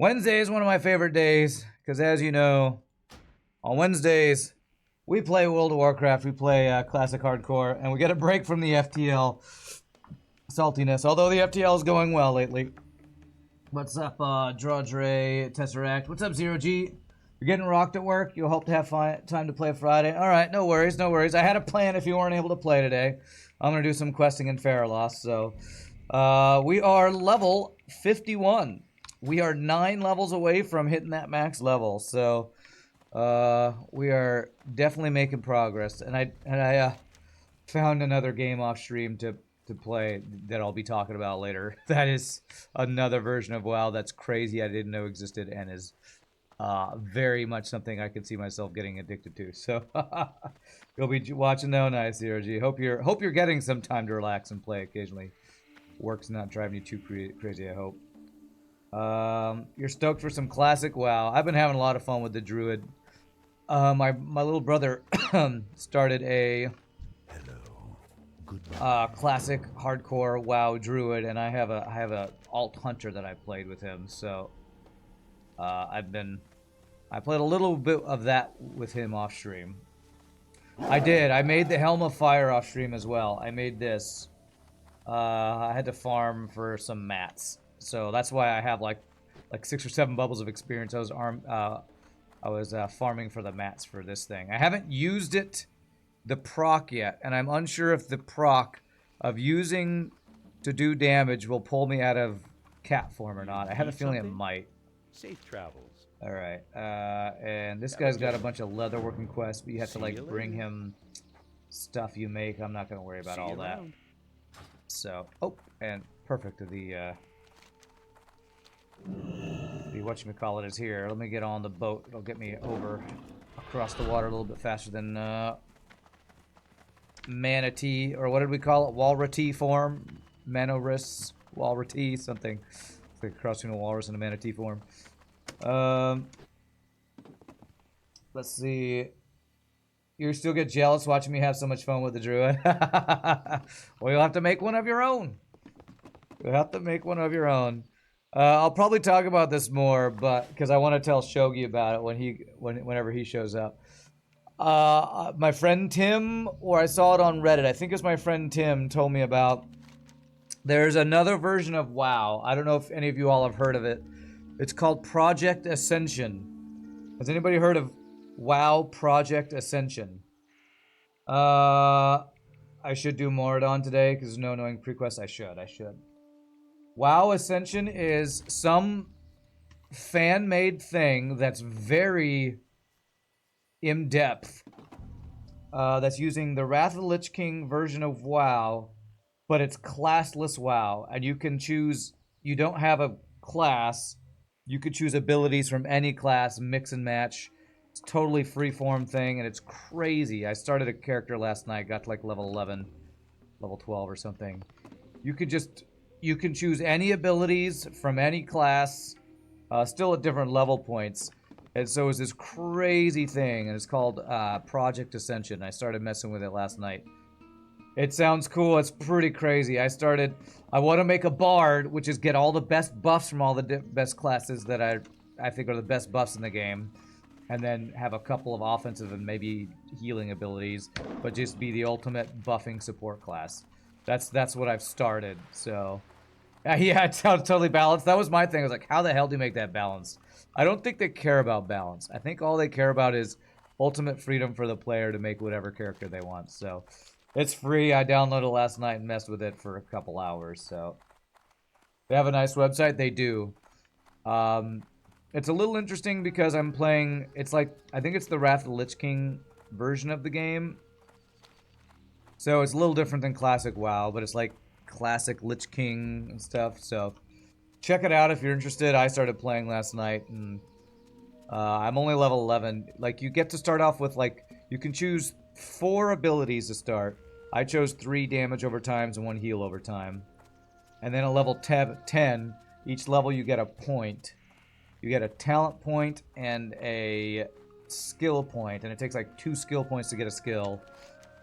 Wednesday is one of my favorite days because, as you know, on Wednesdays we play World of Warcraft, we play Classic Hardcore, and we get a break from the FTL saltiness. Although the FTL is going well lately. What's up, Drawdre, Tesseract? What's up, Zero G? You're getting rocked at work. You'll hope to have time to play Friday. All right, no worries, no worries. I had a plan if you weren't able to play today. I'm gonna do some questing in Faralos. So we are level 51. We are 9 levels away from hitting that max level. So we are definitely making progress. And I found another game off stream to play that I'll be talking about later. That is another version of WoW that's crazy I didn't know existed and is very much something I could see myself getting addicted to. So you'll be watching though. Nice, Zero G. Hope you're getting some time to relax and play occasionally. Work's not driving you too crazy, I hope. You're stoked for some classic WoW. I've been having a lot of fun with the Druid. My little brother started a classic hardcore WoW Druid, and I have a alt hunter that I played with him. So I played a little bit of that with him off stream. I made the Helm of Fire off stream as well. I made this. I had to farm for some mats, so that's why I have like 6 or 7 bubbles of experience. I was farming for the mats for this thing. I haven't used the proc yet, and I'm unsure if the proc of using to do damage will pull me out of cat form or not. I have a feeling it might. Safe travels. All right, and this guy's got a bunch of leatherworking quests, but you have to like bring him stuff you make. I'm not gonna worry about all that. So, oh, and perfect. The whatchamacallit is here. Let me get on the boat. It'll get me over across the water a little bit faster than manatee, or what did we call it? Walrus form? Manoris, walrus, something. It's like crossing a walrus in a manatee form. Let's see. You still get jealous watching me have so much fun with the Druid? Well, you'll have to make one of your own. You'll have to make one of your own. I'll probably talk about this more, but because I want to tell Shogi about it whenever he shows up. My friend Tim, or I saw it on Reddit. I think it's my friend Tim told me about. There's another version of WoW. I don't know if any of you all have heard of it. It's called Project Ascension. Has anybody heard of WoW Project Ascension? I should do Moradon today because there's no knowing prequest. I should. WoW Ascension is some fan-made thing that's very in-depth. That's using the Wrath of the Lich King version of WoW, but it's classless WoW, and you can choose. You don't have a class. You could choose abilities from any class, mix and match. It's totally free-form thing, and it's crazy. I started a character last night, got to like level 11, level 12 or something. You can choose any abilities from any class, still at different level points. And so it's this crazy thing, and it's called Project Ascension. I started messing with it last night. It sounds cool. It's pretty crazy. I want to make a bard, which is get all the best buffs from all the best classes that I think are the best buffs in the game. And then have a couple of offensive and maybe healing abilities, but just be the ultimate buffing support class. That's what I've started. So, yeah, it sounds totally balanced. That was my thing. I was like, how the hell do you make that balanced? I don't think they care about balance. I think all they care about is ultimate freedom for the player to make whatever character they want. So, it's free. I downloaded it last night and messed with it for a couple hours. So, they have a nice website. They do. It's a little interesting because I'm playing, it's like, I think it's the Wrath of the Lich King version of the game. So it's a little different than classic WoW, but it's like classic Lich King and stuff. So check it out if you're interested. I started playing last night, and I'm only level 11. Like, you get to start off with, like, you can choose 4 abilities to start. I chose 3 damage over times and 1 heal over time. And then at level 10, each level you get a point. You get a talent point and a skill point, and it takes like 2 skill points to get a skill.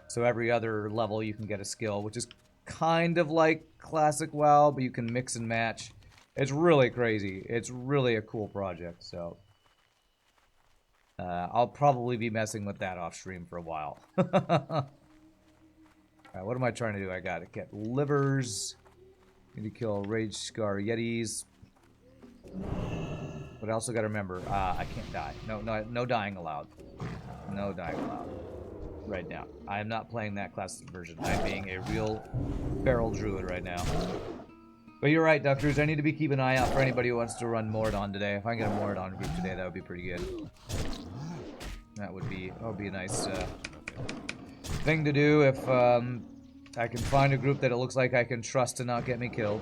So every other level you can get a skill, which is kind of like classic WoW, but you can mix and match It's really crazy. It's really a cool project, so I'll probably be messing with that off stream for a while. Alright, what am I trying to do? I gotta get livers. Need to kill Rage Scar Yetis. But I also gotta remember, I can't die. No dying allowed. No dying allowed. Right now. I am not playing that class version. I'm being a real feral druid right now. But you're right, Doctors. I need to be keeping an eye out for anybody who wants to run Mordon today. If I get a Mordon group today, that would be pretty good. That would be a nice thing to do if I can find a group that it looks like I can trust to not get me killed.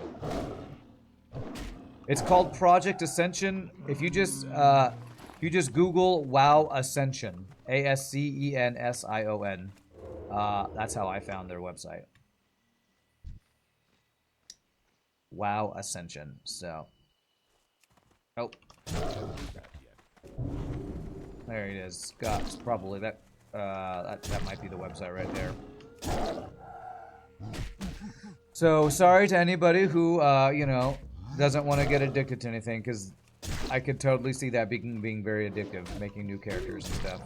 It's called Project Ascension. If you just Google WoW Ascension, ASCENSION, that's how I found their website. WoW Ascension. So, oh, there it is. Scott's probably that. That might be the website right there. So sorry to anybody who you know, doesn't want to get addicted to anything, because I could totally see that being very addictive, making new characters and stuff.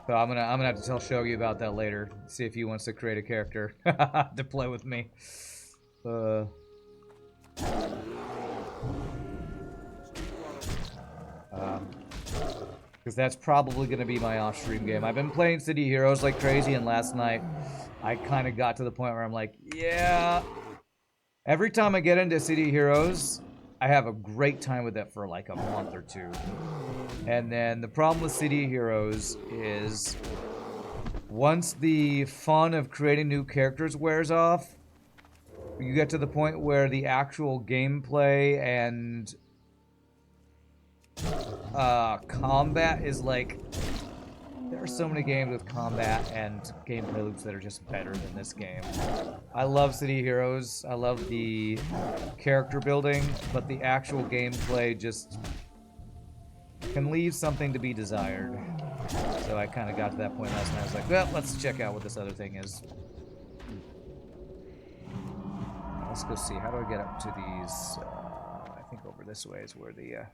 So I'm gonna have to tell Shogi about that later. See if he wants to create a character to play with me. Because that's probably gonna be my off-stream game. I've been playing City Heroes like crazy, and last night I kind of got to the point where I'm like, yeah. Every time I get into City Heroes, I have a great time with it for like a month or two. And then the problem with City Heroes is once the fun of creating new characters wears off, you get to the point where the actual gameplay and combat is like, there are so many games with combat and gameplay loops that are just better than this game. I love City Heroes. I love the character building, but the actual gameplay just can leave something to be desired. So I kind of got to that point last night. I was like, well, let's check out what this other thing is. Let's go see. How do I get up to these? I think over this way is where the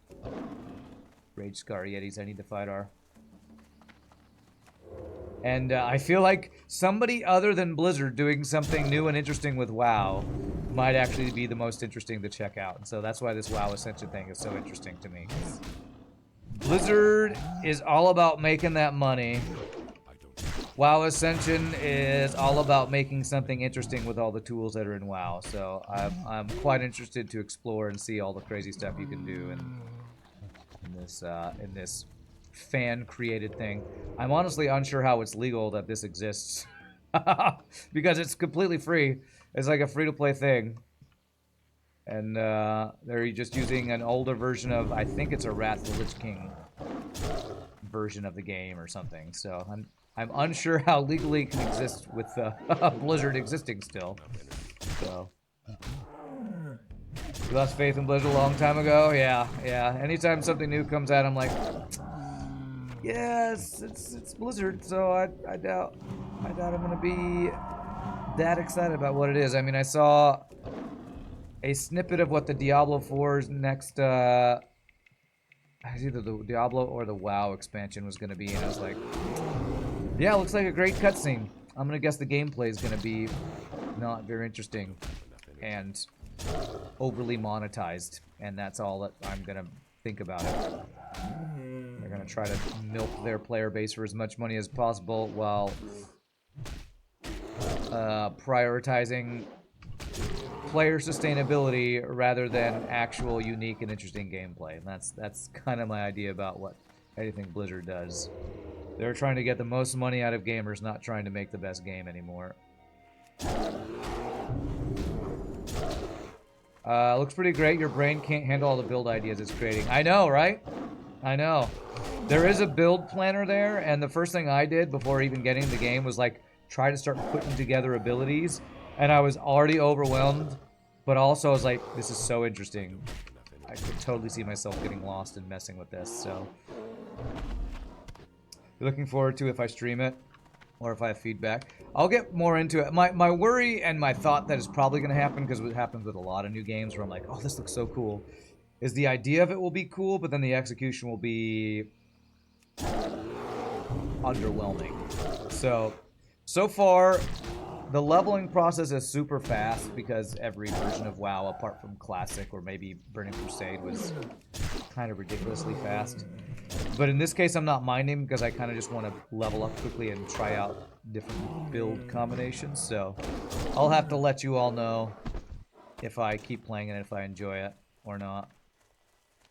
Rage Scar Yetis I need to fight are. And I feel like somebody other than Blizzard doing something new and interesting with WoW might actually be the most interesting to check out. And so that's why this WoW Ascension thing is so interesting to me. Blizzard is all about making that money. WoW Ascension is all about making something interesting with all the tools that are in WoW. So I'm quite interested to explore and see all the crazy stuff you can do in this fan-created thing. I'm honestly unsure how it's legal that this exists. Because it's completely free. It's like a free-to-play thing. And they're just using an older version of, I think it's a Wrath of the Lich King version of the game or something. So I'm unsure how legally it can exist with Blizzard existing still. So you lost faith in Blizzard a long time ago? Yeah. Anytime something new comes out, I'm like, yes, it's Blizzard, so I doubt I'm gonna be that excited about what it is. I mean, I saw a snippet of what the Diablo 4's next either the Diablo or the WoW expansion was gonna be, and I was like, yeah, it looks like a great cutscene. I'm gonna guess the gameplay is gonna be not very interesting and overly monetized, and that's all that I'm gonna think about it. They're gonna try to milk their player base for as much money as possible while prioritizing player sustainability rather than actual unique and interesting gameplay. And that's kind of my idea about what anything Blizzard does. They're trying to get the most money out of gamers, not trying to make the best game anymore. Looks pretty great. Your brain can't handle all the build ideas it's creating. I know, right? I know. There is a build planner there, and the first thing I did before even getting the game was like try to start putting together abilities, and I was already overwhelmed, but also I was like, this is so interesting. I could totally see myself getting lost and messing with this, so be looking forward to if I stream it or if I have feedback. I'll get more into it. My worry and my thought that is probably going to happen, because it happens with a lot of new games where I'm like, oh, this looks so cool, is the idea of it will be cool, but then the execution will be underwhelming. So far, the leveling process is super fast because every version of WoW, apart from Classic or maybe Burning Crusade, was kind of ridiculously fast. But in this case, I'm not minding because I kind of just want to level up quickly and try out different build combinations. So I'll have to let you all know if I keep playing it, if I enjoy it or not.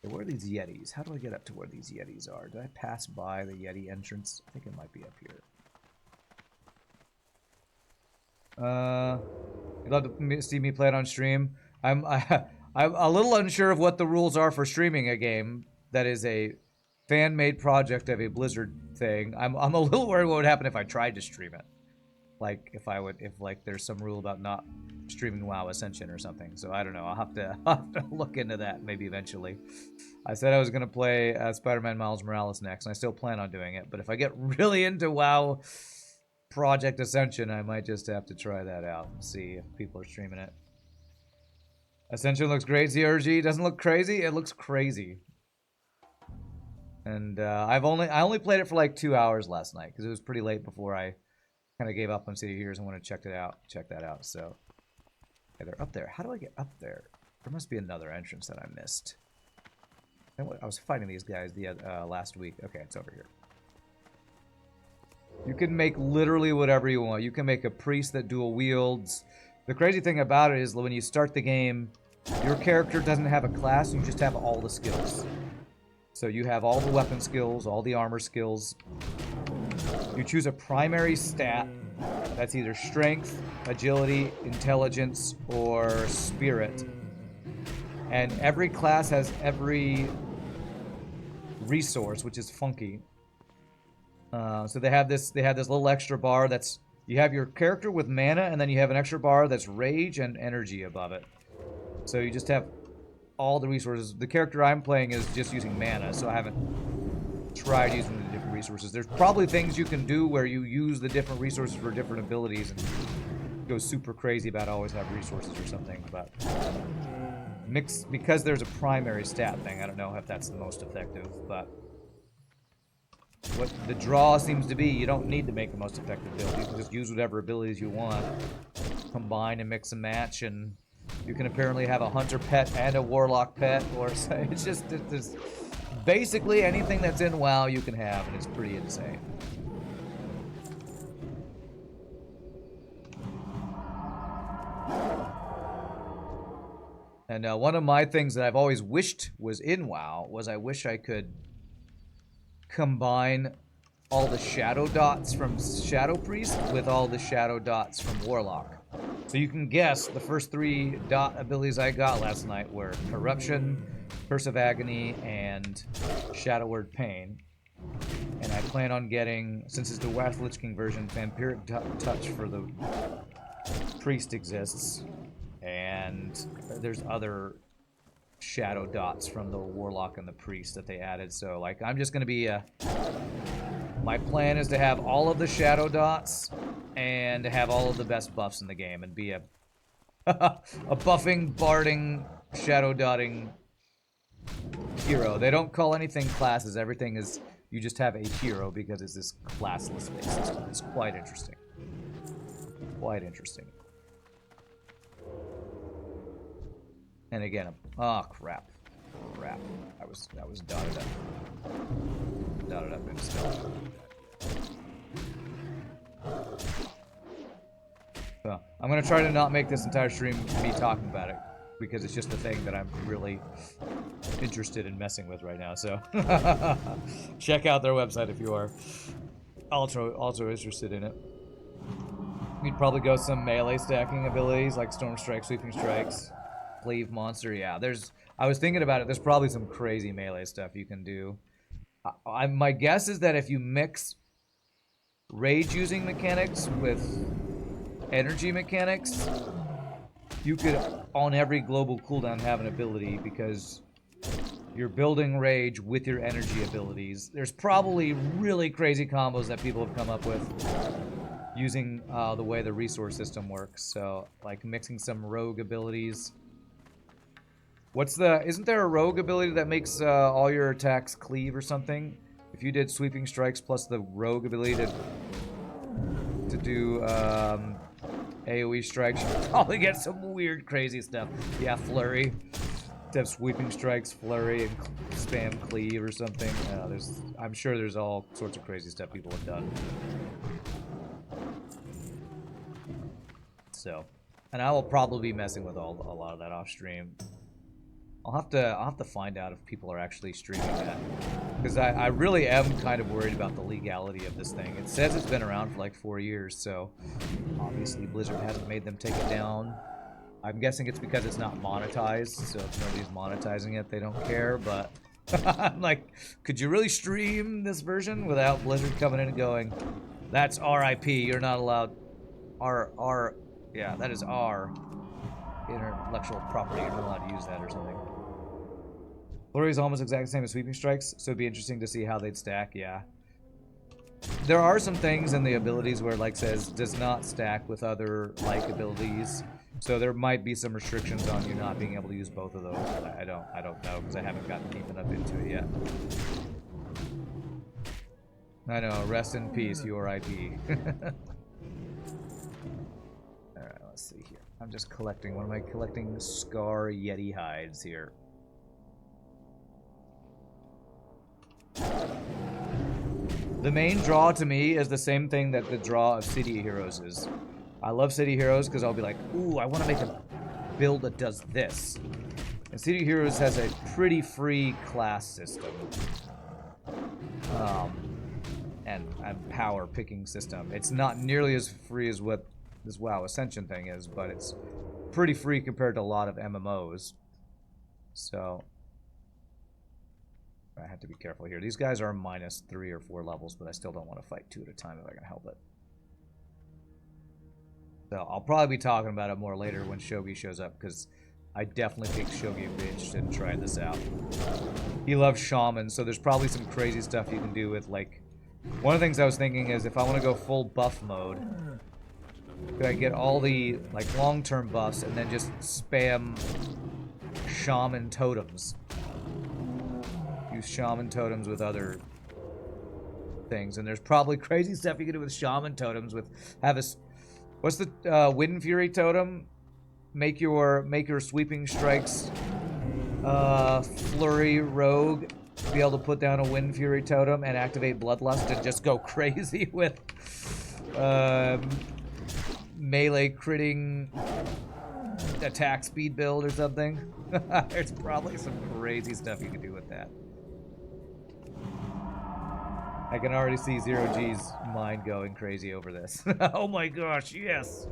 Okay, where are these Yetis? How do I get up to where these Yetis are? Did I pass by the Yeti entrance? I think it might be up here. You'd love to see me play it on stream. I'm a little unsure of what the rules are for streaming a game that is a fan-made project of a Blizzard thing. I'm a little worried what would happen if I tried to stream it. Like if like there's some rule about not streaming WoW Ascension or something. So I don't know. I'll have to look into that maybe eventually. I said I was gonna play Spider-Man Miles Morales next, and I still plan on doing it. But if I get really into WoW Project Ascension, I might just have to try that out and see if people are streaming it. Ascension looks great. ZRG doesn't look crazy. It looks crazy. And I only played it for like 2 hours last night because it was pretty late before I kind of gave up on City Heroes and wanted to check that out. So yeah, they're up there. How do I get up there? There must be another entrance that I missed. I was fighting these guys the last week. Okay, it's over here. You can make literally whatever you want. You can make a priest that dual wields. The crazy thing about it is when you start the game, your character doesn't have a class. You just have all the skills. So you have all the weapon skills, all the armor skills. You choose a primary stat that's either strength, agility, intelligence, or spirit. And every class has every resource, which is funky. So they have this little extra bar that's, you have your character with mana, and then you have an extra bar that's rage and energy above it. So you just have all the resources. The character I'm playing is just using mana, so I haven't tried using the different resources. There's probably things you can do where you use the different resources for different abilities and go super crazy about always have resources or something, but because there's a primary stat thing, I don't know if that's the most effective, but what the draw seems to be, you don't need to make the most effective build. You can just use whatever abilities you want, combine and mix and match, and you can apparently have a hunter pet and a warlock pet, or it's just there's basically anything that's in WoW you can have, and it's pretty insane. And one of my things that I've always wished was in WoW was I wish I could combine all the shadow dots from Shadow Priest with all the shadow dots from Warlock. So you can guess the first 3 dot abilities I got last night were Corruption, Curse of Agony, and Shadow Word Pain. And I plan on getting, since it's the Wrath Lich King version, Vampiric Touch for the Priest exists. And there's other shadow dots from the Warlock and the Priest that they added. So, like, I'm just going to be my plan is to have all of the shadow dots and to have all of the best buffs in the game and be a buffing, barding, shadow dotting hero. They don't call anything classes. Everything is, you just have a hero because it's this classless-based system. It's quite interesting. Quite interesting. And again, oh crap. That was dotted up. Dotted up into stuff. So, I'm gonna try to not make this entire stream me talking about it, because it's just a thing that I'm really interested in messing with right now, so check out their website if you are also interested in it. You'd probably go some melee stacking abilities like Storm Strike, Sweeping Strikes, Cleave Monster. Yeah, I was thinking about it. There's probably some crazy melee stuff you can do. My guess is that if you mix rage using mechanics with energy mechanics, you could, on every global cooldown, have an ability, because You're building rage with your energy abilities. There's probably really crazy combos that people have come up with using the way the resource system works. So, like mixing some rogue abilities. Isn't there a rogue ability that makes all your attacks cleave or something? If you did sweeping strikes plus the rogue ability to do AoE strikes, you'd probably get some weird, crazy stuff. Yeah, flurry. To have sweeping strikes, flurry, and spam cleave or something. I'm sure there's all sorts of crazy stuff people have done. So, and I will probably be messing with a lot of that off stream. I'll have to find out if people are actually streaming that, because I really am kind of worried about the legality of this thing. It says it's been around for like 4 years, so obviously Blizzard hasn't made them take it down. I'm guessing it's because it's not monetized, so if nobody's monetizing it, they don't care, but I'm like, could you really stream this version without Blizzard coming in and going, that's RIP, you're not allowed, yeah, that is our intellectual property, you're not allowed to use that or something. Flurry is almost exactly the same as sweeping strikes, so it'd be interesting to see how they'd stack, yeah. There are some things in the abilities where, like, says, does not stack with other like abilities. So there might be some restrictions on you not being able to use both of those. I don't know, because I haven't gotten deep enough into it yet. I know, rest in peace, URIP. Alright, let's see here. I'm just collecting, what am I collecting? Scar Yeti hides here. The main draw to me is the same thing that the draw of City Heroes is. I love City Heroes because I'll be like, ooh, I want to make a build that does this. And City Heroes has a pretty free class system. And power picking system. It's not nearly as free as what this WoW Ascension thing is, but it's pretty free compared to a lot of MMOs. So I have to be careful here. These guys are minus 3 or 4 levels, but I still don't want to fight 2 at a time if I can help it. So I'll probably be talking about it more later when Shogi shows up, because I definitely think Shogi would be interested in trying this out. He loves Shaman, so there's probably some crazy stuff you can do with, like... One of the things I was thinking is, if I want to go full buff mode, could I get all the, like, long-term buffs and then just spam Shaman totems? Use Shaman totems with other things, and there's probably crazy stuff you can do with Shaman totems with... What's the Wind Fury totem? Make your sweeping strikes flurry rogue, be able to put down a Wind Fury totem and activate Bloodlust and just go crazy with melee critting attack speed build or something. There's probably some crazy stuff you can do with that. I can already see Zero G's mind going crazy over this. Oh my gosh, yes!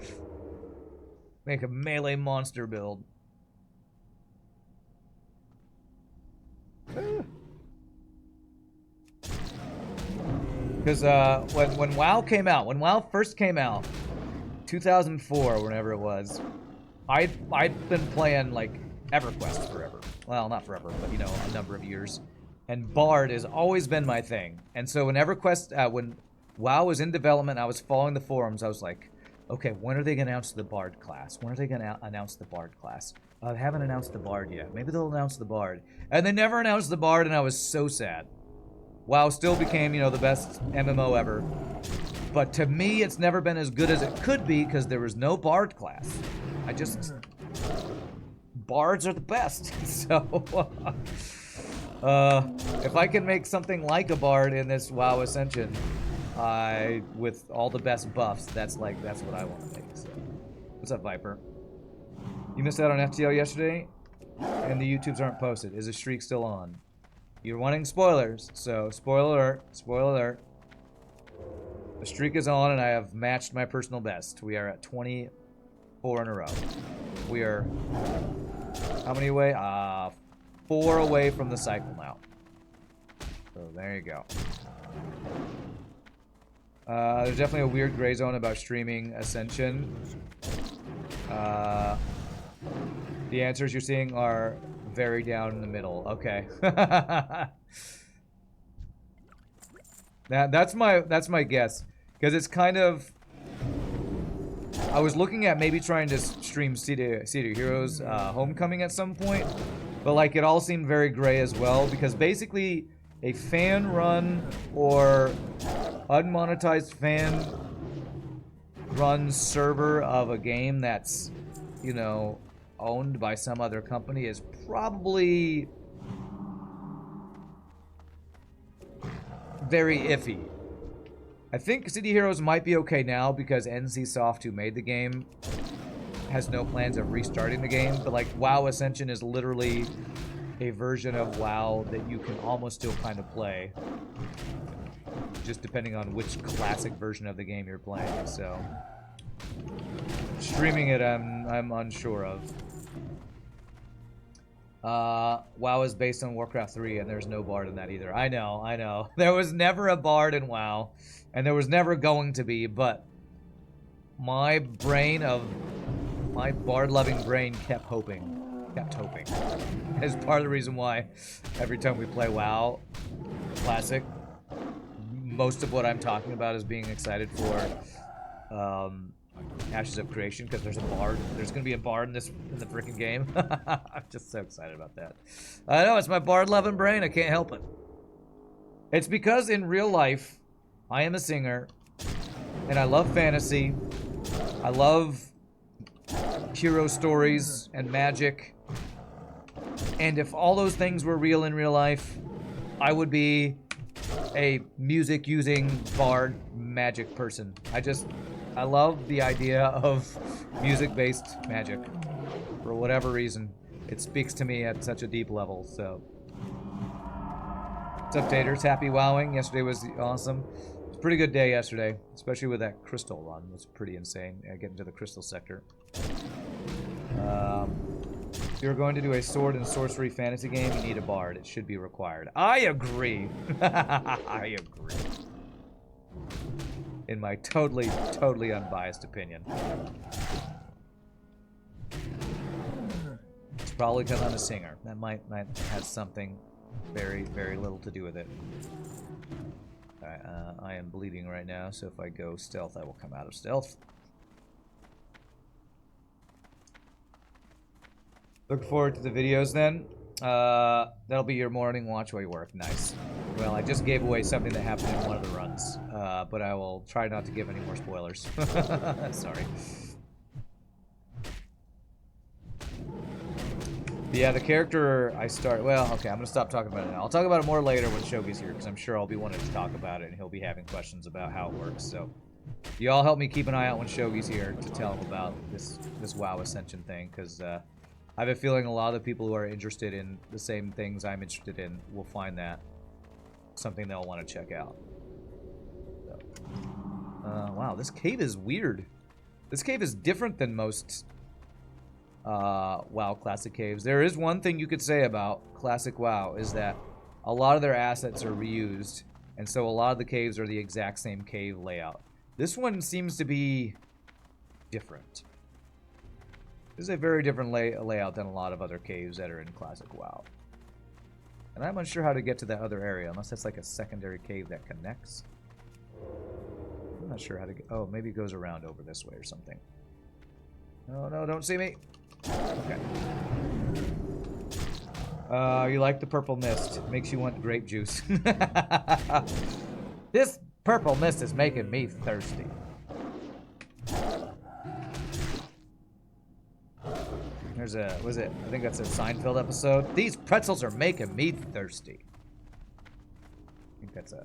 Make a melee monster build. Because when WoW came out, when WoW first came out, 2004, whenever it was, I'd been playing, like, EverQuest forever. Well, not forever, but, you know, a number of years. And Bard has always been my thing. And so when EverQuest, when WoW was in development, I was following the forums, I was like, okay, when are they going to announce the Bard class? When are they going to announce the Bard class? They haven't announced the Bard yet. Maybe they'll announce the Bard. And they never announced the Bard, and I was so sad. WoW still became, you know, the best MMO ever. But to me, it's never been as good as it could be, because there was no Bard class. Bards are the best. So... if I can make something like a Bard in this WoW Ascension, with all the best buffs, that's what I want to make. So. What's up, Viper? You missed out on FTL yesterday, and the YouTubes aren't posted. Is the streak still on? You're wanting spoilers, so spoiler alert, spoiler alert. The streak is on, and I have matched my personal best. We are at 24 in a row. We are, how many away? 4 away from the cycle now. So there you go. There's definitely a weird gray zone about streaming Ascension. The answers you're seeing are very down in the middle. Okay. That's my guess, because it's kind of. I was looking at maybe trying to stream City Heroes Homecoming at some point, but like it all seemed very gray as well, because basically a fan run or unmonetized fan run server of a game that's, you know, owned by some other company is probably very iffy. I think City Heroes might be okay now because NCSoft, who made the game, has no plans of restarting the game. But like WoW Ascension is literally a version of WoW that you can almost still kind of play, just depending on which classic version of the game you're playing. So streaming it, I'm unsure of. WoW is based on Warcraft 3, and there's no bard in that either. I know. There was never a bard in WoW, and there was never going to be, but my bard-loving brain kept hoping. As part of the reason why every time we play WoW Classic, most of what I'm talking about is being excited for Ashes of Creation, because there's a bard. There's gonna be a bard in the freaking game. I'm just so excited about that. I know, it's my bard-loving brain. I can't help it. It's because in real life, I am a singer, and I love fantasy. I love hero stories and magic. And if all those things were real in real life, I would be a music-using bard magic person. I love the idea of music-based magic. For whatever reason, it speaks to me at such a deep level, so. What's up, Taters? Happy wowing. Yesterday was awesome. It was a pretty good day yesterday, especially with that crystal run. It was pretty insane, getting to the crystal sector. If you're going to do a sword and sorcery fantasy game, you need a bard. It should be required. I agree. I agree. In my totally unbiased opinion. It's probably because I'm a singer. That might have something very little to do with it. Alright, I am bleeding right now, so if I go stealth, I will come out of stealth. Look forward to the videos then. That'll be your morning watch while you work. Nice. Well, I just gave away something that happened in one of the runs, but I will try not to give any more spoilers. Sorry. Yeah, the character I start... Well, okay, I'm going to stop talking about it now. I'll talk about it more later when Shogi's here, because I'm sure I'll be wanting to talk about it, and he'll be having questions about how it works, so... You all help me keep an eye out when Shogi's here to tell him about this WoW Ascension thing, because, I have a feeling a lot of the people who are interested in the same things I'm interested in will find that something they'll want to check out. So, wow, this cave is weird. This cave is different than most WoW Classic caves. There is one thing you could say about Classic WoW, is that a lot of their assets are reused, and so a lot of the caves are the exact same cave layout. This one seems to be different. This is a very different layout than a lot of other caves that are in Classic WoW. And I'm unsure how to get to that other area, unless that's like a secondary cave that connects. I'm not sure how to get... Oh, maybe it goes around over this way or something. No, no, don't see me. Okay. You like the purple mist. Makes you want grape juice. This purple mist is making me thirsty. There's a, was it? I think that's a Seinfeld episode. These pretzels are making me thirsty. I think that's a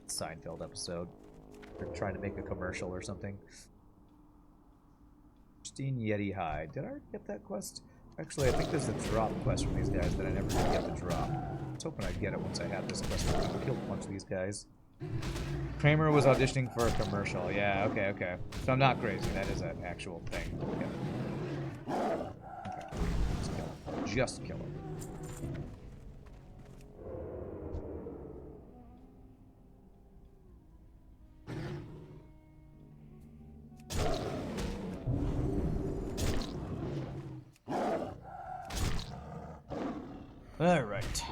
Seinfeld episode. They're trying to make a commercial or something. Pristine Yeti hide. Did I already get that quest? Actually, I think there's a drop quest from these guys that I never did get the drop. I was hoping I'd get it once I had this quest. I killed a bunch of these guys. Kramer was auditioning for a commercial. Yeah, okay, okay. So I'm not crazy. That is an actual thing. Okay. Okay. Just kill him. Alright.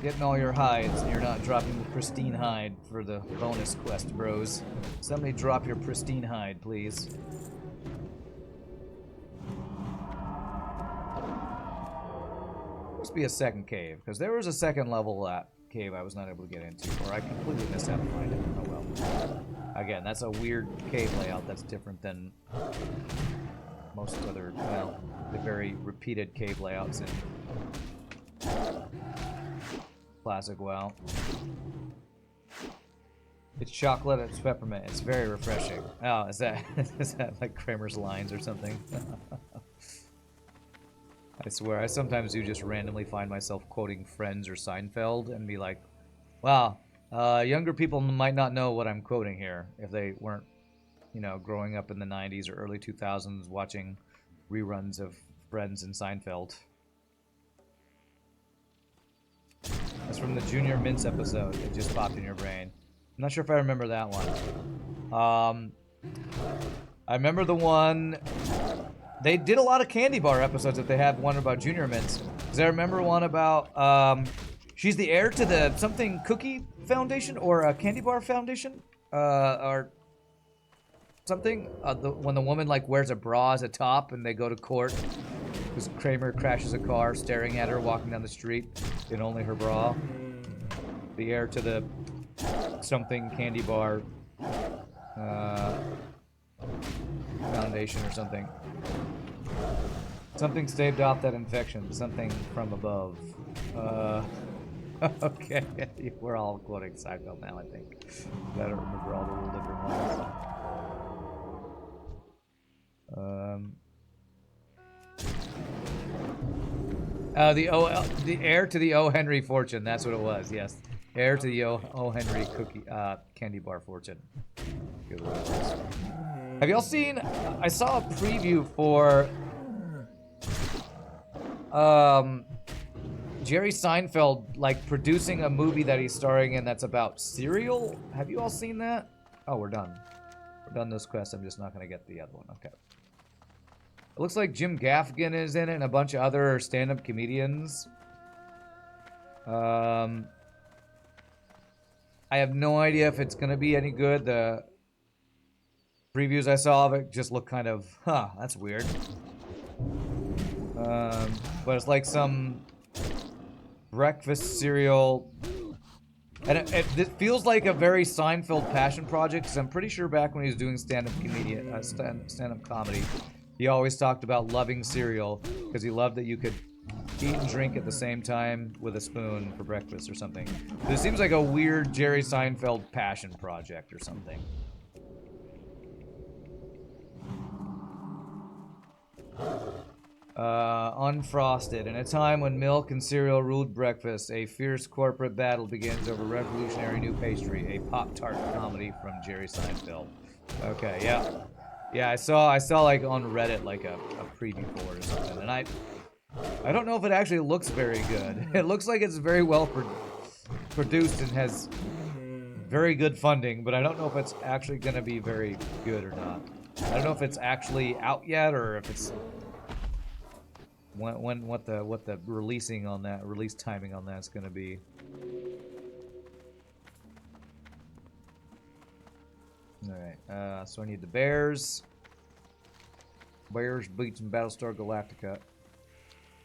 Getting all your hides and you're not dropping the pristine hide for the bonus quest, bros. Somebody drop your pristine hide, please. Must be a second cave, because there was a second level of that cave I was not able to get into, or I completely missed out to find it. Oh well. Again, that's a weird cave layout that's different than most other, well, the very repeated cave layouts in classic WoW. It's chocolate, it's peppermint, it's very refreshing. Oh, is that like Kramer's lines or something? I swear, I sometimes do just randomly find myself quoting Friends or Seinfeld and be like, wow, younger people might not know what I'm quoting here if they weren't, you know, growing up in the 90s or early 2000s watching reruns of Friends and Seinfeld. That's from the Junior Mints episode. It just popped in your brain. I'm not sure if I remember that one. I remember the one... They did a lot of candy bar episodes if they had one about Junior Mints. Because I remember one about... she's the heir to the something cookie foundation or a candy bar foundation? Or something. When the woman like wears a bra as a top and they go to court. Because Kramer crashes a car staring at her walking down the street in only her bra. The heir to the something candy bar foundation or something. Something staved off that infection. Something from above. Okay, we're all quoting Seinfeld now, I think. I don't remember all the little different ones. The heir to the O. Henry fortune. That's what it was. Yes, heir to the O. Henry cookie candy bar fortune. Good what it was. Have y'all seen? I saw a preview for Jerry Seinfeld like producing a movie that he's starring in that's about cereal. Have you all seen that? Oh, we're done. We're done this quest. I'm just not gonna get the other one. Okay. It looks like Jim Gaffigan is in it and a bunch of other stand-up comedians. I have no idea if it's going to be any good. The previews I saw of it just look kind of, that's weird. But it's like some breakfast cereal. And it feels like a very Seinfeld passion project, because I'm pretty sure back when he was doing stand-up comedy, he always talked about loving cereal because he loved that you could eat and drink at the same time with a spoon for breakfast or something. But it seems like a weird Jerry Seinfeld passion project or something. Unfrosted. In a time when milk and cereal ruled breakfast, a fierce corporate battle begins over revolutionary new pastry, a Pop-Tart comedy from Jerry Seinfeld. Okay, yeah. Yeah, I saw like on Reddit like a preview for it or something, and I don't know if it actually looks very good. It looks like it's very well produced and has very good funding, but I don't know if it's actually going to be very good or not. I don't know if it's actually out yet or if it's what the release timing on that's going to be. Alright, so I need the bears. Bears, Beats, and Battlestar Galactica.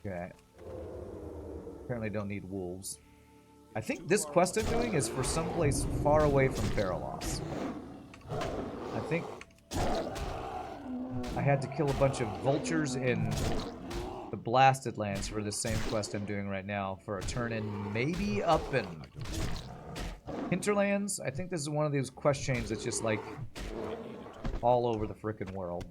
Okay. Apparently don't need wolves. I think this quest I'm doing is for someplace far away from Faralos. I think I had to kill a bunch of vultures in the Blasted Lands for the same quest I'm doing right now for a turn in maybe up in Hinterlands. I think this is one of those quest chains that's just like all over the frickin' world.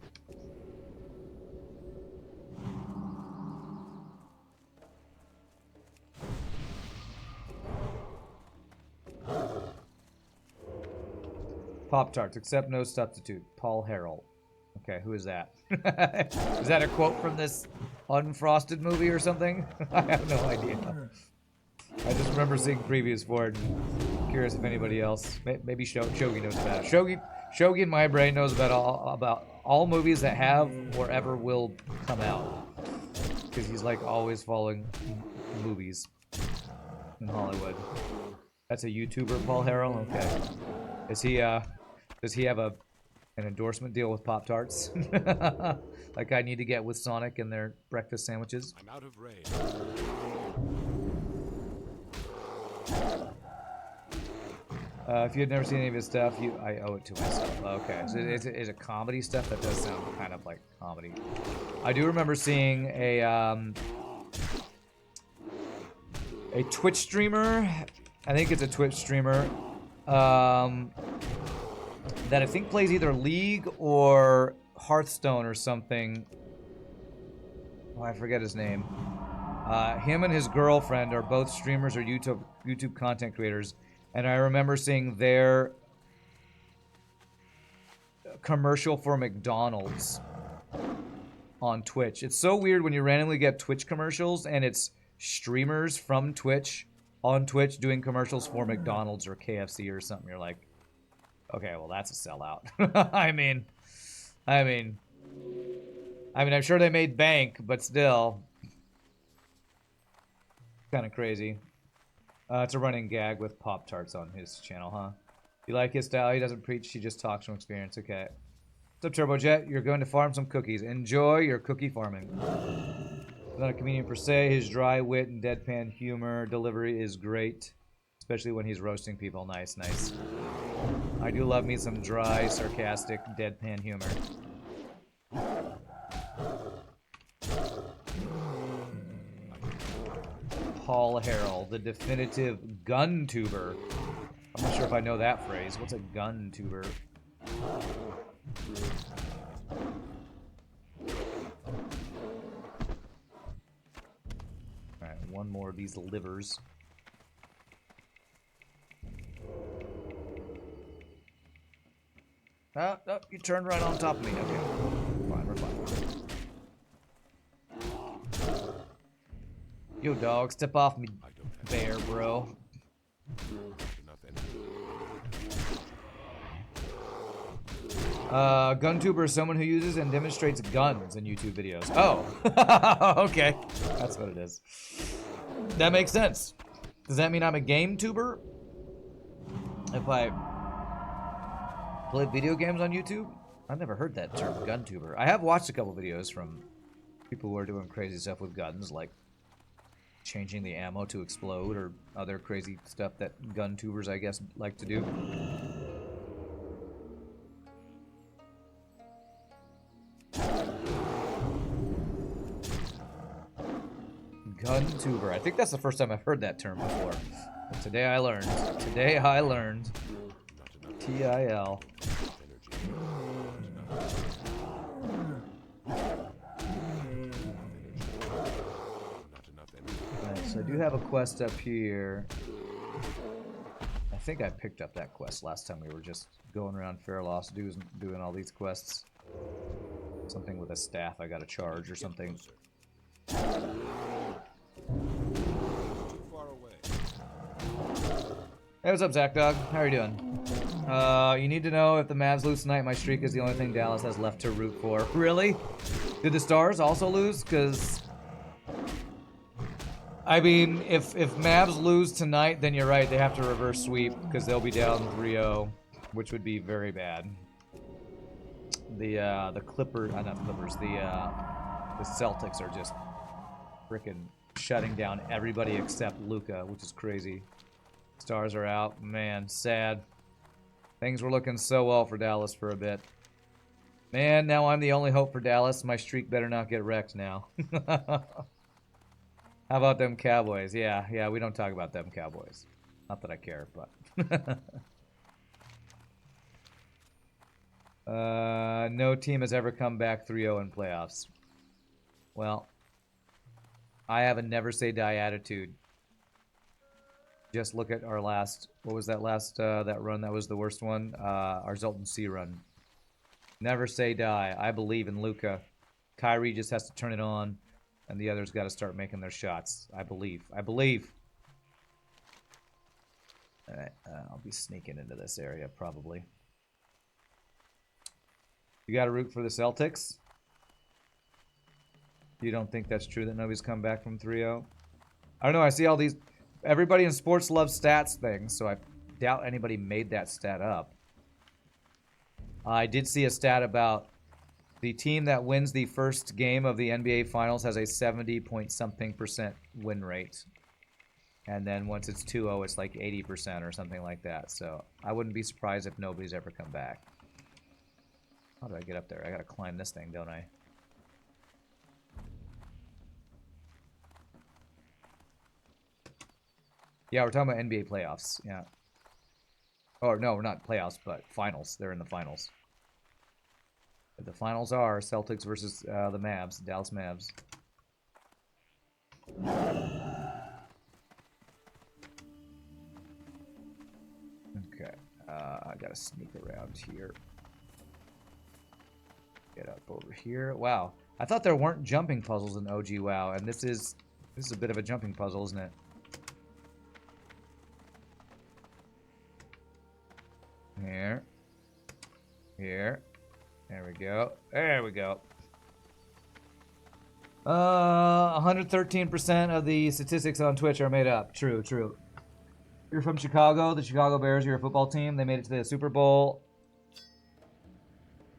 Pop-Tarts, accept no substitute. Paul Harrell. Okay, who is that? Is that a quote from this Unfrosted movie or something? I have no idea. I just remember seeing previews for it. I'm curious if anybody else, maybe Shogi knows about it. Shogi in my brain knows about all movies that have or ever will come out. Because he's like always following movies in Hollywood. That's a YouTuber, Paul Harrell? Okay. Does he have an endorsement deal with Pop-Tarts? Like I need to get with Sonic and their breakfast sandwiches? I'm out of range. If you had never seen any of his stuff, I owe it to myself. Okay, so is it comedy stuff? That does sound kind of like comedy. I do remember seeing a Twitch streamer. I think it's a Twitch streamer that I think plays either League or Hearthstone or something. Oh, I forget his name. Him and his girlfriend are both streamers or YouTube content creators. And I remember seeing their commercial for McDonald's on Twitch. It's so weird when you randomly get Twitch commercials and it's streamers from Twitch on Twitch doing commercials for McDonald's or KFC or something. You're like, okay, well that's a sellout. I mean, I'm sure they made bank, but still, kind of crazy. It's a running gag with Pop-Tarts on his channel, huh? You like his style? He doesn't preach, he just talks from experience. Okay. What's up, Turbojet? You're going to farm some cookies. Enjoy your cookie farming. He's not a comedian per se. His dry wit and deadpan humor delivery is great, especially when he's roasting people. Nice, nice. I do love me some dry, sarcastic, deadpan humor. Paul Harrell, the definitive gun tuber. I'm not sure if I know that phrase. What's a gun tuber? Alright, one more of these livers. Oh, you turned right on top of me. Okay. Fine, we're fine. Yo, dog, step off me, bear, bro. GunTuber is someone who uses and demonstrates guns in YouTube videos. Oh, okay. That's what it is. That makes sense. Does that mean I'm a game tuber? If I play video games on YouTube? I've never heard that term, GunTuber. I have watched a couple videos from people who are doing crazy stuff with guns, like changing the ammo to explode or other crazy stuff that gun tubers, I guess, like to do. Gun tuber. I think that's the first time I've heard that term before. But today I learned. Today I learned. TIL. So I do have a quest up here. I think I picked up that quest last time we were just going around Fairlost doing all these quests. Something with a staff I gotta charge or something. Hey, what's up, Zach Dog? How are you doing? You need to know if the Mavs lose tonight, my streak is the only thing Dallas has left to root for. Really? Did the Stars also lose? Because I mean, if Mavs lose tonight, then you're right. They have to reverse sweep because they'll be down 3-0, which would be very bad. The Clippers, not the Clippers. The Celtics are just freaking shutting down everybody except Luka, which is crazy. Stars are out, man. Sad. Things were looking so well for Dallas for a bit. Man, now I'm the only hope for Dallas. My streak better not get wrecked now. How about them Cowboys? Yeah, we don't talk about them Cowboys. Not that I care, but... no team has ever come back 3-0 in playoffs. Well, I have a never say die attitude. Just look at our last... What was that last that run? That was the worst one. Our Zoltan C run. Never say die. I believe in Luka. Kyrie just has to turn it on. And the others got to start making their shots. I believe. I believe. Alright, I'll be sneaking into this area, probably. You got to root for the Celtics? You don't think that's true that nobody's come back from 3-0? I don't know. I see all these... Everybody in sports loves stats things, so I doubt anybody made that stat up. I did see a stat about the team that wins the first game of the NBA Finals has a 70-point-something% win rate. And then once it's 2-0, it's like 80% or something like that. So I wouldn't be surprised if nobody's ever come back. How do I get up there? I gotta climb this thing, don't I? Yeah, we're talking about NBA playoffs. Yeah. Or no, we're not playoffs, but finals. They're in the finals. But the finals are Celtics versus the Mavs, Dallas Mavs. Okay, I gotta sneak around here. Get up over here. Wow, I thought there weren't jumping puzzles in OG WoW, and this is a bit of a jumping puzzle, isn't it? Here. Here. There we go. There we go. 113% of the statistics on Twitch are made up. True, true. You're from Chicago. The Chicago Bears are your football team. They made it to the Super Bowl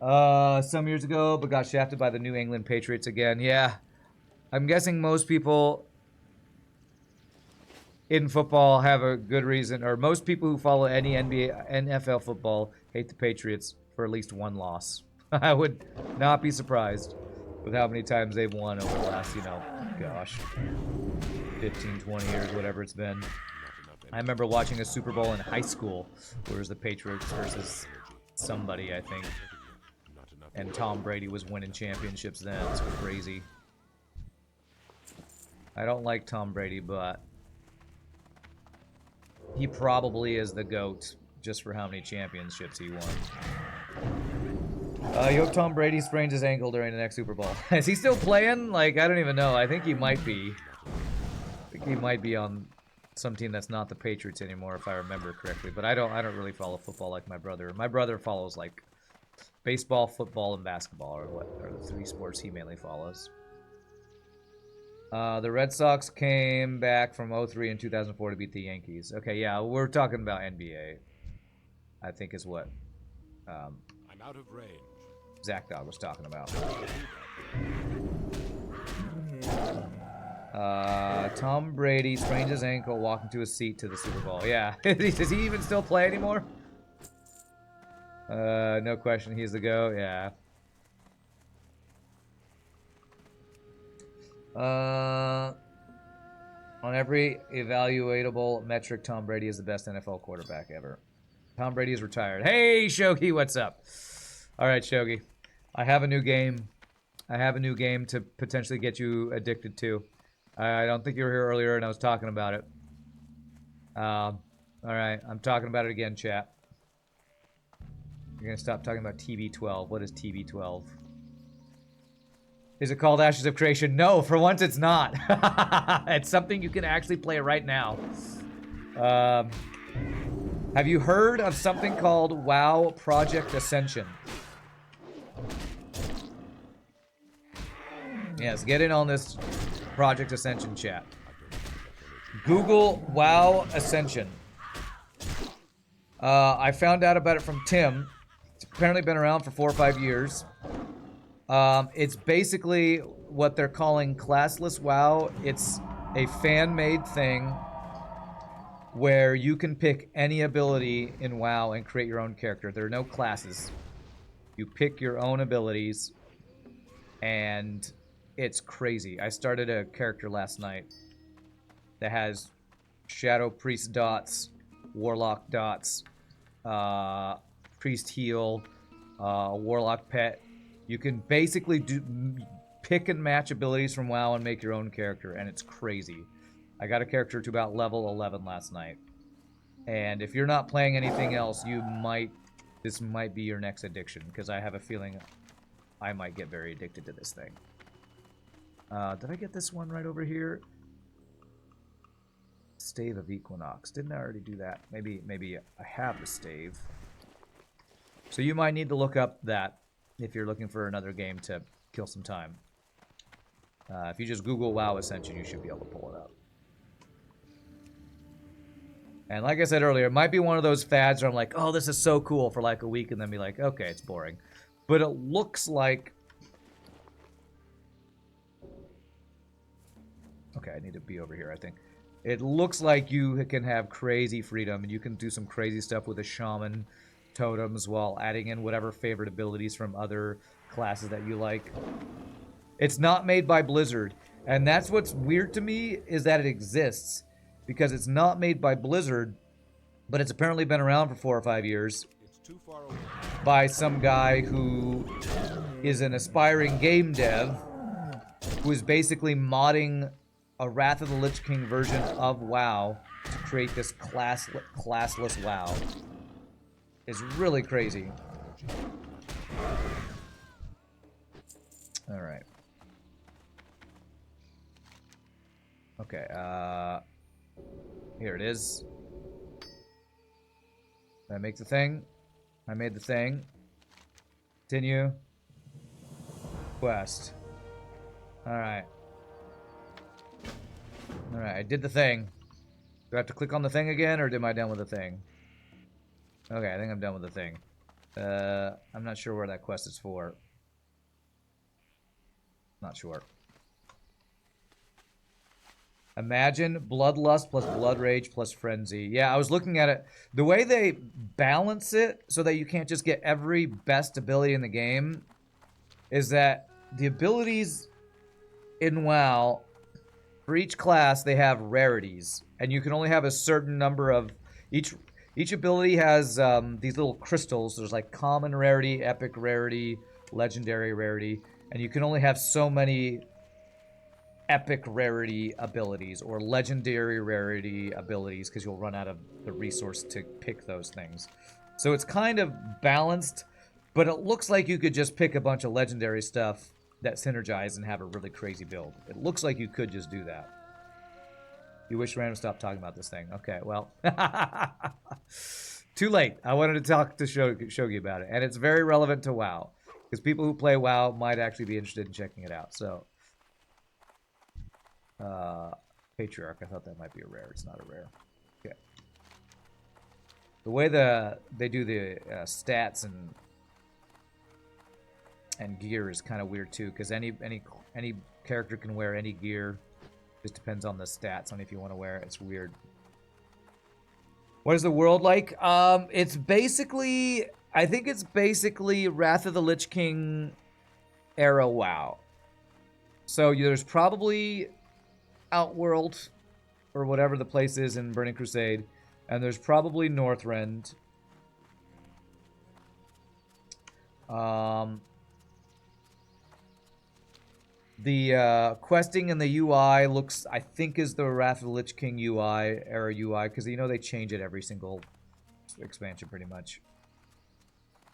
some years ago, but got shafted by the New England Patriots again. Yeah. I'm guessing most people in football have a good reason, or most people who follow any NBA, NFL football hate the Patriots for at least one loss. I would not be surprised with how many times they've won over the last, gosh, 15, 20 years, whatever it's been. I remember watching a Super Bowl in high school where it was the Patriots versus somebody, I think. And Tom Brady was winning championships then. It's crazy. I don't like Tom Brady, but he probably is the GOAT just for how many championships he won. You hope Tom Brady sprains his ankle during the next Super Bowl. Is he still playing? Like, I don't even know. I think he might be. I think he might be on some team that's not the Patriots anymore, if I remember correctly. But I don't really follow football like my brother. My brother follows, like, baseball, football, and basketball are the three sports he mainly follows. The Red Sox came back from 03 in 2004 to beat the Yankees. Okay, yeah, we're talking about NBA. I think is what I'm out of range. Zach Dog was talking about. Tom Brady sprains his ankle walking to his seat to the Super Bowl. Yeah. Does he even still play anymore? No question, he's the GOAT. Yeah. On every evaluatable metric, Tom Brady is the best NFL quarterback ever. Tom Brady is retired. Hey, Shogi, what's up? All right, Shogi. I have a new game. I have a new game to potentially get you addicted to. I don't think you were here earlier, and I was talking about it. All right, I'm talking about it again, chat. You're going to stop talking about TB12. What is TB12? Is it called Ashes of Creation? No, for once it's not. It's something you can actually play right now. Have you heard of something called WoW Project Ascension? Yes, get in on this Project Ascension chat. Google WoW Ascension. I found out about it from Tim. It's apparently been around for 4 or 5 years. It's basically what they're calling classless WoW. It's a fan-made thing where you can pick any ability in WoW and create your own character. There are no classes. You pick your own abilities, and it's crazy. I started a character last night that has Shadow Priest dots, Warlock dots, Priest heal, Warlock pet. You can basically pick and match abilities from WoW and make your own character, and it's crazy. I got a character to about level 11 last night. And if you're not playing anything else, this might be your next addiction, because I have a feeling I might get very addicted to this thing. Did I get this one right over here? Stave of Equinox. Didn't I already do that? Maybe I have the stave. So you might need to look up that if you're looking for another game to kill some time. If you just Google WoW Ascension, you should be able to pull it up. And like I said earlier, it might be one of those fads where I'm like, oh, this is so cool for like a week, and then be like, okay, it's boring. But it looks like... Okay, I need to be over here, I think. It looks like you can have crazy freedom, and you can do some crazy stuff with the shaman totems while adding in whatever favorite abilities from other classes that you like. It's not made by Blizzard, and that's what's weird to me, is that it exists. Because it's not made by Blizzard, but it's apparently been around for 4 or 5 years by some guy who is an aspiring game dev who is basically modding a Wrath of the Lich King version of WoW to create this classless WoW. It's really crazy. Alright. Okay, here it is. Did I make the thing? I made the thing. Continue. Quest. Alright. Alright, I did the thing. Do I have to click on the thing again, or am I done with the thing? Okay, I think I'm done with the thing. I'm not sure where that quest is for. Not sure. Imagine Bloodlust plus Blood Rage plus Frenzy. Yeah, I was looking at it. The way they balance it so that you can't just get every best ability in the game is that the abilities in WoW, for each class, they have rarities. And you can only have a certain number of... Each ability has these little crystals. There's like common rarity, epic rarity, legendary rarity. And you can only have so many epic rarity abilities or legendary rarity abilities because you'll run out of the resource to pick those things. So it's kind of balanced, but it looks like you could just pick a bunch of legendary stuff that synergize and have a really crazy build. It looks like you could just do that. You wish Random stopped talking about this thing. Okay, well. Too late. I wanted to talk to Shogi about it. And it's very relevant to WoW. Because people who play WoW might actually be interested in checking it out. So, Patriarch. I thought that might be a rare. It's not a rare. Okay. The way they do the stats and gear is kind of weird too. Because any character can wear any gear. Just depends on the stats on if you want to wear it. It's weird. What is the world like? It's basically... I think it's basically Wrath of the Lich King era WoW. So there's probably Outworld, or whatever the place is in Burning Crusade. And there's probably Northrend. The questing and the UI looks, I think, is the Wrath of the Lich King UI, era UI, because you know they change it every single expansion pretty much.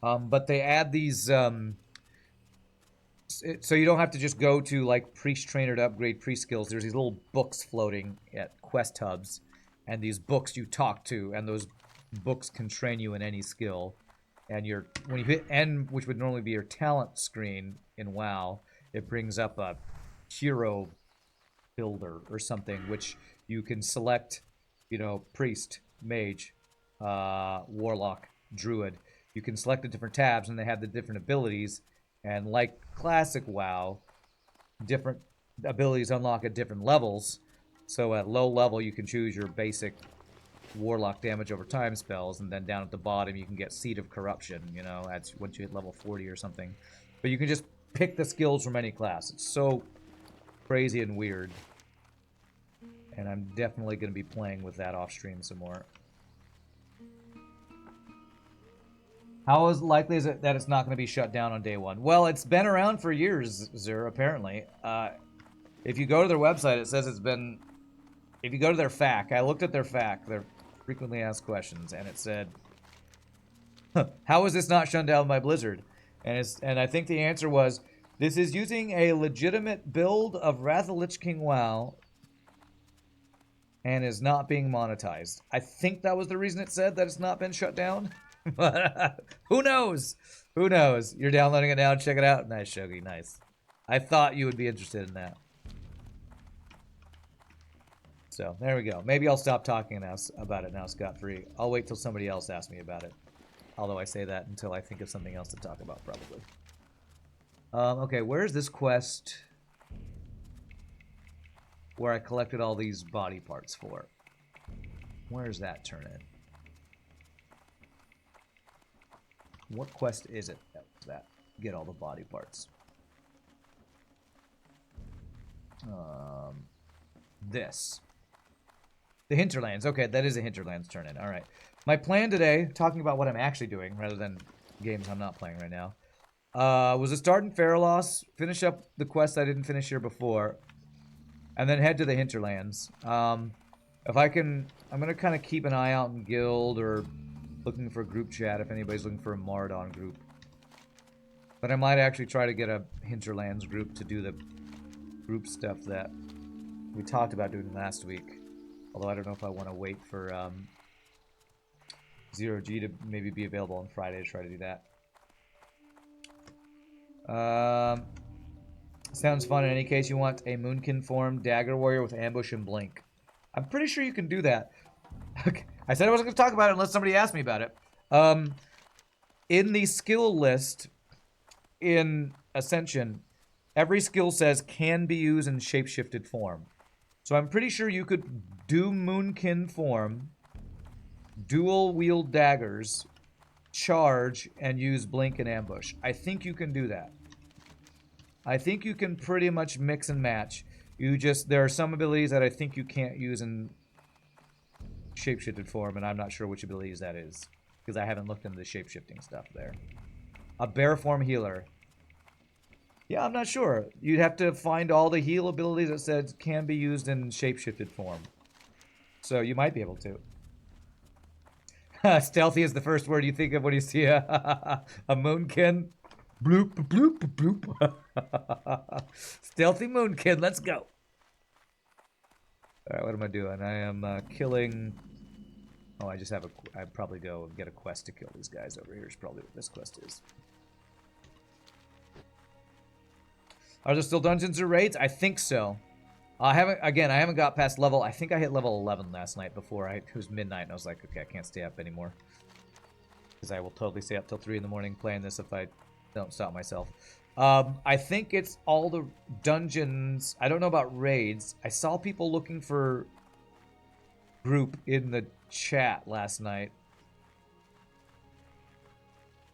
But they add these, so you don't have to just go to like priest trainer to upgrade priest skills. There's these little books floating at quest hubs, and these books you talk to, and those books can train you in any skill. And when you hit N, which would normally be your talent screen in WoW, it brings up a hero builder or something, which you can select, priest, mage, warlock, druid. You can select the different tabs, and they have the different abilities. And like classic WoW, different abilities unlock at different levels. So at low level, you can choose your basic warlock damage over time spells, and then down at the bottom, you can get Seed of Corruption. That's once you hit level 40 or something. But you can just pick the skills from any class. It's so crazy and weird. And I'm definitely going to be playing with that off stream some more. How likely is it that it's not going to be shut down on day one? Well, it's been around for years, Zur, apparently. If you go to their website, it says it's been... If you go to their FAQ, I looked at their FAQ, their frequently asked questions, and it said, how is this not shut down by Blizzard? And I think the answer was, this is using a legitimate build of Wrath of the Lich King WoW and is not being monetized. I think that was the reason it said that it's not been shut down. Who knows? Who knows? You're downloading it now. Check it out. Nice, Shogi. Nice. I thought you would be interested in that. So, there we go. Maybe I'll stop talking now about it now, scot-free. I'll wait till somebody else asks me about it. Although I say that until I think of something else to talk about, probably. Okay, where's this quest where I collected all these body parts for? Where's that turn in? What quest is it that get all the body parts? This. The Hinterlands. Okay, that is a Hinterlands turn in. Alright. My plan today, talking about what I'm actually doing rather than games I'm not playing right now, was to start in Faralos, finish up the quest I didn't finish here before, and then head to the Hinterlands. If I can, I'm going to kind of keep an eye out in Guild or looking for a group chat if anybody's looking for a Mardon group. But I might actually try to get a Hinterlands group to do the group stuff that we talked about doing last week. Although I don't know if I want to wait for 0G to maybe be available on Friday to try to do that. Sounds fun. In any case, you want a Moonkin form Dagger Warrior with Ambush and Blink. I'm pretty sure you can do that. I said I wasn't going to talk about it unless somebody asked me about it. In the skill list in Ascension, every skill says can be used in shapeshifted form. So I'm pretty sure you could do Moonkin form, dual wield daggers, charge, and use Blink and Ambush. I think you can do that. I think you can pretty much mix and match. There are some abilities that I think you can't use in shapeshifted form, and I'm not sure which abilities that is, because I haven't looked into the shapeshifting stuff there. A bear form healer. Yeah, I'm not sure. You'd have to find all the heal abilities that said can be used in shapeshifted form. So you might be able to. Stealthy is the first word you think of when you see a Moonkin. Bloop, bloop, bloop. Stealthy Moonkin, let's go. Alright, what am I doing? I am killing... Oh, I'd probably go and get a quest to kill these guys over here is probably what this quest is. Are there still dungeons or raids? I think so. I haven't got past level... I think I hit level 11 last night before it was midnight, and I was like, okay, I can't stay up anymore. Because I will totally stay up till 3 in the morning playing this if I don't stop myself. I think it's all the dungeons. I don't know about raids. I saw people looking for group in the chat last night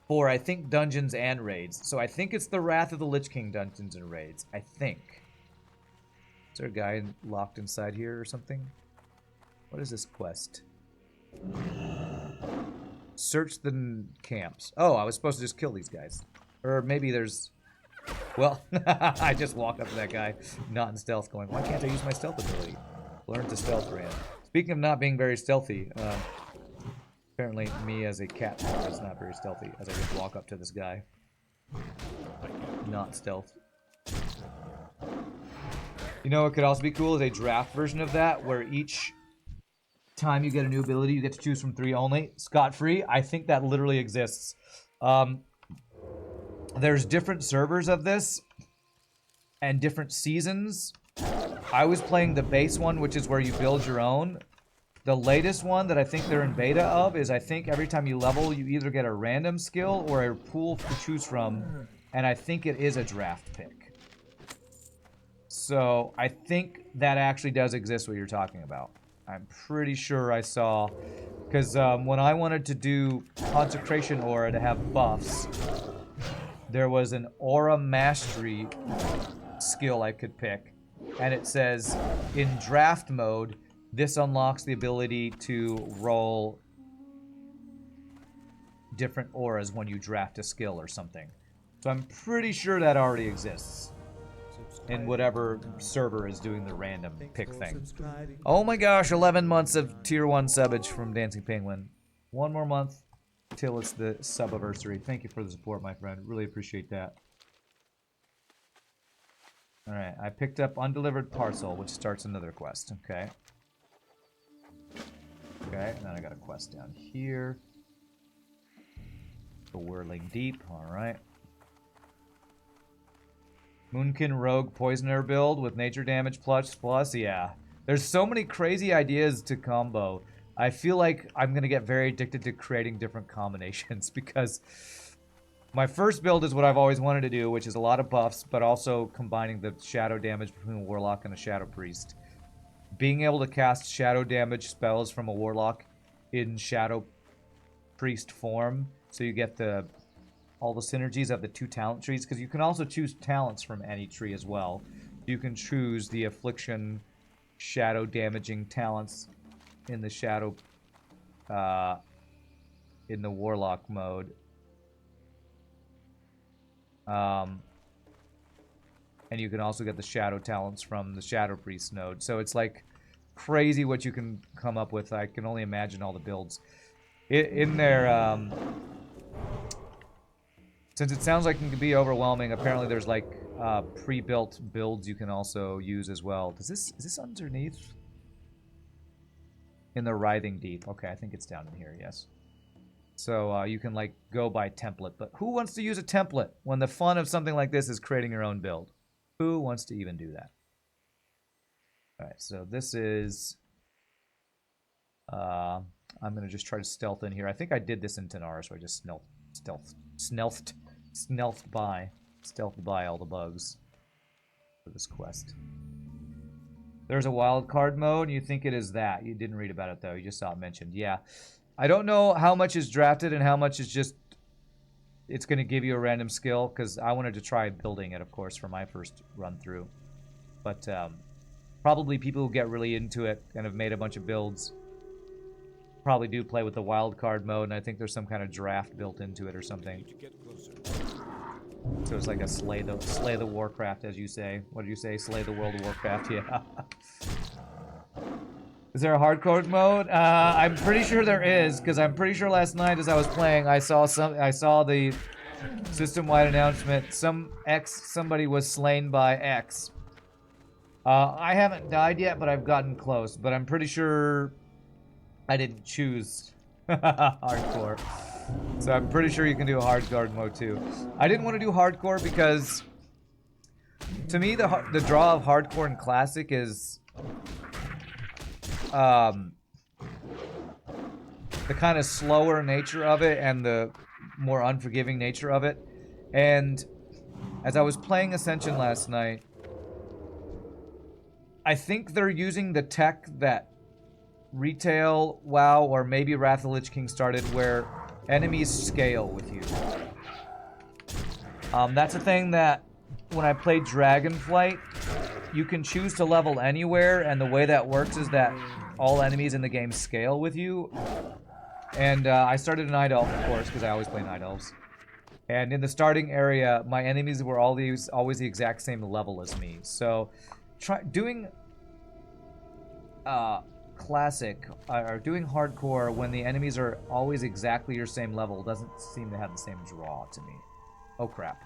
for, I think, dungeons and raids. So I think it's the Wrath of the Lich King dungeons and raids. I think. Is there a guy locked inside here or something? What is this quest? Search the camps. Oh, I was supposed to just kill these guys. Or maybe there's... Well, I just walk up to that guy, not in stealth, going, why can't I use my stealth ability? Learn to stealth ran. Speaking of not being very stealthy, apparently me as a cat is not very stealthy, as I just walk up to this guy. Not stealth. You know what could also be cool is a draft version of that, where each time you get a new ability, you get to choose from 3 only. Scot-free. I think that literally exists. There's different servers of this and different seasons. I was playing the base one, which is where you build your own. The latest one that I think they're in beta of is I think every time you level, you either get a random skill or a pool to choose from, and I think it is a draft pick. So I think that actually does exist what you're talking about. I'm pretty sure I saw, because when I wanted to do Consecration Aura to have buffs, there was an Aura Mastery skill I could pick, and it says, in draft mode, this unlocks the ability to roll different auras when you draft a skill or something. So I'm pretty sure that already exists in whatever server is doing the random pick thing. Oh my gosh, 11 months of tier 1 subbage from Dancing Penguin. One more month till it's the sub-anniversary. Thank you for the support, my friend. Really appreciate that. Alright, I picked up Undelivered Parcel, which starts another quest. Okay. Okay, and then I got a quest down here. The Whirling Deep, alright. Moonkin Rogue Poisoner build with nature damage plus, yeah. There's so many crazy ideas to combo. I feel like I'm going to get very addicted to creating different combinations because my first build is what I've always wanted to do, which is a lot of buffs, but also combining the shadow damage between a Warlock and a Shadow Priest. Being able to cast shadow damage spells from a Warlock in Shadow Priest form, so you get all the synergies of the two talent trees, because you can also choose talents from any tree as well. You can choose the Affliction shadow damaging talents in the Shadow in the Warlock mode. And you can also get the shadow talents from the Shadow Priest node. So it's like crazy what you can come up with. I can only imagine all the builds. In there, since it sounds like it can be overwhelming, apparently there's like pre-built builds you can also use as well. Is this underneath? In the Writhing Deep. Okay, I think it's down in here, yes. So you can like go by template. But who wants to use a template when the fun of something like this is creating your own build? Who wants to even do that? Alright, so this is... I'm going to just try to stealth in here. I think I did this in Tanara, so I just stealthed by all the bugs for this quest. There's a wild card mode. You think it is that. You didn't read about it, though. You just saw it mentioned. Yeah. I don't know how much is drafted and how much is just... It's going to give you a random skill, because I wanted to try building it, of course, for my first run-through. But probably people who get really into it and have made a bunch of builds probably do play with the wild card mode, and I think there's some kind of draft built into it or something. So it's like a slay the Warcraft, as you say. What did you say? Slay the World of Warcraft, yeah. Is there a hardcore mode? I'm pretty sure there is, because I'm pretty sure last night as I was playing, I saw the system-wide announcement. Somebody was slain by X. I haven't died yet, but I've gotten close. But I'm pretty sure I didn't choose hardcore. So I'm pretty sure you can do a hardcore mode too. I didn't want to do hardcore because, to me, the draw of hardcore and classic is the kind of slower nature of it and the more unforgiving nature of it. And as I was playing Ascension last night, I think they're using the tech that retail WoW or maybe Wrath of the Lich King started, where enemies scale with you. That's a thing that when I played Dragonflight, you can choose to level anywhere, and the way that works is that all enemies in the game scale with you. And I started a Night Elf, of course, because I always play Night Elves. And in the starting area, my enemies were always the exact same level as me. So doing classic or doing hardcore when the enemies are always exactly your same level doesn't seem to have the same draw to me. Oh crap.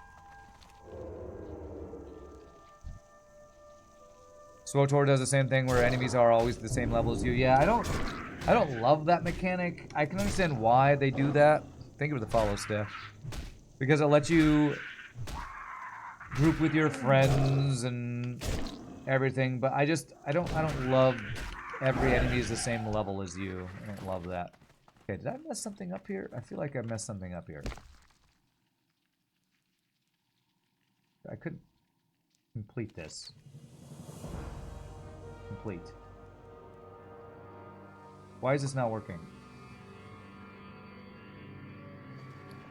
SWTOR does the same thing where enemies are always the same level as you. Yeah, I don't love that mechanic. I can understand why they do that. Think of the follow stuff. Because it lets you group with your friends and everything, but I don't love every enemy is the same level as you. I don't love that. Okay, did I mess something up here? I feel like I messed something up here. I couldn't complete this. Complete. Why is this not working?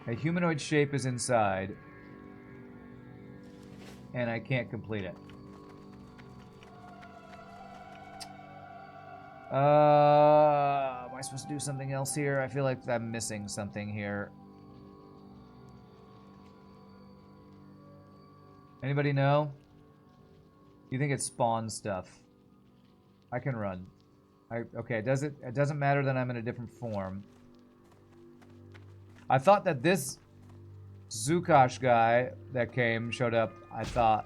A humanoid shape is inside, and I can't complete it. Am I supposed to do something else here? I feel like I'm missing something here. Anybody know? You think it's spawn stuff? I can run. Okay, it doesn't matter that I'm in a different form. I thought that this Zukosh guy that showed up, I thought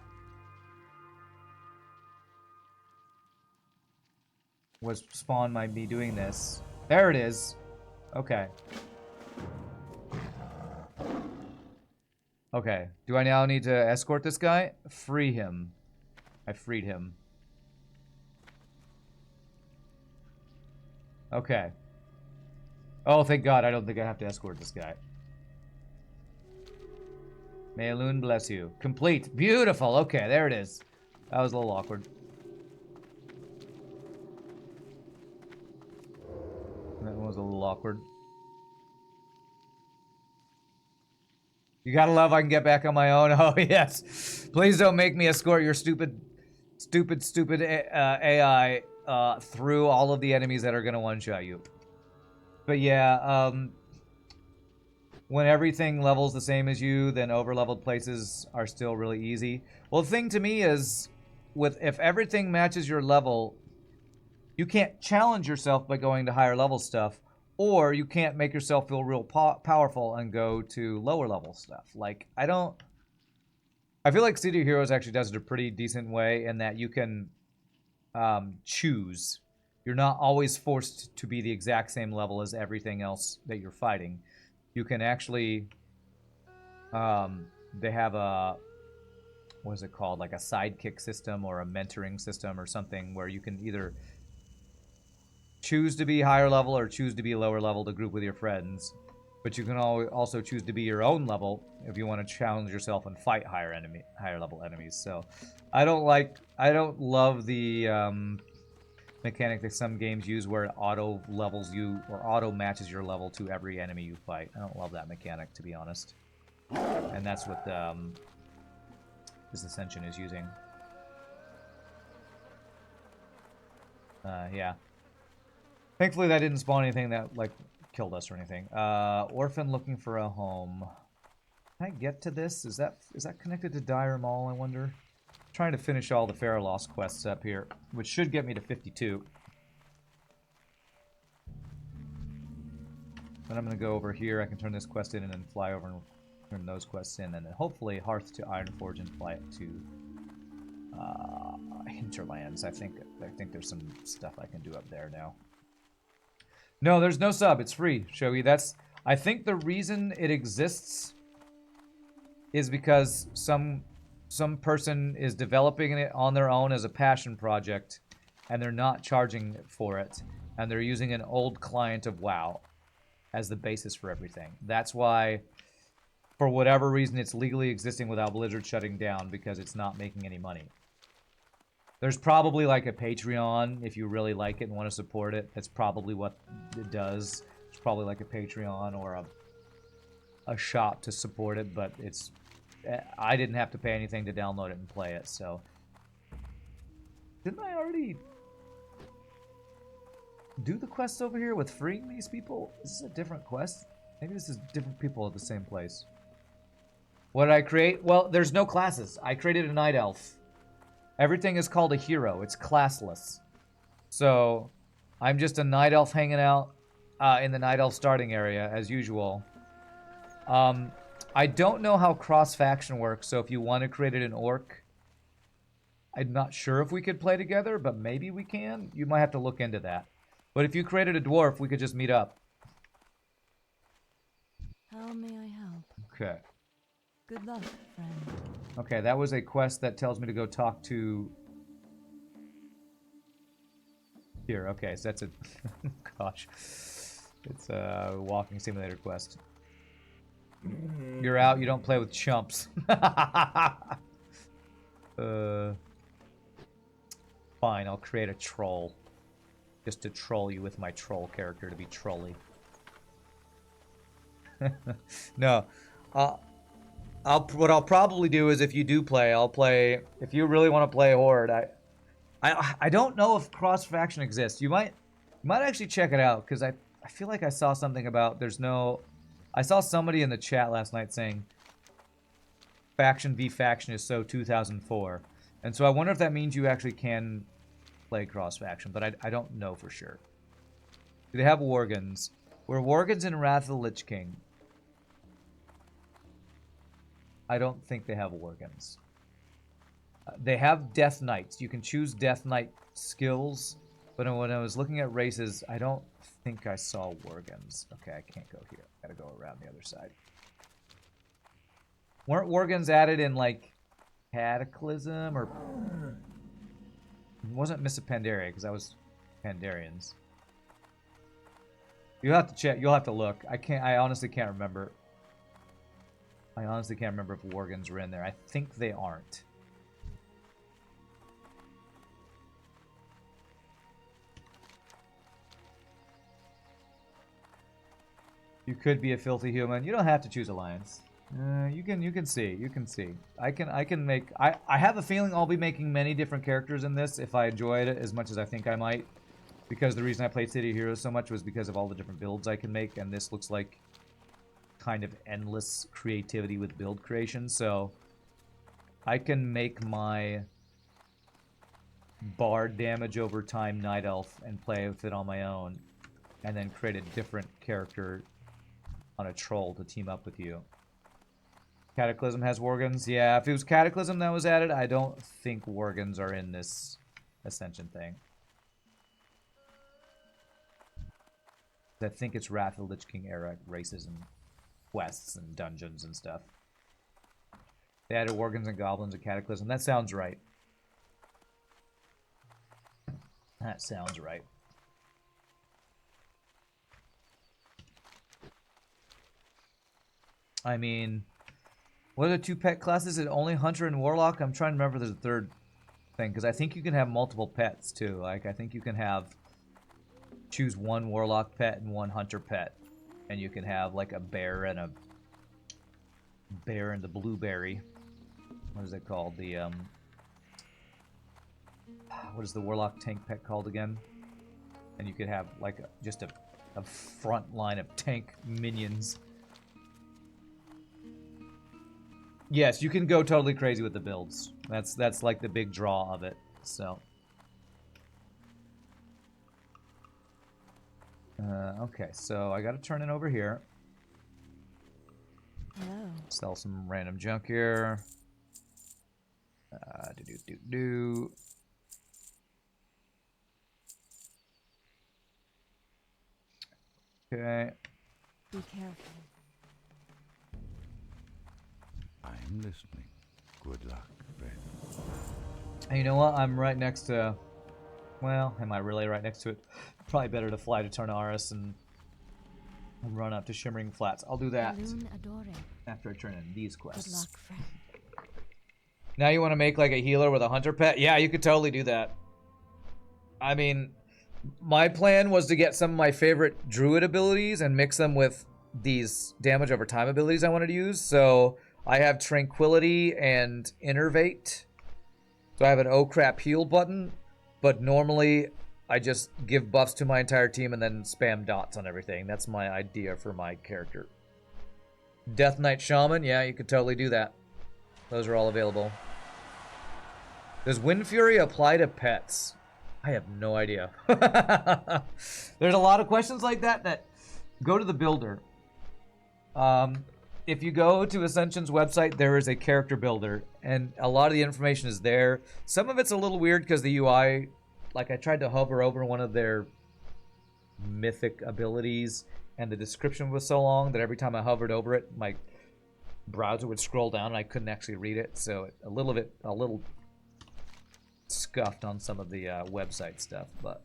was spawned by me doing this. There it is. Okay. Okay. Do I now need to escort this guy? Free him. I freed him. Okay. Oh, thank God. I don't think I have to escort this guy. May Elune bless you. Complete. Beautiful. Okay, there it is. That was a little awkward. That was a little awkward. You gotta love I can get back on my own. Oh, yes. Please don't make me escort your stupid AI through all of the enemies that are gonna one-shot you. But yeah, when everything levels the same as you, then over-leveled places are still really easy. Well, the thing to me is, if everything matches your level, you can't challenge yourself by going to higher level stuff, or you can't make yourself feel real powerful and go to lower level stuff. Like, I feel like City of Heroes actually does it a pretty decent way in that you can choose. You're not always forced to be the exact same level as everything else that you're fighting. You can actually, they have a, what is it called? Like a sidekick system or a mentoring system or something where you can either choose to be higher level or choose to be lower level to group with your friends. But you can also choose to be your own level if you want to challenge yourself and fight higher level enemies. So I don't love the mechanic that some games use where it auto levels you or auto matches your level to every enemy you fight. I don't love that mechanic, to be honest. And that's what this Ascension is using. Yeah. Thankfully, that didn't spawn anything that, like, killed us or anything. Orphan looking for a home. Can I get to this? Is that connected to Dire Mall, I wonder? I'm trying to finish all the Faralos quests up here, which should get me to 52. Then I'm going to go over here. I can turn this quest in and then fly over and turn those quests in. And then hopefully Hearth to Ironforge and fly it to Hinterlands. I think there's some stuff I can do up there now. No, there's no sub. It's free, Shogi. I think the reason it exists is because some person is developing it on their own as a passion project, and they're not charging for it, and they're using an old client of WoW as the basis for everything. That's why, for whatever reason, it's legally existing without Blizzard shutting down, because it's not making any money. There's probably like a Patreon if you really like it and want to support it. That's probably what it does. It's probably like a Patreon or a shop to support it, but it's... I didn't have to pay anything to download it and play it, so... Didn't I already do the quest over here with freeing these people? Is this a different quest? Maybe this is different people at the same place. What did I create? Well, there's no classes. I created a Night Elf. Everything is called a hero. It's classless. So, I'm just a Night Elf hanging out in the Night Elf starting area, as usual. I don't know how cross-faction works, so if you want to create an orc, I'm not sure if we could play together, but maybe we can. You might have to look into that. But if you created a dwarf, we could just meet up. How may I help? Okay. Good luck, friend. Okay, that was a quest that tells me to go talk to... Here, okay, so that's a... Gosh. It's a walking simulator quest. You're out, you don't play with chumps. Fine, I'll create a troll. Just to troll you with my troll character to be trolly. No. What I'll probably do is if you do play, I'll play... If you really want to play Horde, I don't know if cross-faction exists. You might actually check it out, because I feel like I saw something about there's no... I saw somebody in the chat last night saying faction v faction is so 2004. And so I wonder if that means you actually can play cross-faction, but I don't know for sure. Do they have Worgans? Were Worgans in Wrath of the Lich King? I don't think they have Worgans. They have Death Knights. You can choose Death Knight skills, but when I was looking at races, I don't think I saw Worgans. Okay, I can't go here. I gotta go around the other side. Weren't Worgans added in, like, Cataclysm? Or... It wasn't Miss Pandaria, because that was Pandarians. You'll have to check. You'll have to look. I honestly can't remember. I honestly can't remember if Worgans were in there. I think they aren't. You could be a filthy human. You don't have to choose alliance. You can see. I have a feeling I'll be making many different characters in this if I enjoyed it as much as I think I might. Because the reason I played City of Heroes so much was because of all the different builds I can make, and this looks like kind of endless creativity with build creation. So I can make my bard damage over time Night Elf and play with it on my own, and then create a different character on a troll to team up with you. Cataclysm has Worgans. Yeah, if it was Cataclysm that was added, I don't think Worgans are in this Ascension thing. I think it's Wrath of the Lich King era races and quests and dungeons and stuff. They added Worgans and Goblins and Cataclysm. That sounds right. That sounds right. I mean, what are the two pet classes? Is it only Hunter and Warlock? I'm trying to remember there's a third thing, because I think you can have multiple pets too. Like, I think you can have... choose one Warlock pet and one Hunter pet. And you can have, like, a bear and the blueberry. What is it called? The, what is the Warlock tank pet called again? And you could have, like, just a front line of tank minions. Yes, you can go totally crazy with the builds. That's like the big draw of it. So, okay, so I got to turn it over here. Hello. Sell some random junk here. Okay. Be careful. I'm listening. Good luck, friend. And you know what? I'm right next to... Well, am I really right next to it? Probably better to fly to Tarnaris and run up to Shimmering Flats. I'll do that after I turn in these quests. Good luck, friend. Now you want to make like a healer with a hunter pet? Yeah, you could totally do that. I mean, my plan was to get some of my favorite druid abilities and mix them with these damage over time abilities I wanted to use. So I have Tranquility and Innervate. So I have an oh crap heal button, but normally I just give buffs to my entire team and then spam dots on everything. That's my idea for my character. Death Knight Shaman, yeah, you could totally do that. Those are all available. Does Wind Fury apply to pets? I have no idea. There's a lot of questions like that go to the builder. If you go to Ascension's website, there is a character builder, and a lot of the information is there. Some of it's a little weird because the UI, like I tried to hover over one of their mythic abilities, and the description was so long that every time I hovered over it, my browser would scroll down and I couldn't actually read it. So a little scuffed on some of the website stuff, but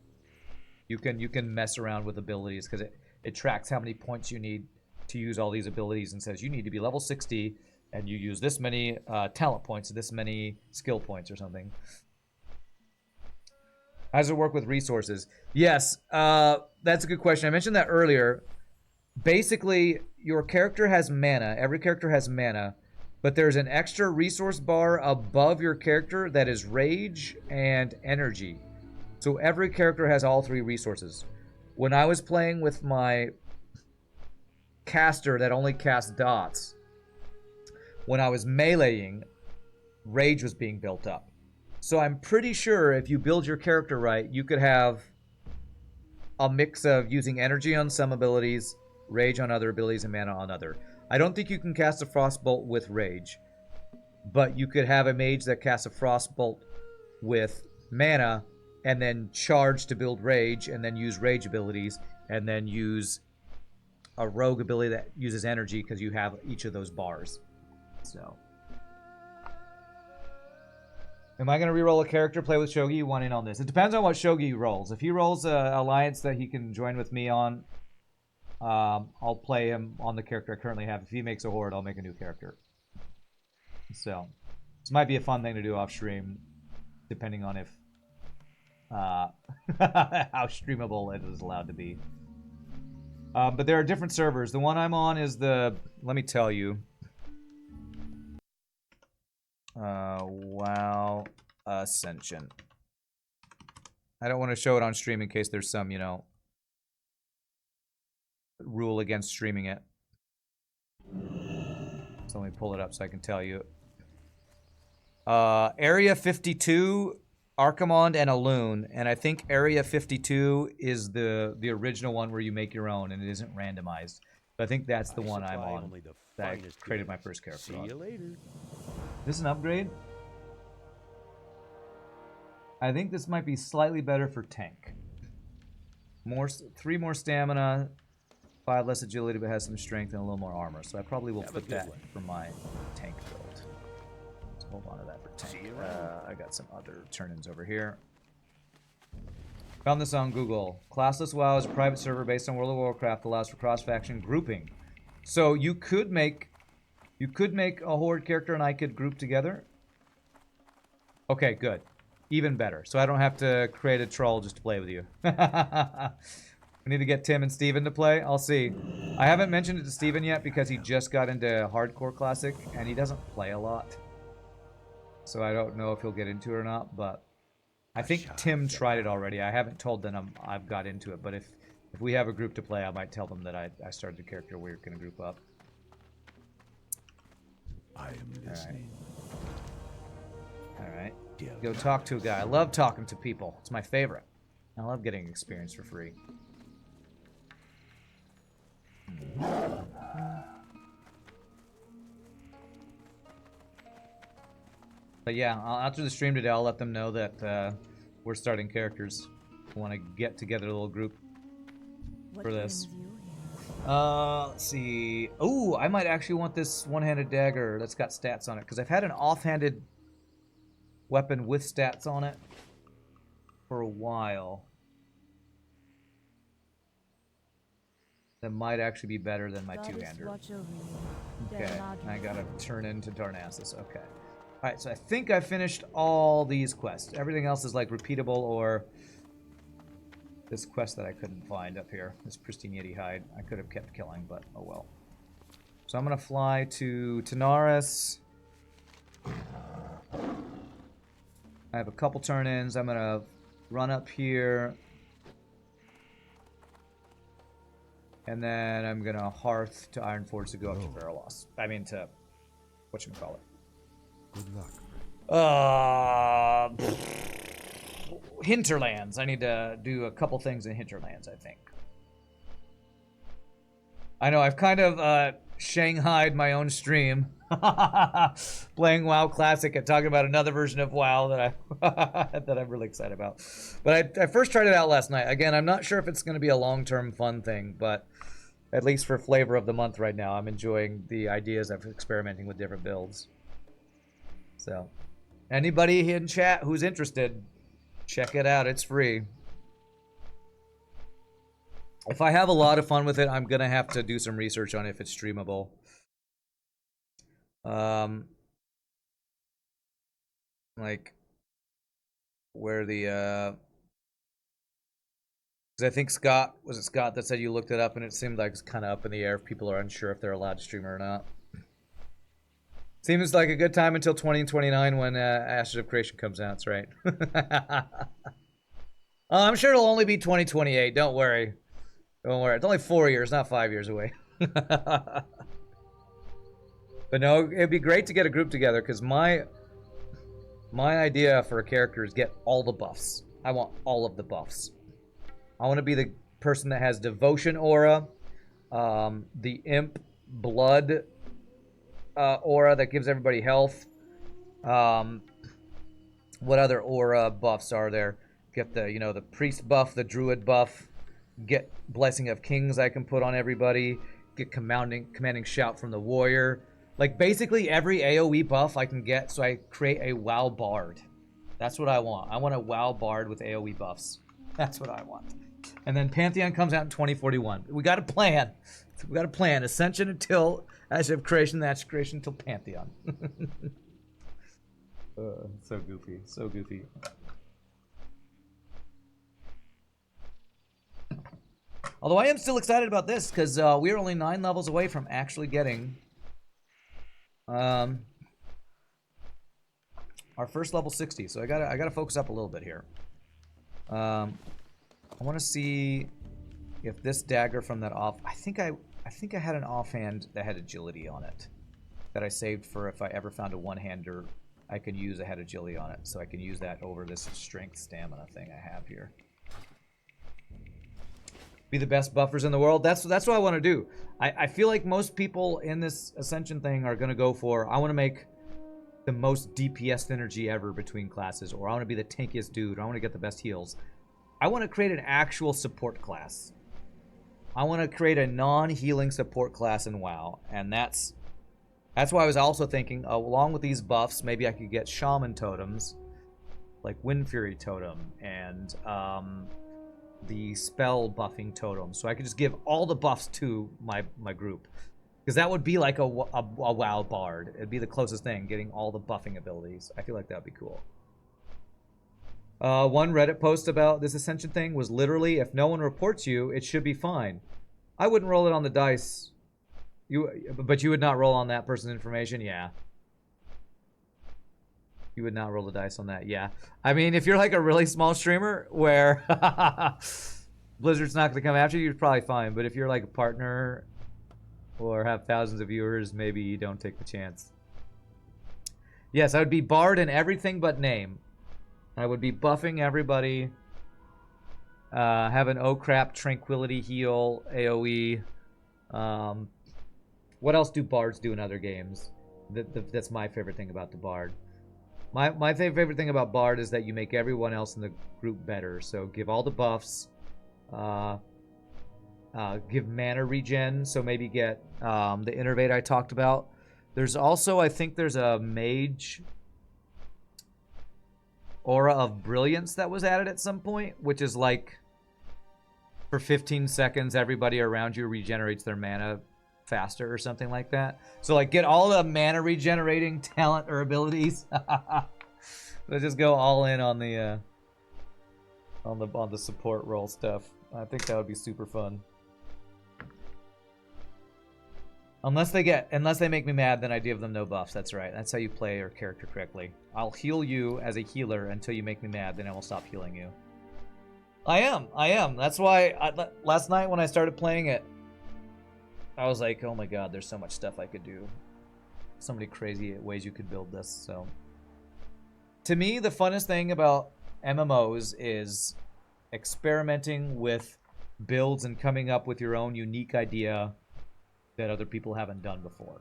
you can mess around with abilities because it tracks how many points you need to use all these abilities and says you need to be level 60 and you use this many talent points, this many skill points or something. How does it work with resources? Yes, that's a good question. I mentioned that earlier. Basically, your character has mana. Every character has mana, but there's an extra resource bar above your character that is rage and energy. So every character has all three resources. When I was playing with my caster that only casts dots, when I was meleeing, rage was being built up. So I'm pretty sure if you build your character right, you could have a mix of using energy on some abilities, rage on other abilities, and mana on other. I don't think you can cast a Frostbolt with rage, but you could have a mage that casts a Frostbolt with mana and then charge to build rage and then use rage abilities and then use a rogue ability that uses energy because you have each of those bars. So. Am I going to reroll a character, play with Shogi? You want in on this? It depends on what Shogi rolls. If he rolls an alliance that he can join with me on, I'll play him on the character I currently have. If he makes a horde, I'll make a new character. So, this might be a fun thing to do off stream, depending on if how streamable it is allowed to be. But there are different servers. The one I'm on is the, let me tell you, WoW Ascension. I don't want to show it on stream in case there's some, you know, rule against streaming it. So let me pull it up so I can tell you. Area 52, Archimond, and Alune. And I think Area 52 is the original one where you make your own and it isn't randomized. But I think that's the one I'm on that I created my first character on. See you later. This is an upgrade? I think this might be slightly better for tank. 3 more stamina, 5 less agility, but has some strength and a little more armor. So I probably will put that for my tank build. So hold on to that for tank. I got some other turn-ins over here. Found this on Google. Classless WoW is a private server based on World of Warcraft that allows for cross-faction grouping. So you could make a horde character and I could group together. Okay, good. Even better. So I don't have to create a troll just to play with you. We need to get Tim and Steven to play. I'll see. I haven't mentioned it to Steven yet because he just got into Hardcore Classic and he doesn't play a lot. So I don't know if he'll get into it or not, but I think Tim tried it already. I haven't told them I've got into it, but if we have a group to play, I might tell them that I started the character we're going to group up. I am listening. All right. Go talk to a guy. I love talking to people. It's my favorite. I love getting experience for free. But yeah, after the stream today, I'll let them know that we're starting characters. I want to get together a little group for this. Let's see. Oh, I might actually want this one-handed dagger that's got stats on it, because I've had an off-handed weapon with stats on it for a while. That might actually be better than my two-hander. Okay, I gotta turn into Darnassus. Okay. Alright, so I think I finished all these quests. Everything else is like repeatable or this quest that I couldn't find up here. This pristine Yeti hide. I could have kept killing, but oh well. So I'm gonna fly to Tanaris. I have a couple turn-ins. I'm gonna run up here. And then I'm gonna Hearth to Ironforge to go up to Verilos. I mean to whatchamacallit. Good luck. Hinterlands. I need to do a couple things in Hinterlands, I think. I know, I've kind of shanghaied my own stream. Playing WoW Classic and talking about another version of WoW that that I'm really excited about. But I first tried it out last night. Again, I'm not sure if it's going to be a long-term fun thing, but at least for flavor of the month right now, I'm enjoying the ideas of experimenting with different builds. So, anybody in chat who's interested, check it out. It's free. If I have a lot of fun with it, I'm going to have to do some research on if it's streamable. Like, where the, because I think Scott, was it Scott that said you looked it up and it seemed like it's kind of up in the air if people are unsure if they're allowed to stream or not. Seems like a good time until 2029 when Ashes of Creation comes out, that's right. I'm sure it'll only be 2028, don't worry. Don't worry, it's only 4 years, not 5 years away. But no, it'd be great to get a group together, because my idea for a character is get all the buffs. I want all of the buffs. I want to be the person that has Devotion aura, the Imp Blood aura that gives everybody health. What other aura buffs are there? Get the, you know, the Priest buff, the Druid buff. Get Blessing of Kings I can put on everybody. Get Commanding Shout from the Warrior. Like, basically every AoE buff I can get, so I create a WoW Bard. That's what I want. I want a WoW Bard with AoE buffs. That's what I want. And then Pantheon comes out in 2041. We got a plan. We got a plan. Ascension until Ashes of Creation, Ashes of Creation until Pantheon. So goofy. So goofy. Although I am still excited about this, because we are only 9 levels away from actually getting our first level 60. So I gotta focus up a little bit here. I want to see if this dagger from that off. I think I had an offhand that had agility on it that I saved for if I ever found a one-hander I could use that had agility on it. So I can use that over this strength stamina thing I have here. Be the best buffers in the world. That's what I want to do. I feel like most people in this Ascension thing are going to go for, I want to make the most DPS synergy ever between classes, or I want to be the tankiest dude, or I want to get the best heals. I want to create an actual support class. I want to create a non-healing support class in WoW, and that's why I was also thinking, along with these buffs, maybe I could get Shaman totems, like Wind Fury totem, and the spell buffing totem, so I could just give all the buffs to my group, because that would be like a WoW Bard. It'd be the closest thing, getting all the buffing abilities. I feel like that'd be cool. One Reddit post about this Ascension thing was literally, if no one reports you, it should be fine. I wouldn't roll it on the dice. But you would not roll on that person's information? Yeah. You would not roll the dice on that? Yeah. I mean, if you're like a really small streamer where Blizzard's not going to come after you, you're probably fine. But if you're like a partner or have thousands of viewers, maybe you don't take the chance. Yes, I would be Bard in everything but name. I would be buffing everybody. Have an oh crap Tranquility heal AoE. What else do Bards do in other games? That's my favorite thing about the Bard. My favorite thing about Bard is that you make everyone else in the group better. So give all the buffs. Give mana regen. So maybe get the Innervate I talked about. There's also, I think there's a Mage Aura of Brilliance that was added at some point, which is like for 15 seconds everybody around you regenerates their mana faster or something like that. So like get all the mana regenerating talent or abilities. Let's just go all in on the support role stuff. I think that would be super fun. Unless they make me mad, then I give them no buffs. That's right. That's how you play your character correctly. I'll heal you as a healer until you make me mad, then I will stop healing you. I am. That's why last night when I started playing it, I was like, oh my god, there's so much stuff I could do. So many crazy ways you could build this. So, to me, the funnest thing about MMOs is experimenting with builds and coming up with your own unique idea that other people haven't done before.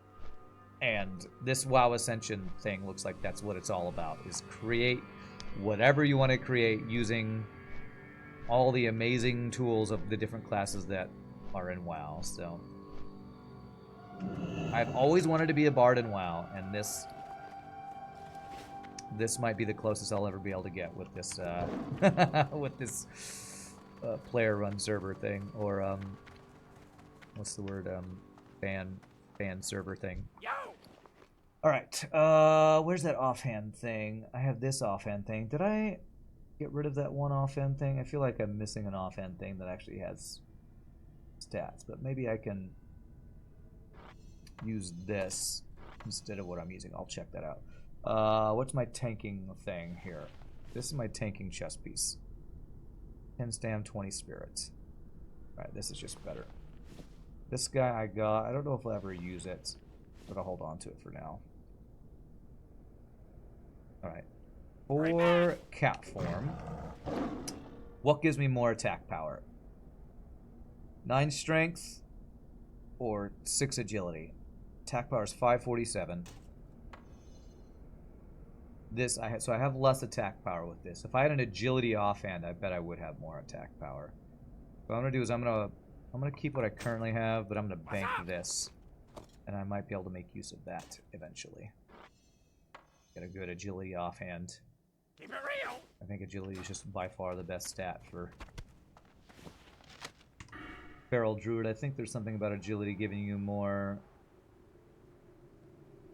And this WoW Ascension thing looks like that's what it's all about, is create whatever you want to create using all the amazing tools of the different classes that are in WoW. So I've always wanted to be a Bard in WoW, and this might be the closest I'll ever be able to get with this with this player-run server thing, or what's the word, fan server thing. All right, where's that offhand thing? I have this offhand thing. Did I get rid of that one offhand thing? I feel like I'm missing an offhand thing that actually has stats, but maybe I can use this instead of what I'm using. I'll check that out. What's my tanking thing here? This is my tanking chest piece. 10 stam, 20 spirits. Alright, this is just better. This guy I got, I don't know if I'll ever use it, but I'll hold on to it for now. Alright. For cat form, what gives me more attack power? 9 strength or 6 agility? Attack power is 547. So I have less attack power with this. If I had an agility offhand, I bet I would have more attack power. What I'm gonna do is I'm gonna keep what I currently have, but I'm gonna bank this. And I might be able to make use of that eventually. Get a good agility offhand. Keep it real. I think agility is just by far the best stat for Feral Druid. I think there's something about agility giving you more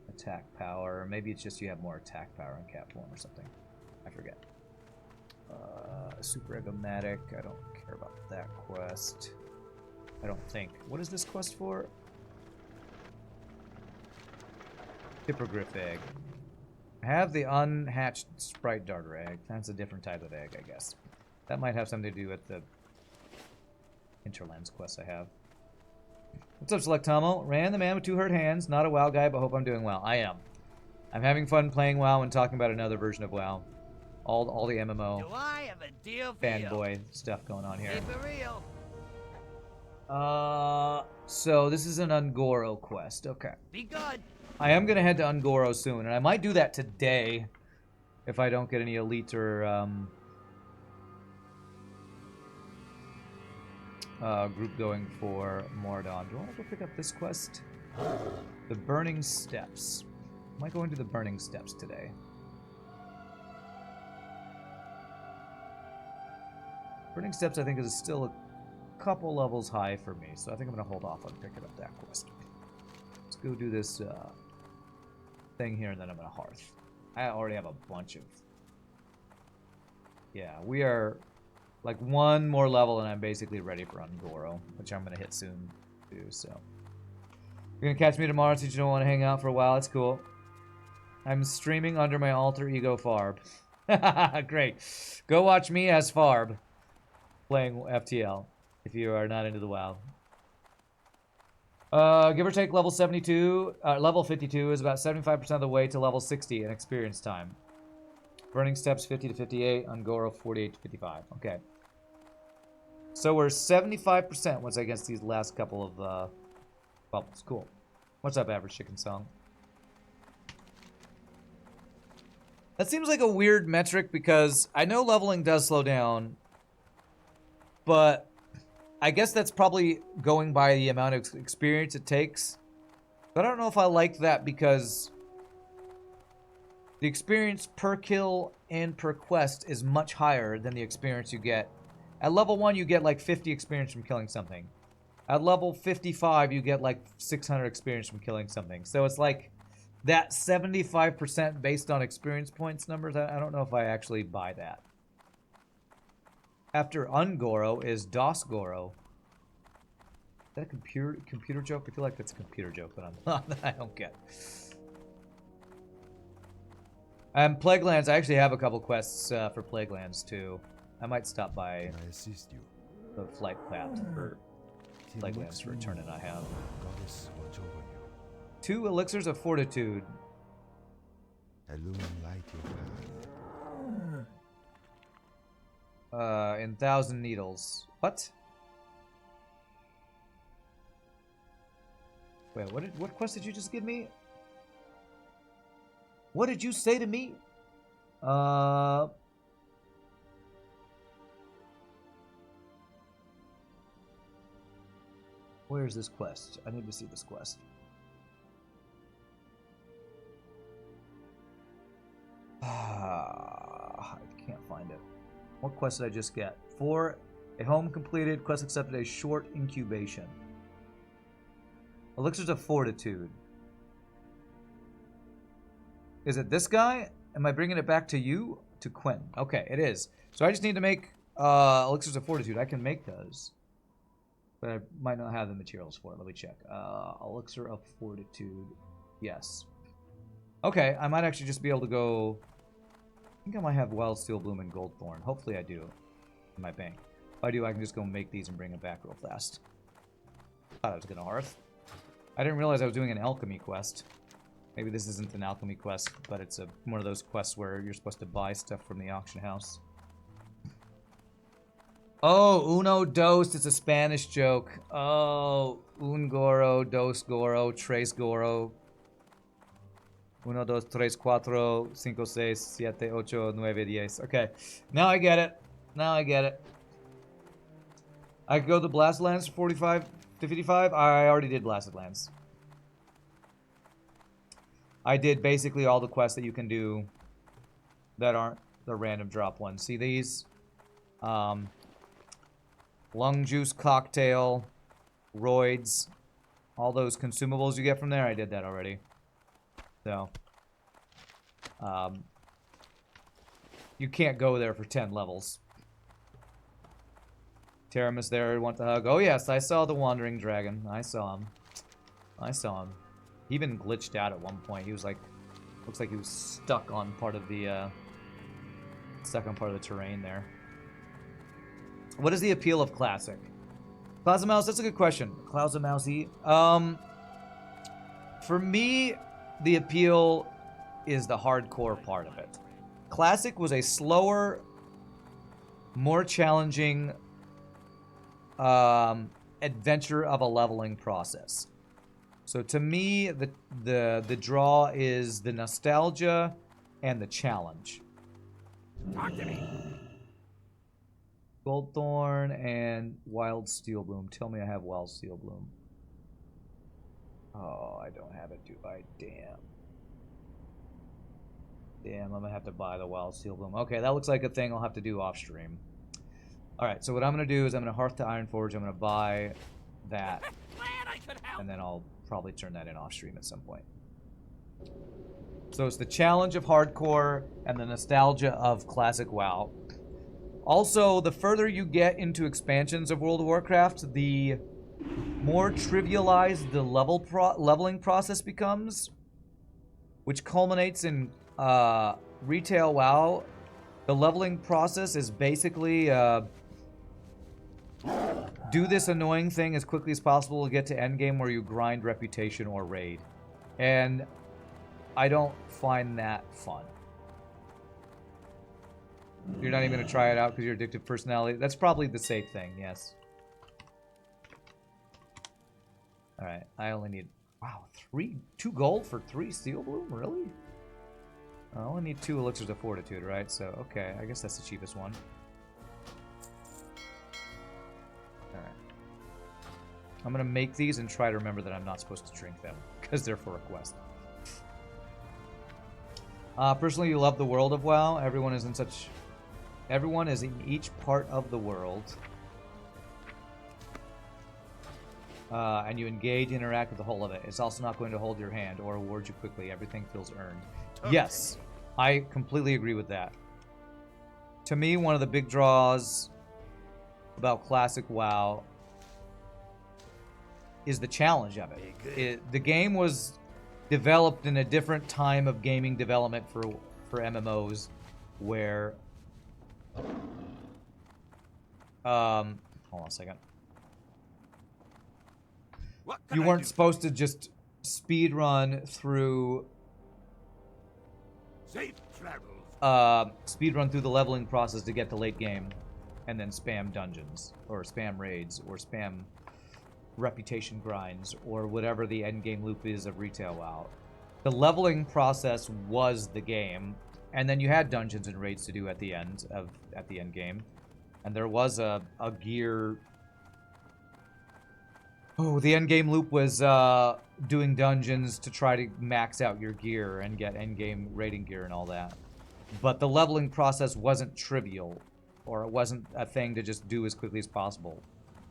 attack power. Maybe it's just you have more attack power in Cap 1 or something. I forget. Super Egomatic. I don't care about that quest. I don't think. What is this quest for? Hippogriff Egg. I have the unhatched Sprite Darter Egg. That's a different type of egg, I guess. That might have something to do with the Interlands quest I have. What's up, Selectamo? Ran the man with two hurt hands. Not a WoW guy, but hope I'm doing well. I am. I'm having fun playing WoW and talking about another version of WoW. All the MMO Do I have a deal for fanboy stuff going on you? here. Keep it real. So this is an Ungoro quest. Okay. Be good. I am going to head to Ungoro soon, and I might do that today if I don't get any elite or group going for Mordon. Do I want to go pick up this quest? The Burning Steps. I might go into the Burning Steps today. Burning Steps, I think, is still a couple levels high for me, so I think I'm going to hold off on picking up that quest. Let's go do this thing here, and then I'm going to Hearth. I already have a bunch of... Yeah, we are like one more level, and I'm basically ready for Ungoro, which I'm going to hit soon, too, so... You're going to catch me tomorrow since you don't want to hang out for a while. That's cool. I'm streaming under my alter ego Farb. Great. Go watch me as Farb playing FTL if you are not into the WoW. Give or take level 72, level 52 is about 75% of the way to level 60 in experience time. Burning Steps 50 to 58, Ungoro 48 to 55. Okay. So we're 75% once against these last couple of bubbles. Cool. What's up, Average Chicken Song? That seems like a weird metric because I know leveling does slow down, but I guess that's probably going by the amount of experience it takes. But I don't know if I like that because the experience per kill and per quest is much higher than the experience you get. At level 1, you get like 50 experience from killing something. At level 55, you get like 600 experience from killing something. So it's like that 75% based on experience points numbers. I don't know if I actually buy that. After Ungoro is Dosgoro. Is that a computer joke? I feel like that's a computer joke, but I don't get. Plaguelands, I actually have a couple quests for Plaguelands too. I might stop by Can I assist you? the flight path for Plaguelands for a tournament I have. Goddess watch over you. 2 elixirs of fortitude. Illumine light your path. In 1,000 needles. What? Wait, what quest did you just give me? What did you say to me? Where's this quest? I need to see this quest. I can't find it. What quest did I just get? For a home completed, quest accepted a short incubation. Elixirs of Fortitude. Is it this guy? Am I bringing it back to you? To Quentin. Okay, it is. So I just need to make Elixirs of Fortitude. I can make those. But I might not have the materials for it. Let me check. Elixir of Fortitude. Yes. Okay, I might actually just be able to go... I think I might have Wild Steel Bloom and Goldthorn. Hopefully I do. In my bank. If I do, I can just go make these and bring them back real fast. Thought I was gonna Hearth. I didn't realize I was doing an alchemy quest. Maybe this isn't an alchemy quest, but it's one of those quests where you're supposed to buy stuff from the auction house. Oh, uno, dos, it's a Spanish joke. Oh, un goro, dos goro, tres goro. 1, 2, 3, 4, 5, 6, 7, 8, 9, 10. Okay, now I get it. Now I get it. I could go to Blasted Lands for 45 to 55. I already did Blasted Lands. I did basically all the quests that you can do that aren't the random drop ones. See these? Lung juice cocktail, roids, all those consumables you get from there. I did that already. So, you can't go there for 10 levels. Taramis there, want the hug. Oh yes, I saw the wandering dragon. I saw him. I saw him. He even glitched out at one point. He was like, looks like he was stuck on part of the terrain there. What is the appeal of classic? Clouds of Mouse, that's a good question. Clouds of Mousey. For me, the appeal is the hardcore part of it. Classic was a slower, more challenging adventure of a leveling process. So to me, the draw is the nostalgia and the challenge. Talk to me. Goldthorn and Wild Steel Bloom. Tell me I have Wild Steel Bloom. Oh, I don't have it, do I? Damn. Damn, I'm gonna have to buy the Wild Steel Bloom. Okay, that looks like a thing I'll have to do off stream. Alright, so what I'm gonna do is I'm gonna Hearth to Ironforge, I'm gonna buy that, Glad I could help. and then I'll probably turn that in off stream at some point. So it's the challenge of hardcore and the nostalgia of classic WoW. Also, the further you get into expansions of World of Warcraft, the more trivialized the leveling process becomes, which culminates in retail WoW. The leveling process is basically do this annoying thing as quickly as possible to get to endgame where you grind reputation or raid. And I don't find that fun. You're not even going to try it out because you're addictive personality. That's probably the safe thing, yes. Alright, I only need... Wow, 2 gold for 3 Steel Bloom? Really? I only need 2 Elixirs of Fortitude, right? So, okay, I guess that's the cheapest one. Alright. I'm going to make these and try to remember that I'm not supposed to drink them, because they're for a quest. Personally, you love the world of WoW. Everyone is in each part of the world. And you engage, interact with the whole of it. It's also not going to hold your hand or reward you quickly. Everything feels earned. Yes, I completely agree with that. To me, one of the big draws about classic WoW is the challenge of it. The game was developed in a different time of gaming development for MMOs, where hold on a second. You weren't supposed to just speed run through Safe travels. speed run through the leveling process to get to late game and then spam dungeons or spam raids or spam reputation grinds or whatever the end game loop is of retail WoW. The leveling process was the game, and then you had dungeons and raids to do at the end game, and there was a gear. Oh, the end game loop was doing dungeons to try to max out your gear and get end game raiding gear and all that. But the leveling process wasn't trivial, or it wasn't a thing to just do as quickly as possible.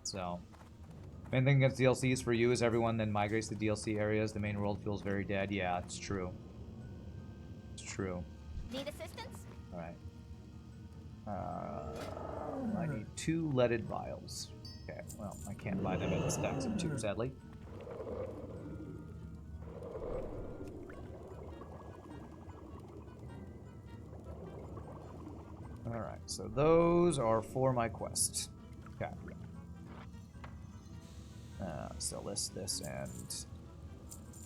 So, main thing against DLCs for you is everyone then migrates to DLC areas. The main world feels very dead. Yeah, it's true. It's true. Need assistance? Alright. I need 2 leaded vials. Okay, well, I can't buy them in stacks of 2, sadly. Alright, so those are for my quest. Okay. Sell this, and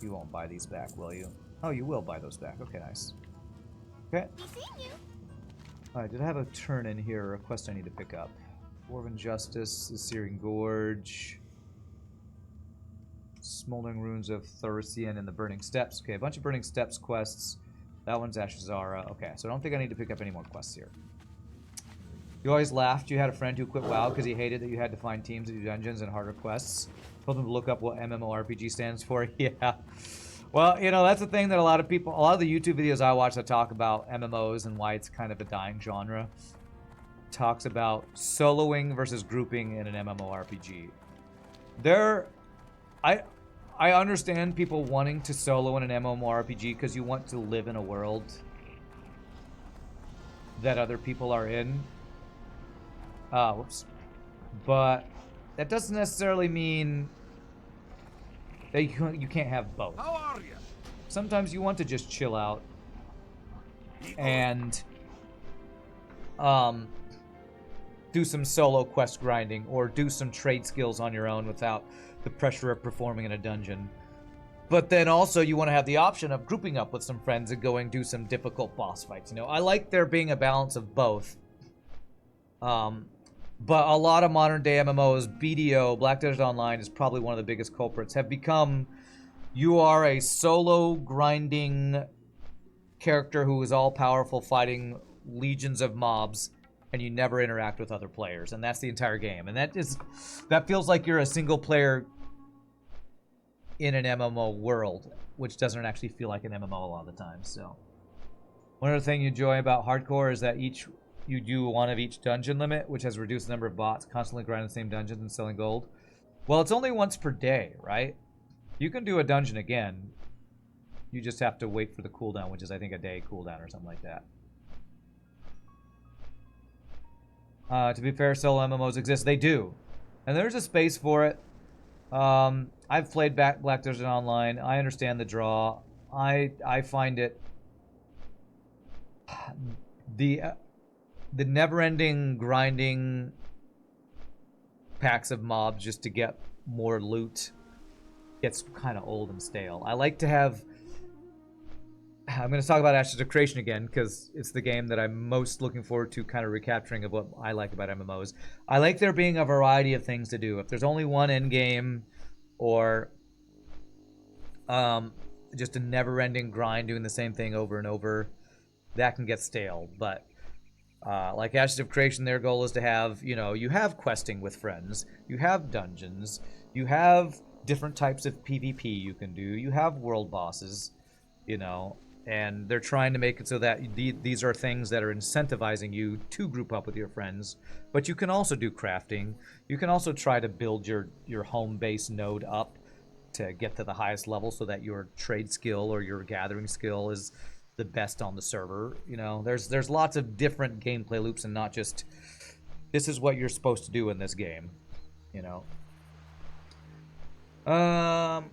you won't buy these back, will you? Oh, you will buy those back. Okay, nice. Okay. Be seeing you. Alright, did I have a turn in here, or a quest I need to pick up? Dwarven Justice, the Searing Gorge, Smoldering Ruins of Thursian, and the Burning Steps. Okay, a bunch of Burning Steps quests. That one's Ashazara. Okay, so I don't think I need to pick up any more quests here. You always laughed you had a friend who quit WoW because he hated that you had to find teams to do dungeons and harder quests. Told him to look up what MMORPG stands for. Yeah. Well, you know, that's the thing that a lot of the YouTube videos I watch that talk about MMOs and why it's kind of a dying genre, talks about soloing versus grouping in an MMORPG. I understand people wanting to solo in an MMORPG because you want to live in a world that other people are in. Whoops. But that doesn't necessarily mean that you can't have both. How are you? Sometimes you want to just chill out and do some solo quest grinding or do some trade skills on your own without the pressure of performing in a dungeon. But then also you want to have the option of grouping up with some friends and going do some difficult boss fights. You know, I like there being a balance of both. But a lot of modern day MMOs, BDO, Black Desert Online is probably one of the biggest culprits, have become, you are a solo grinding character who is all powerful fighting legions of mobs and you never interact with other players, and that's the entire game. And that feels like you're a single player in an MMO world, which doesn't actually feel like an MMO a lot of the time. So one other thing you enjoy about hardcore is that you do one of each dungeon limit, which has reduced the number of bots constantly grinding the same dungeons and selling gold. Well, it's only once per day, right? You can do a dungeon again. You just have to wait for the cooldown, which is, I think, a day cooldown or something like that. To be fair, solo MMOs exist. They do. And there's a space for it. I've played Black Desert Online. I understand the draw. I find it... The never-ending grinding packs of mobs just to get more loot gets kind of old and stale. I like to have... I'm going to talk about Ashes of Creation again because it's the game that I'm most looking forward to kind of recapturing of what I like about MMOs. I like there being a variety of things to do. If there's only one end game or just a never-ending grind doing the same thing over and over, that can get stale. But like Ashes of Creation, their goal is to have, you know, you have questing with friends, you have dungeons, you have different types of PvP you can do, you have world bosses, you know, and they're trying to make it so that these are things that are incentivizing you to group up with your friends. But you can also do crafting. You can also try to build your home base node up to get to the highest level so that your trade skill or your gathering skill is the best on the server. You know, there's lots of different gameplay loops and not just this is what you're supposed to do in this game, you know.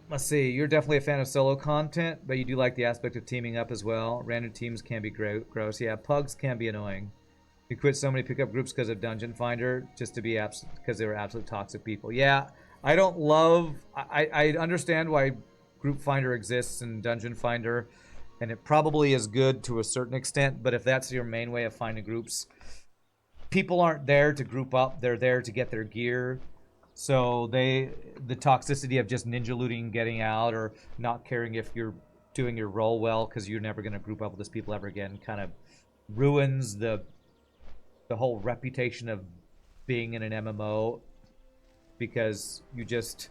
Let's see. You're definitely a fan of solo content, but you do like the aspect of teaming up as well. Random teams can be gross. Yeah, pugs can be annoying. You quit so many pickup groups because of Dungeon Finder just to be because they were absolute toxic people. Yeah, I don't love... I understand why Group Finder exists in Dungeon Finder, and it probably is good to a certain extent, but if that's your main way of finding groups, people aren't there to group up. They're there to get their gear. So the toxicity of just ninja looting and getting out, or not caring if you're doing your role well because you're never going to group up with those people ever again, kind of ruins the whole reputation of being in an MMO, because you just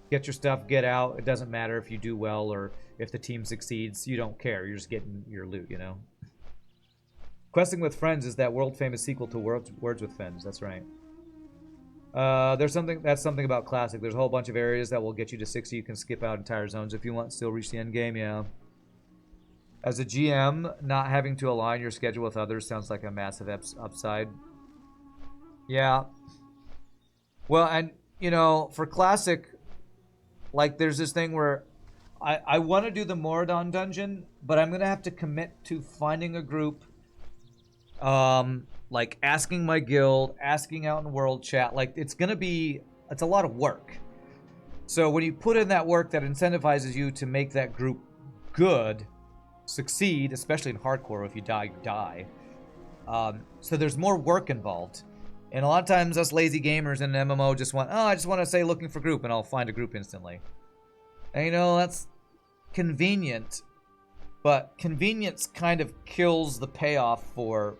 get your stuff, get out. It doesn't matter if you do well or if the team succeeds. You don't care. You're just getting your loot, you know. Questing with Friends is that world famous sequel to Words with Friends. That's right. That's something about Classic. There's a whole bunch of areas that will get you to 60. You can skip out entire zones if you want, still reach the end game. Yeah. As a GM, not having to align your schedule with others sounds like a massive upside. Yeah. Well, and you know, for Classic, like there's this thing where I want to do the Moradon dungeon, but I'm gonna have to commit to finding a group. Like asking my guild, asking out in world chat, like it's a lot of work. So when you put in that work that incentivizes you to make that group good, succeed, especially in hardcore, if you die, you die. So there's more work involved. And a lot of times us lazy gamers in an MMO just want, I just want to say looking for group and I'll find a group instantly. And you know, that's convenient, but convenience kind of kills the payoff for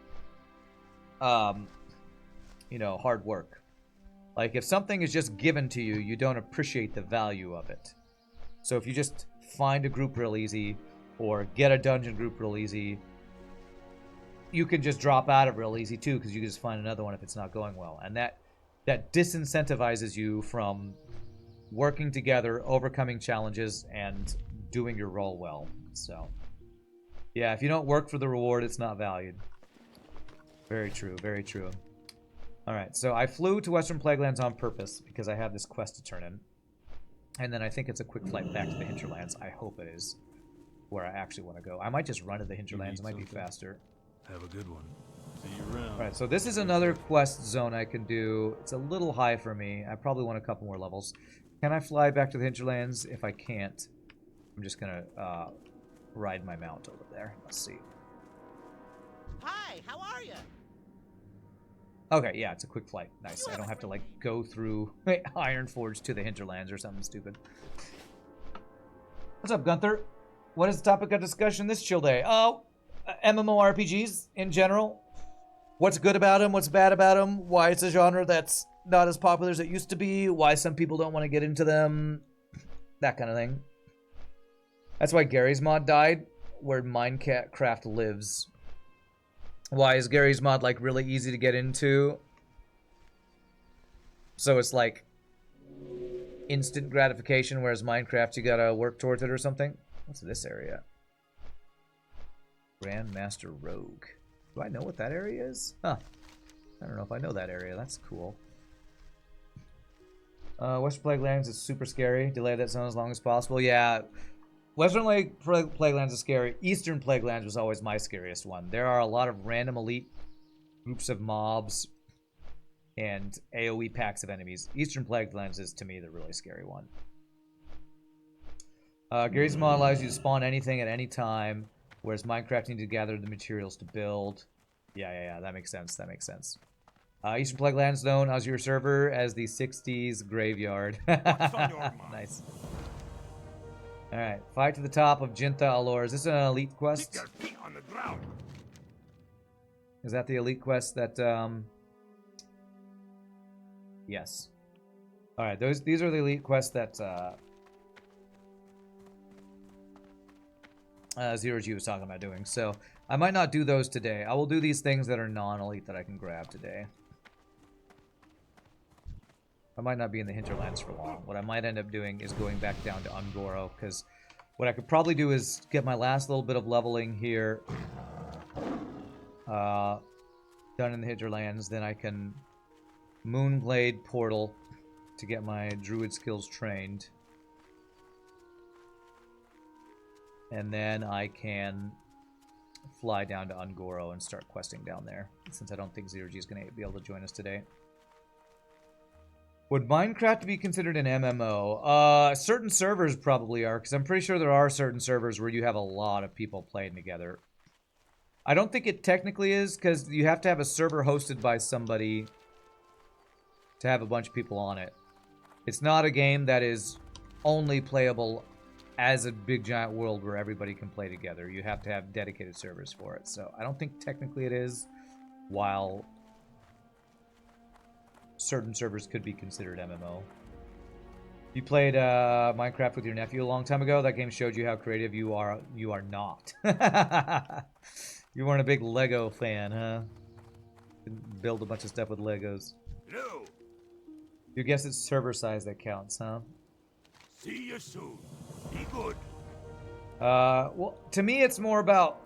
you know, hard work. Like if something is just given to you, you don't appreciate the value of it. So if you just find a group real easy or get a dungeon group real easy, you can just drop out of real easy too, because you can just find another one if it's not going well. And that disincentivizes you from working together, overcoming challenges, and doing your role well. So, yeah, if you don't work for the reward, it's not valued. Very true, very true. Alright, so I flew to Western Plaguelands on purpose because I have this quest to turn in. And then I think it's a quick flight back to the Hinterlands. I hope it is where I actually want to go. I might just run to the Hinterlands. It might be faster. Have a good one. See you around. Alright, so this is another quest zone I can do. It's a little high for me. I probably want a couple more levels. Can I fly back to the Hinterlands? If I can't, I'm just going to ride my mount over there. Let's see. Hi, how are you? Okay, yeah, it's a quick flight. Nice. I don't have to, like, go through Ironforge to the Hinterlands or something stupid. What's up, Gunther? What is the topic of discussion this chill day? Oh, MMORPGs in general. What's good about them? What's bad about them? Why it's a genre that's not as popular as it used to be? Why some people don't want to get into them? That kind of thing. That's why Gary's mod died, where Minecraft lives. Why is Gary's mod, like, really easy to get into? So it's, like, instant gratification, whereas Minecraft, you gotta work towards it or something? What's this area? Grandmaster Rogue. Do I know what that area is? Huh. I don't know if I know that area. That's cool. Western Plaguelands is super scary. Delay that zone as long as possible. Yeah. Western Plaguelands is scary. Eastern Plaguelands was always my scariest one. There are a lot of random elite groups of mobs and AoE packs of enemies. Eastern Plaguelands is, to me, the really scary one. Gary's mod allows you to spawn anything at any time, whereas Minecraft needs to gather the materials to build. Yeah, that makes sense. That makes sense. Eastern Plaguelands known as your server as the 60s graveyard. What's on your mind? Nice. Alright, fight to the top of Jinta Allure. Is this an elite quest? Keep your feet on the ground. Is that the elite quest that, Yes. Alright, these are the elite quests that, Zero G was talking about doing. So, I might not do those today. I will do these things that are non-elite that I can grab today. I might not be in the Hinterlands for long. What I might end up doing is going back down to Ungoro, because what I could probably do is get my last little bit of leveling here done in the Hinterlands. Then I can Moonblade Portal to get my Druid skills trained. And then I can fly down to Ungoro and start questing down there, since I don't think Zero G is going to be able to join us today. Would Minecraft be considered an MMO? Certain servers probably are, because I'm pretty sure there are certain servers where you have a lot of people playing together. I don't think it technically is, because you have to have a server hosted by somebody to have a bunch of people on it. It's not a game that is only playable as a big giant world where everybody can play together. You have to have dedicated servers for it. So I don't think technically it is, while certain servers could be considered MMO. You played Minecraft with your nephew a long time ago. That game showed you how creative you are. You are not. You weren't a big Lego fan, huh? Didn't build a bunch of stuff with Legos. No. You guess it's server size that counts, huh? See you soon. Be good. Well, to me, it's more about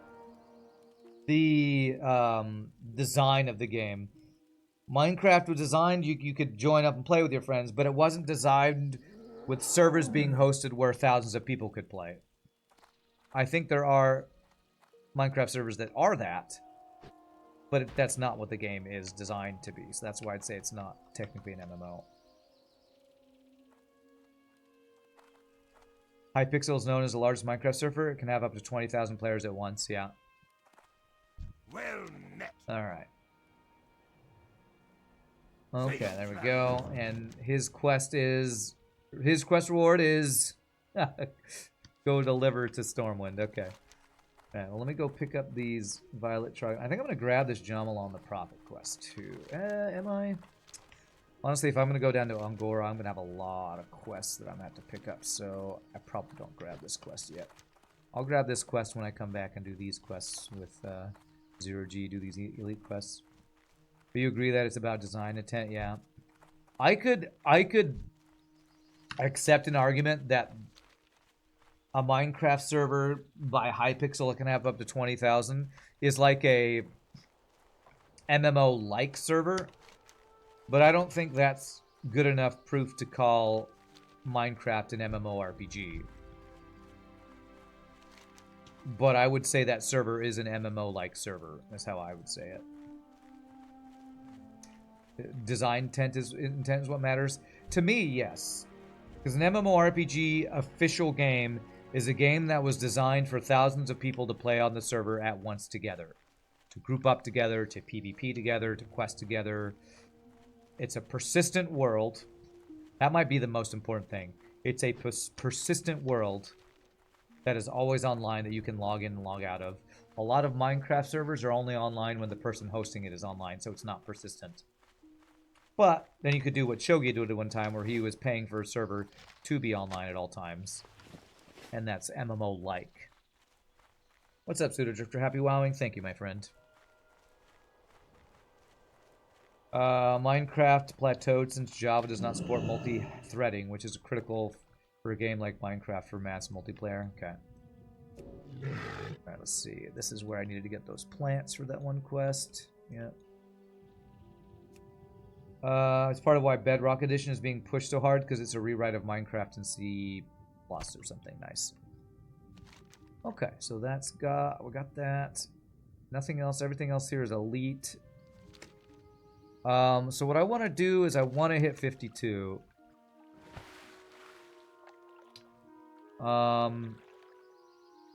the design of the game. Minecraft was designed, you could join up and play with your friends, but it wasn't designed with servers being hosted where thousands of people could play. I think there are Minecraft servers that are that, but that's not what the game is designed to be, so that's why I'd say it's not technically an MMO. Hypixel is known as the largest Minecraft server. It can have up to 20,000 players at once, yeah. Well met. Alright. Okay, there we go. And his quest reward is go deliver to Stormwind. Okay. Alright, well, let me go pick up these Violet Tri. I think I'm going to grab this Jamal on the Prophet quest, too. Am I? Honestly, if I'm going to go down to Angora, I'm going to have a lot of quests that I'm going to have to pick up, so I probably don't grab this quest yet. I'll grab this quest when I come back and do these quests with 0G, do these elite quests. Do you agree that it's about design intent? Yeah. I could accept an argument that a Minecraft server by Hypixel that can have up to 20,000 is like a MMO-like server, but I don't think that's good enough proof to call Minecraft an MMORPG. But I would say that server is an MMO-like server. That's how I would say it. Design intent is what matters. To me, yes. Because an MMORPG official game is a game that was designed for thousands of people to play on the server at once together. To group up together, to PvP together, to quest together. It's a persistent world. That might be the most important thing. It's a persistent world that is always online that you can log in and log out of. A lot of Minecraft servers are only online when the person hosting it is online, so it's not persistent. But then you could do what Shogi did at one time, where he was paying for a server to be online at all times. And that's MMO-like. What's up, Pseudodrifter? Happy wowing. Thank you, my friend. Minecraft plateaued since Java does not support multi-threading, which is critical for a game like Minecraft for mass multiplayer. Okay. Alright, let's see. This is where I needed to get those plants for that one quest. Yeah. It's part of why Bedrock Edition is being pushed so hard, because it's a rewrite of Minecraft in C+ or something. Nice. Okay, so we got that. Nothing else. Everything else here is elite. So what I want to do is I want to hit 52.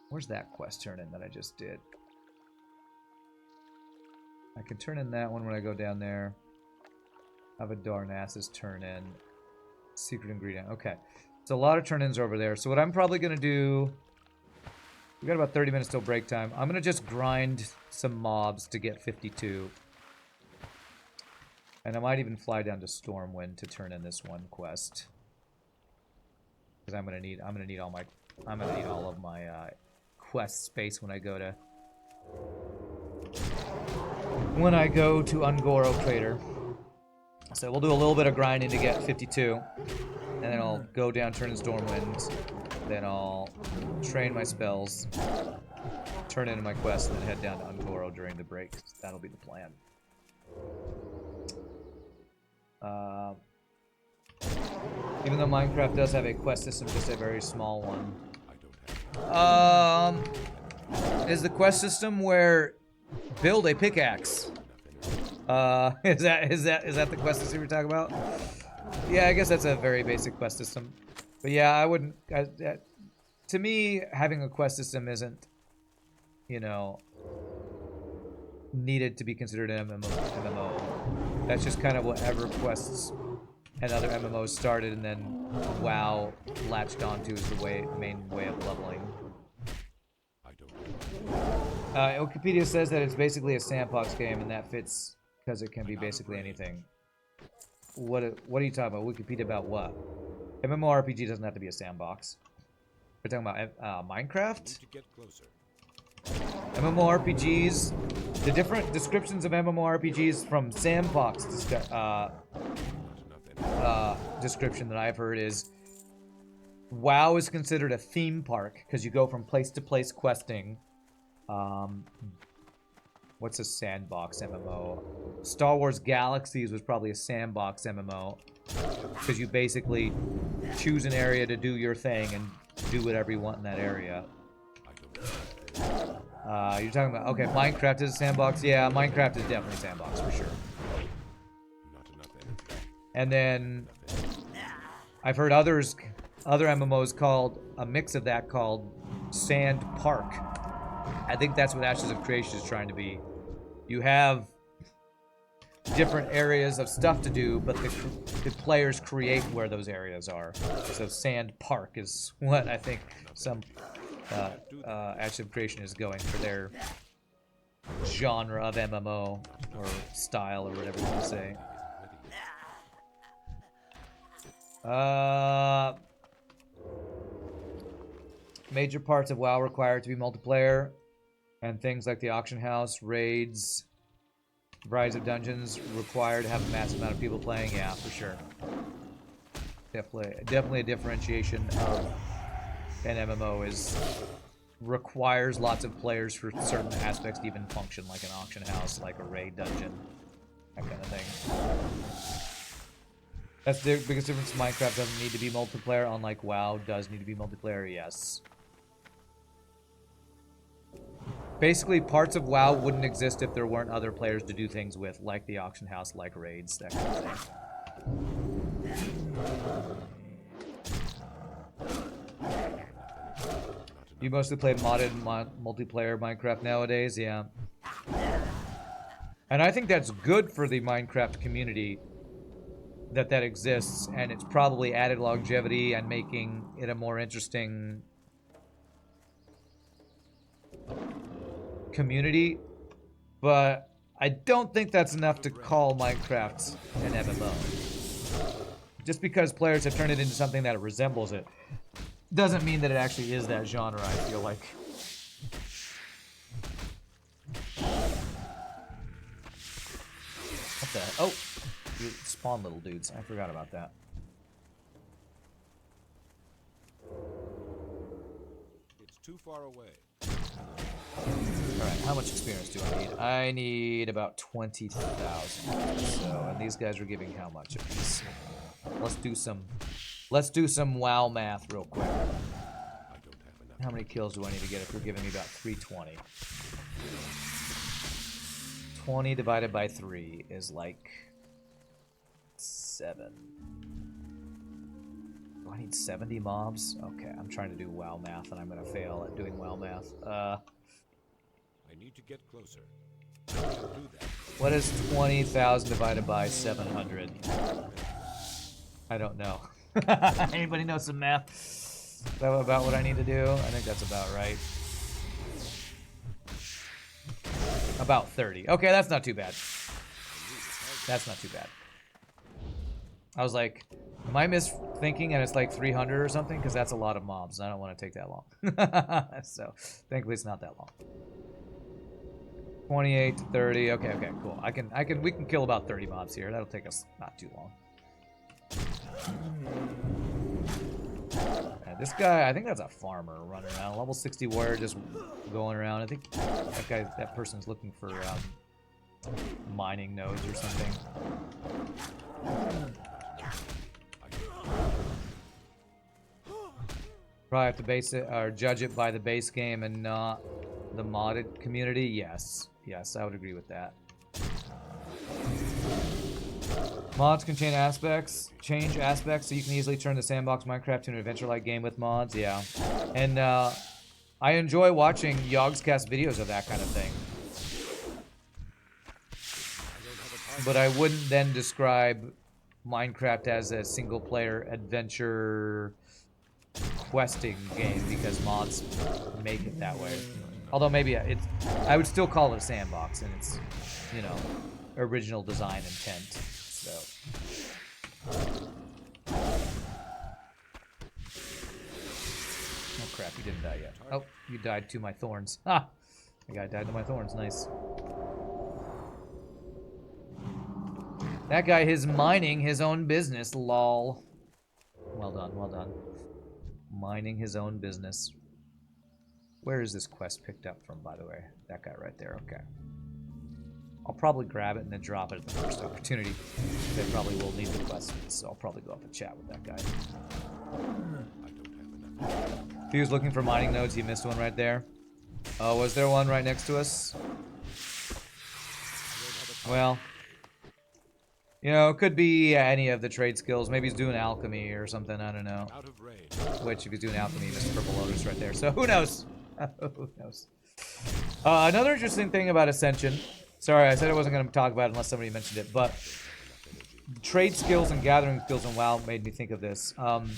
Where's that quest turn in that I just did? I can turn in that one when I go down there. Have a Darnassus turn in. Secret ingredient. Okay. So a lot of turn-ins over there. So what I'm probably going to do... We got about 30 minutes till break time. I'm going to just grind some mobs to get 52. And I might even fly down to Stormwind to turn in this one quest. Because I'm gonna need all of my quest space when I go to Ungoro Crater. So we'll do a little bit of grinding to get 52, and then I'll go down, turn in Stormwind, then I'll train my spells, turn in my quest, and then head down to Ungoro during the break. That'll be the plan. Even though Minecraft does have a quest system, just a very small one. Is the quest system where build a pickaxe? Is that the quest system you're talking about? Yeah, I guess that's a very basic quest system. But yeah, I wouldn't. To me, having a quest system isn't, you know, needed to be considered an MMO. That's just kind of what EverQuests and other MMOs started, and then WoW latched onto as the main way of leveling. Wikipedia says that it's basically a sandbox game, and that fits because it can be basically anything. What are you talking about? Wikipedia about what? MMORPG doesn't have to be a sandbox. We're talking about Minecraft? MMORPGs, the different descriptions of MMORPGs from Sandbox description that I've heard is WoW is considered a theme park because you go from place to place questing. What's a sandbox MMO? Star Wars Galaxies was probably a sandbox MMO because you basically choose an area to do your thing and do whatever you want in that area. You're talking about, okay, Minecraft is a sandbox. Yeah, Minecraft is definitely a sandbox for sure. And then I've heard other MMOs called a mix of that called Sand Park. I think that's what Ashes of Creation is trying to be. You have different areas of stuff to do, but the players create where those areas are. So Sand Park is what I think some Ashes of Creation is going for their genre of MMO or style or whatever you want to say. Major parts of WoW require it to be multiplayer, and things like the auction house, raids, varieties of dungeons require to have a massive amount of people playing. Yeah, for sure. Definitely a differentiation of an MMO is requires lots of players for certain aspects to even function, like an auction house, like a raid dungeon, that kind of thing. That's the biggest difference. Minecraft doesn't need to be multiplayer, unlike WoW does need to be multiplayer, yes. Basically, parts of WoW wouldn't exist if there weren't other players to do things with, like the auction house, like raids, that kind of thing. You mostly play modded multiplayer Minecraft nowadays, yeah. And I think that's good for the Minecraft community that exists, and it's probably added longevity and making it a more interesting community, but I don't think that's enough to call Minecraft an MMO. Just because players have turned it into something that resembles it doesn't mean that it actually is that genre, I feel like. What the? Oh! You spawn little dudes. I forgot about that. It's too far away. Alright, how much experience do I need? I need about 20,000. So, and these guys are giving how much of these? Let's do some WoW math real quick. How many kills do I need to get if you're giving me about 320? 20 divided by 3 is like 7. Do I need 70 mobs? Okay, I'm trying to do WoW math and I'm gonna fail at doing WoW math. I need to get closer. I can do that. What is 20,000 divided by 700? I don't know. Anybody know some math? Is that about what I need to do? I think that's about right. About 30. Okay, that's not too bad. That's not too bad. I was like, am I misthinking and it's like 300 or something? Because that's a lot of mobs. I don't want to take that long. So, thankfully it's not that long. 28 to 30. Okay, okay, cool. We can kill about 30 mobs here. That'll take us not too long. This guy, I think that's a farmer running around. Level 60 warrior just going around. I think that person's looking for mining nodes or something. Probably have to base it or judge it by the base game and not the modded community. Yes, yes, I would agree with that. Mods can change aspects, so you can easily turn the sandbox Minecraft to an adventure-like game with mods. Yeah, and I enjoy watching Yogscast videos of that kind of thing. But I wouldn't then describe Minecraft as a single-player adventure questing game because mods make it that way. Although maybe I would still call it a sandbox in its, you know, original design intent. So. Oh crap! You didn't die yet. Oh, you died to my thorns. Ah, the guy died to my thorns. Nice. That guy is mining his own business. Lol. Well done. Well done. Mining his own business. Where is this quest picked up from, by the way? That guy right there. Okay. I'll probably grab it and then drop it at the first opportunity. They probably will need the quest, so I'll probably go up and chat with that guy. If he was looking for mining nodes, he missed one right there. Oh, was there one right next to us? Well, you know, it could be any of the trade skills. Maybe he's doing alchemy or something, I don't know. Which, if he's doing alchemy, Mr. Purple Lotus right there. So, who knows? Who knows? Another interesting thing about Ascension. Sorry, I said I wasn't going to talk about it unless somebody mentioned it, but trade skills and gathering skills in WoW made me think of this. I'm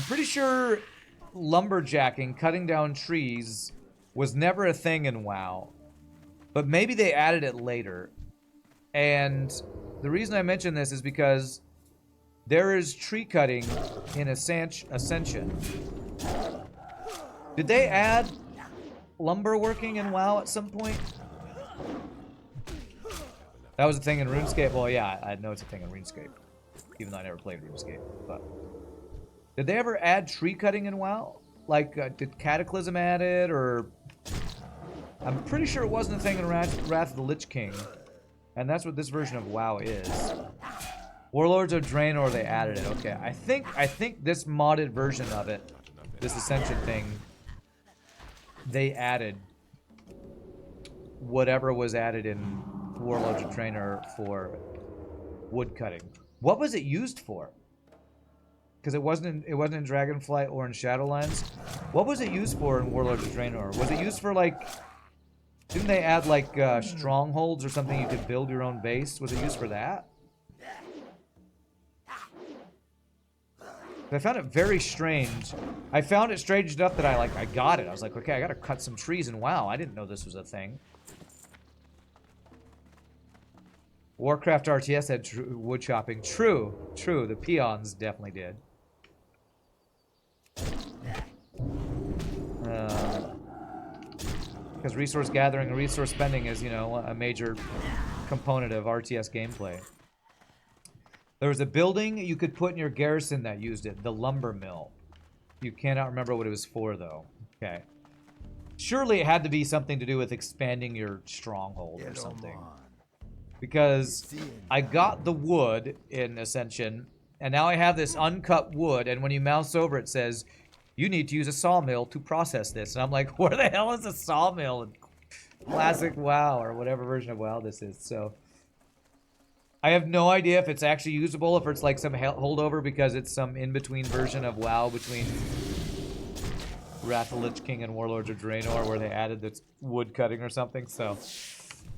pretty sure lumberjacking, cutting down trees, was never a thing in WoW, but maybe they added it later. And the reason I mention this is because There is tree cutting in Ascension. Did they add lumber working in WoW at some point? That was a thing in RuneScape. Well, yeah, I know it's a thing in RuneScape, even though I never played RuneScape. But did they ever add tree cutting in WoW? Like, did Cataclysm add it, or I'm pretty sure it wasn't a thing in Wrath of the Lich King, and that's what this version of WoW is. Warlords of Draenor, they added it. Okay, I think this modded version of it, this Ascension thing, they added whatever was added in Warlords of Draenor for wood cutting. What was it used for? Because it wasn't in Dragonflight or in Shadowlands. What was it used for in Warlords of Draenor? Was it used for, like, didn't they add like strongholds or something you could build your own base? Was it used for that? I found it very strange. I found it strange enough that I got it. I was like, okay, I gotta cut some trees, and wow, I didn't know this was a thing. Warcraft RTS had wood chopping. True, true. The peons definitely did. Because resource gathering and resource spending is, you know, a major component of RTS gameplay. There was a building you could put in your garrison that used it, the lumber mill. You cannot remember what it was for, though. Okay. Surely it had to be something to do with expanding your stronghold or something. Because I got the wood in Ascension, and now I have this uncut wood, and when you mouse over it says, you need to use a sawmill to process this. And I'm like, where the hell is a sawmill in classic WoW, or whatever version of WoW this is? So I have no idea if it's actually usable, if it's like some holdover because it's some in-between version of WoW between Wrath of the Lich King and Warlords of Draenor, where they added this wood cutting or something. So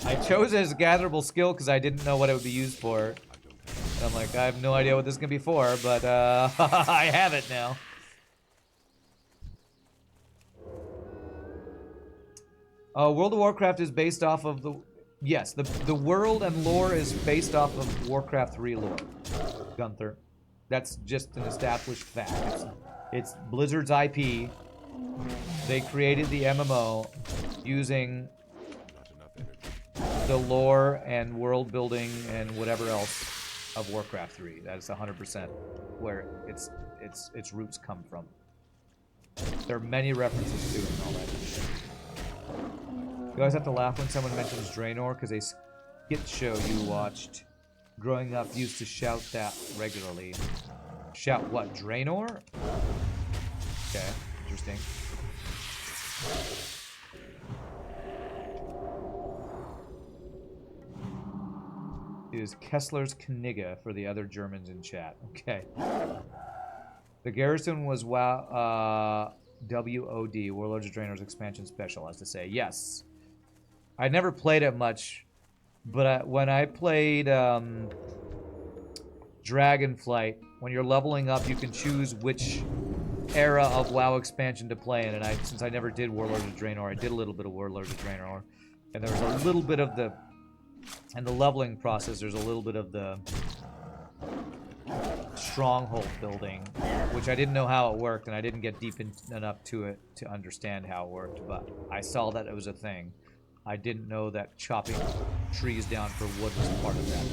I chose it as a gatherable skill because I didn't know what it would be used for. And I'm like, I have no idea what this is going to be for, but I have it now. World of Warcraft is based off of the... Yes, the world and lore is based off of Warcraft 3 lore, Gunther. That's just an established fact. It's Blizzard's IP. They created the MMO using the lore and world building and whatever else of Warcraft 3. That's 100% where its roots come from. There are many references to it and all that shit. You always have to laugh when someone mentions Draenor because a skit show you watched growing up used to shout that regularly. Shout what? Draenor? Okay, interesting. It is Kessler's Kniga for the other Germans in chat. Okay. The garrison was WoD, Warlords of Draenor's expansion special, as to say. Yes. I never played it much, but when I played Dragonflight, when you're leveling up, you can choose which era of WoW expansion to play in. And since I never did Warlords of Draenor, I did a little bit of Warlords of Draenor, and there was a little bit of the, and the leveling process. There's a little bit of the stronghold building, which I didn't know how it worked, and I didn't get deep enough to it to understand how it worked. But I saw that it was a thing. I didn't know that chopping trees down for wood was part of that,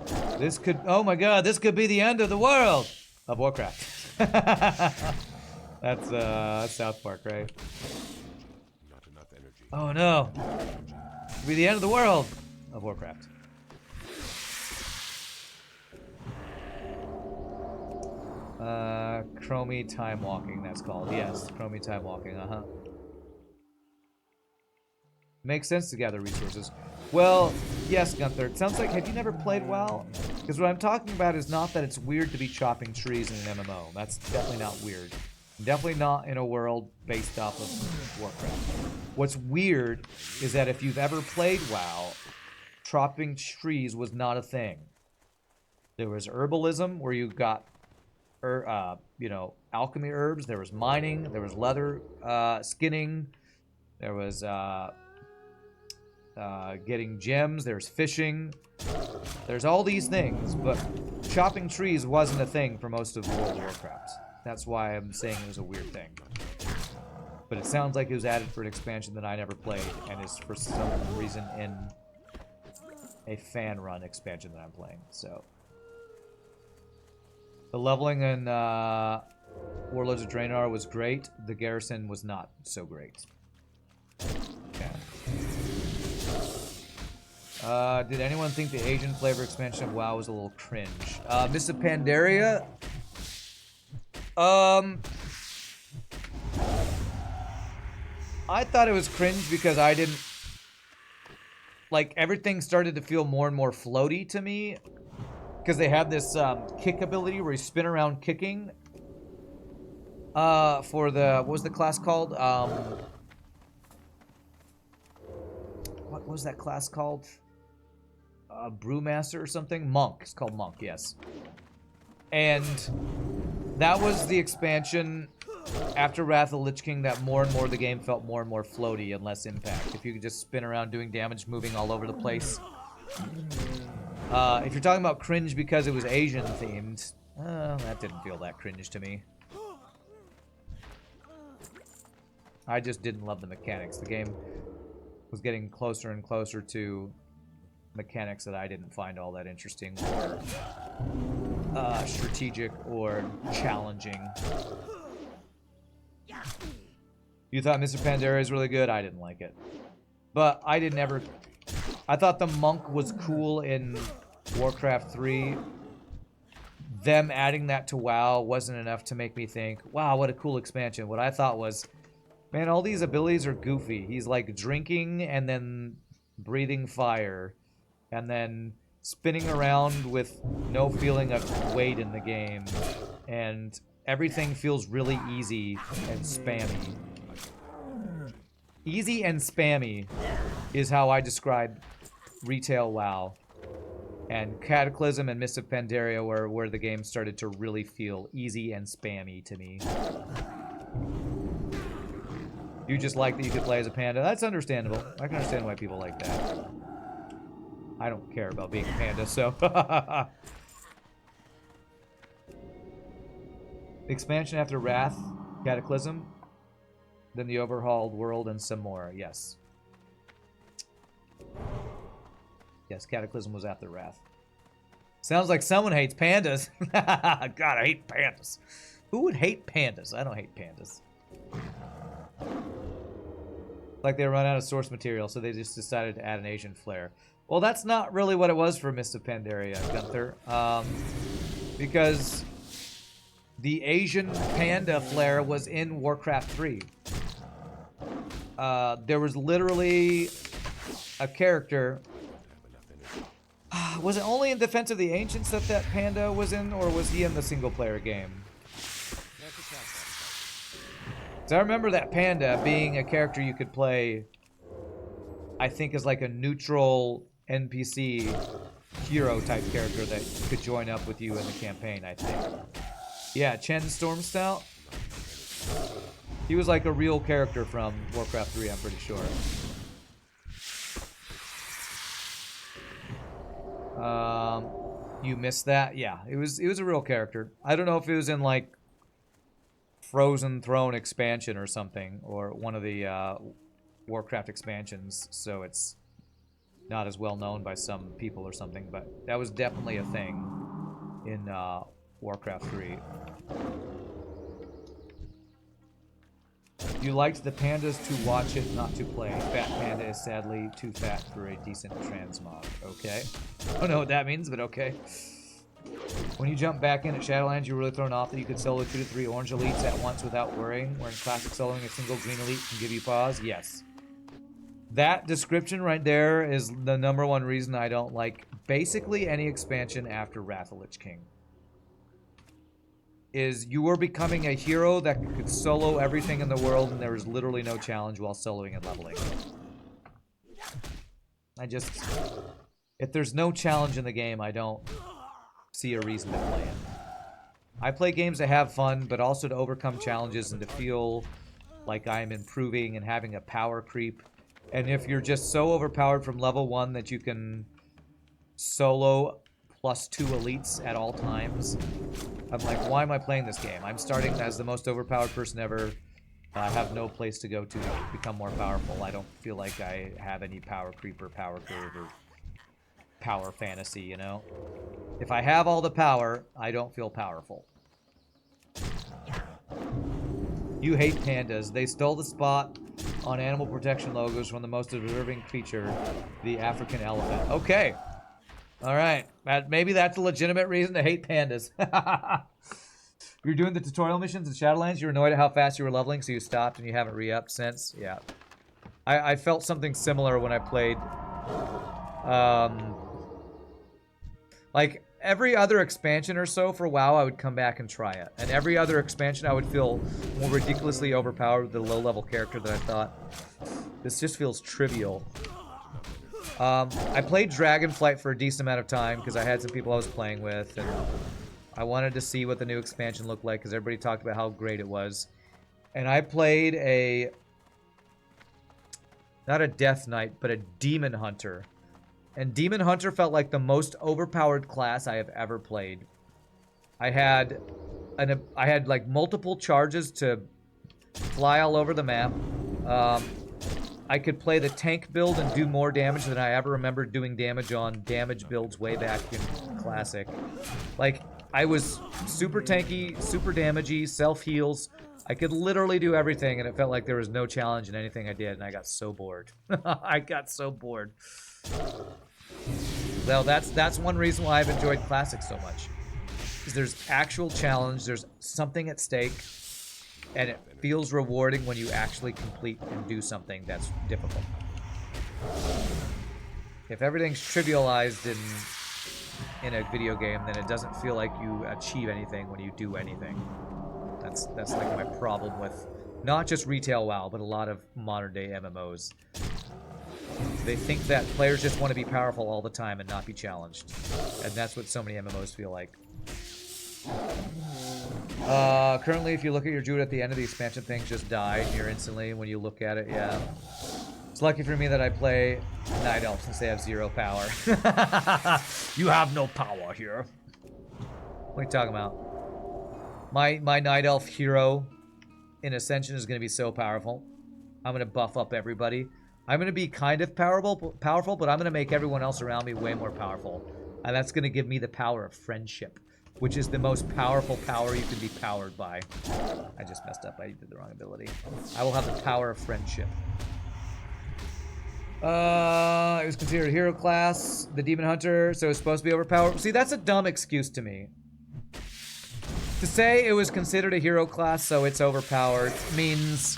though. This could... Oh my god, this could be the end of the world! Of Warcraft. That's South Park, right? Not enough energy. Oh no! It could be the end of the world! Of Warcraft. Chromie time walking, that's called. Yes, Chromie time walking, Makes sense to gather resources. Well, yes, Gunther, it sounds like, have you never played WoW? Because what I'm talking about is not that it's weird to be chopping trees in an MMO. That's definitely not weird. Definitely not in a world based off of Warcraft. What's weird is that if you've ever played WoW, chopping trees was not a thing. There was herbalism, where you got you know, alchemy herbs. There was mining. There was leather skinning. There was getting gems, there's fishing. There's all these things, but chopping trees wasn't a thing for most of World of Warcraft. That's why I'm saying it was a weird thing. But it sounds like it was added for an expansion that I never played, and is for some reason in a fan-run expansion that I'm playing. So the leveling in Warlords of Draenor was great. The garrison was not so great. Okay. Did anyone think the Asian flavor expansion of WoW was a little cringe? Mists of Pandaria? I thought it was cringe because I didn't... Like, everything started to feel more and more floaty to me. Because they have this kick ability where you spin around kicking. For the... What was the class called? What was that class called? Brewmaster or something? Monk. It's called Monk, yes. And that was the expansion after Wrath of the Lich King that more and more the game felt more and more floaty and less impact. If you could just spin around doing damage, moving all over the place. If you're talking about cringe because it was Asian themed, that didn't feel that cringe to me. I just didn't love the mechanics. The game was getting closer and closer to mechanics that I didn't find all that interesting or strategic or challenging. You thought Mr. Pandaria is really good? I didn't like it. But I didn't ever... I thought the monk was cool in Warcraft 3. Them adding that to WoW wasn't enough to make me think, wow, what a cool expansion. What I thought was, man, all these abilities are goofy. He's like drinking and then breathing fire. And then spinning around with no feeling of weight in the game. And everything feels really easy and spammy. Easy and spammy is how I describe retail WoW. And Cataclysm and Mists of Pandaria were where the game started to really feel easy and spammy to me. You just like that you could play as a panda. That's understandable. I can understand why people like that. I don't care about being a panda, so... Expansion after Wrath, Cataclysm, then the overhauled world, and some more. Yes. Yes, Cataclysm was after Wrath. Sounds like someone hates pandas. God, I hate pandas. Who would hate pandas? I don't hate pandas. Like they run out of source material, so they just decided to add an Asian flair. Well, that's not really what it was for Mists of Pandaria, Gunther. Because the Asian panda flair was in Warcraft 3. There was literally a character... Was it only in Defense of the Ancients that that panda was in, or was he in the single-player game? So I remember that panda being a character you could play, I think, as like a neutral NPC hero-type character that could join up with you in the campaign, I think. Yeah, Chen Stormstout. He was like a real character from Warcraft 3, I'm pretty sure. You missed that? Yeah, it was a real character. I don't know if it was in like Frozen Throne expansion or something, or one of the Warcraft expansions, so it's not as well known by some people or something, but that was definitely a thing in Warcraft 3. You liked the pandas to watch it, not to play. Fat panda is sadly too fat for a decent transmog. Okay. I don't know what that means, but okay. When you jump back in at Shadowlands, you were really thrown off that you could solo 2 to 3 orange elites at once without worrying, where in classic soloing a single green elite can give you pause? Yes. That description right there is the #1 reason I don't like basically any expansion after Wrath of the Lich King. Is you were becoming a hero that could solo everything in the world, and there was literally no challenge while soloing and leveling. If there's no challenge in the game, I don't see a reason to play it. I play games to have fun, but also to overcome challenges and to feel like I'm improving and having a power creep And if you're just so overpowered from level 1 that you can solo +2 elites at all times, I'm like, why am I playing this game? I'm starting as the most overpowered person ever. I have no place to go to become more powerful. I don't feel like I have any power creep or power curve or power fantasy, you know? If I have all the power, I don't feel powerful. You hate pandas. They stole the spot on animal protection logos from the most deserving creature, the African elephant. Okay. All right. Maybe that's a legitimate reason to hate pandas. You're doing the tutorial missions in Shadowlands. You were annoyed at how fast you were leveling, so you stopped and you haven't re-upped since. Yeah. I felt something similar when I played... like, every other expansion or so for WoW, I would come back and try it. And every other expansion, I would feel more ridiculously overpowered with the low-level character that I thought, this just feels trivial. I played Dragonflight for a decent amount of time because I had some people I was playing with, and I wanted to see what the new expansion looked like because everybody talked about how great it was. And I played a... not a Death Knight, but a Demon Hunter. And Demon Hunter felt like the most overpowered class I have ever played. I had like multiple charges to fly all over the map. I could play the tank build and do more damage than I ever remember doing damage on damage builds way back in Classic. Like, I was super tanky, super damagey, self-heals. I could literally do everything, and it felt like there was no challenge in anything I did, and I got so bored. I got so bored. Well, that's one reason why I've enjoyed Classic so much. Is there's actual challenge, there's something at stake, and it feels rewarding when you actually complete and do something that's difficult. If everything's trivialized in a video game, then it doesn't feel like you achieve anything when you do anything. That's like my problem with not just retail WoW, but a lot of modern day MMOs. They think that players just want to be powerful all the time and not be challenged. And that's what so many MMOs feel like. Currently, if you look at your Druid at the end of the expansion, things just die near instantly when you look at it, yeah. It's lucky for me that I play Night Elf since they have 0 power. You have no power here. What are you talking about? My Night Elf hero in Ascension is going to be so powerful. I'm going to buff up everybody. I'm going to be kind of powerful, but I'm going to make everyone else around me way more powerful. And that's going to give me the power of friendship, which is the most powerful power you can be powered by. I just messed up. I did the wrong ability. I will have the power of friendship. It was considered a hero class, the Demon Hunter, so it's supposed to be overpowered. See, that's a dumb excuse to me. To say it was considered a hero class, so it's overpowered, means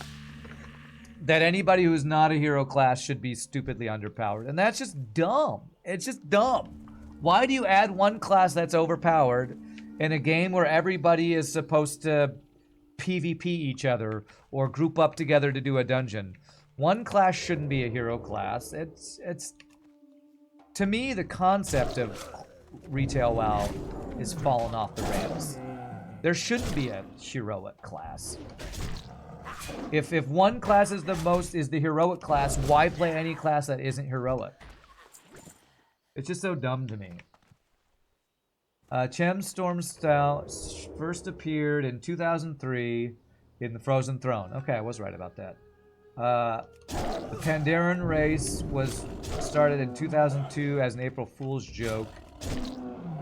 that anybody who's not a hero class should be stupidly underpowered. And that's just dumb. It's just dumb. Why do you add one class that's overpowered in a game where everybody is supposed to PvP each other or group up together to do a dungeon? One class shouldn't be a hero class. It's to me, the concept of retail WoW is fallen off the rails. There shouldn't be a heroic class. If one class is the heroic class, why play any class that isn't heroic? It's just so dumb to me. Chem's Storm style first appeared in 2003 in the Frozen Throne. Okay, I was right about that. The Pandaren race was started in 2002 as an April Fool's joke,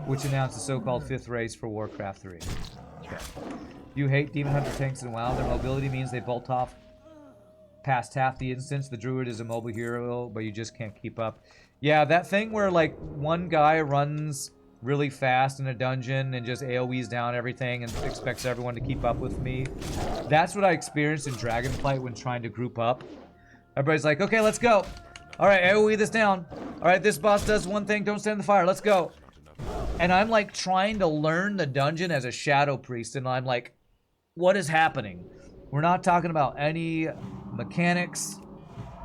which announced the so-called 5th race for Warcraft 3. Okay. You hate Demon Hunter tanks in WoW. Their mobility means they bolt off past half the instance. The Druid is a mobile hero, but you just can't keep up. Yeah, that thing where, like, one guy runs really fast in a dungeon and just AoEs down everything and expects everyone to keep up with me. That's what I experienced in Dragonflight when trying to group up. Everybody's like, okay, let's go. All right, AoE this down. All right, this boss does one thing, don't stand in the fire. Let's go. And I'm, like, trying to learn the dungeon as a Shadow Priest, and I'm like, what is happening? We're not talking about any mechanics.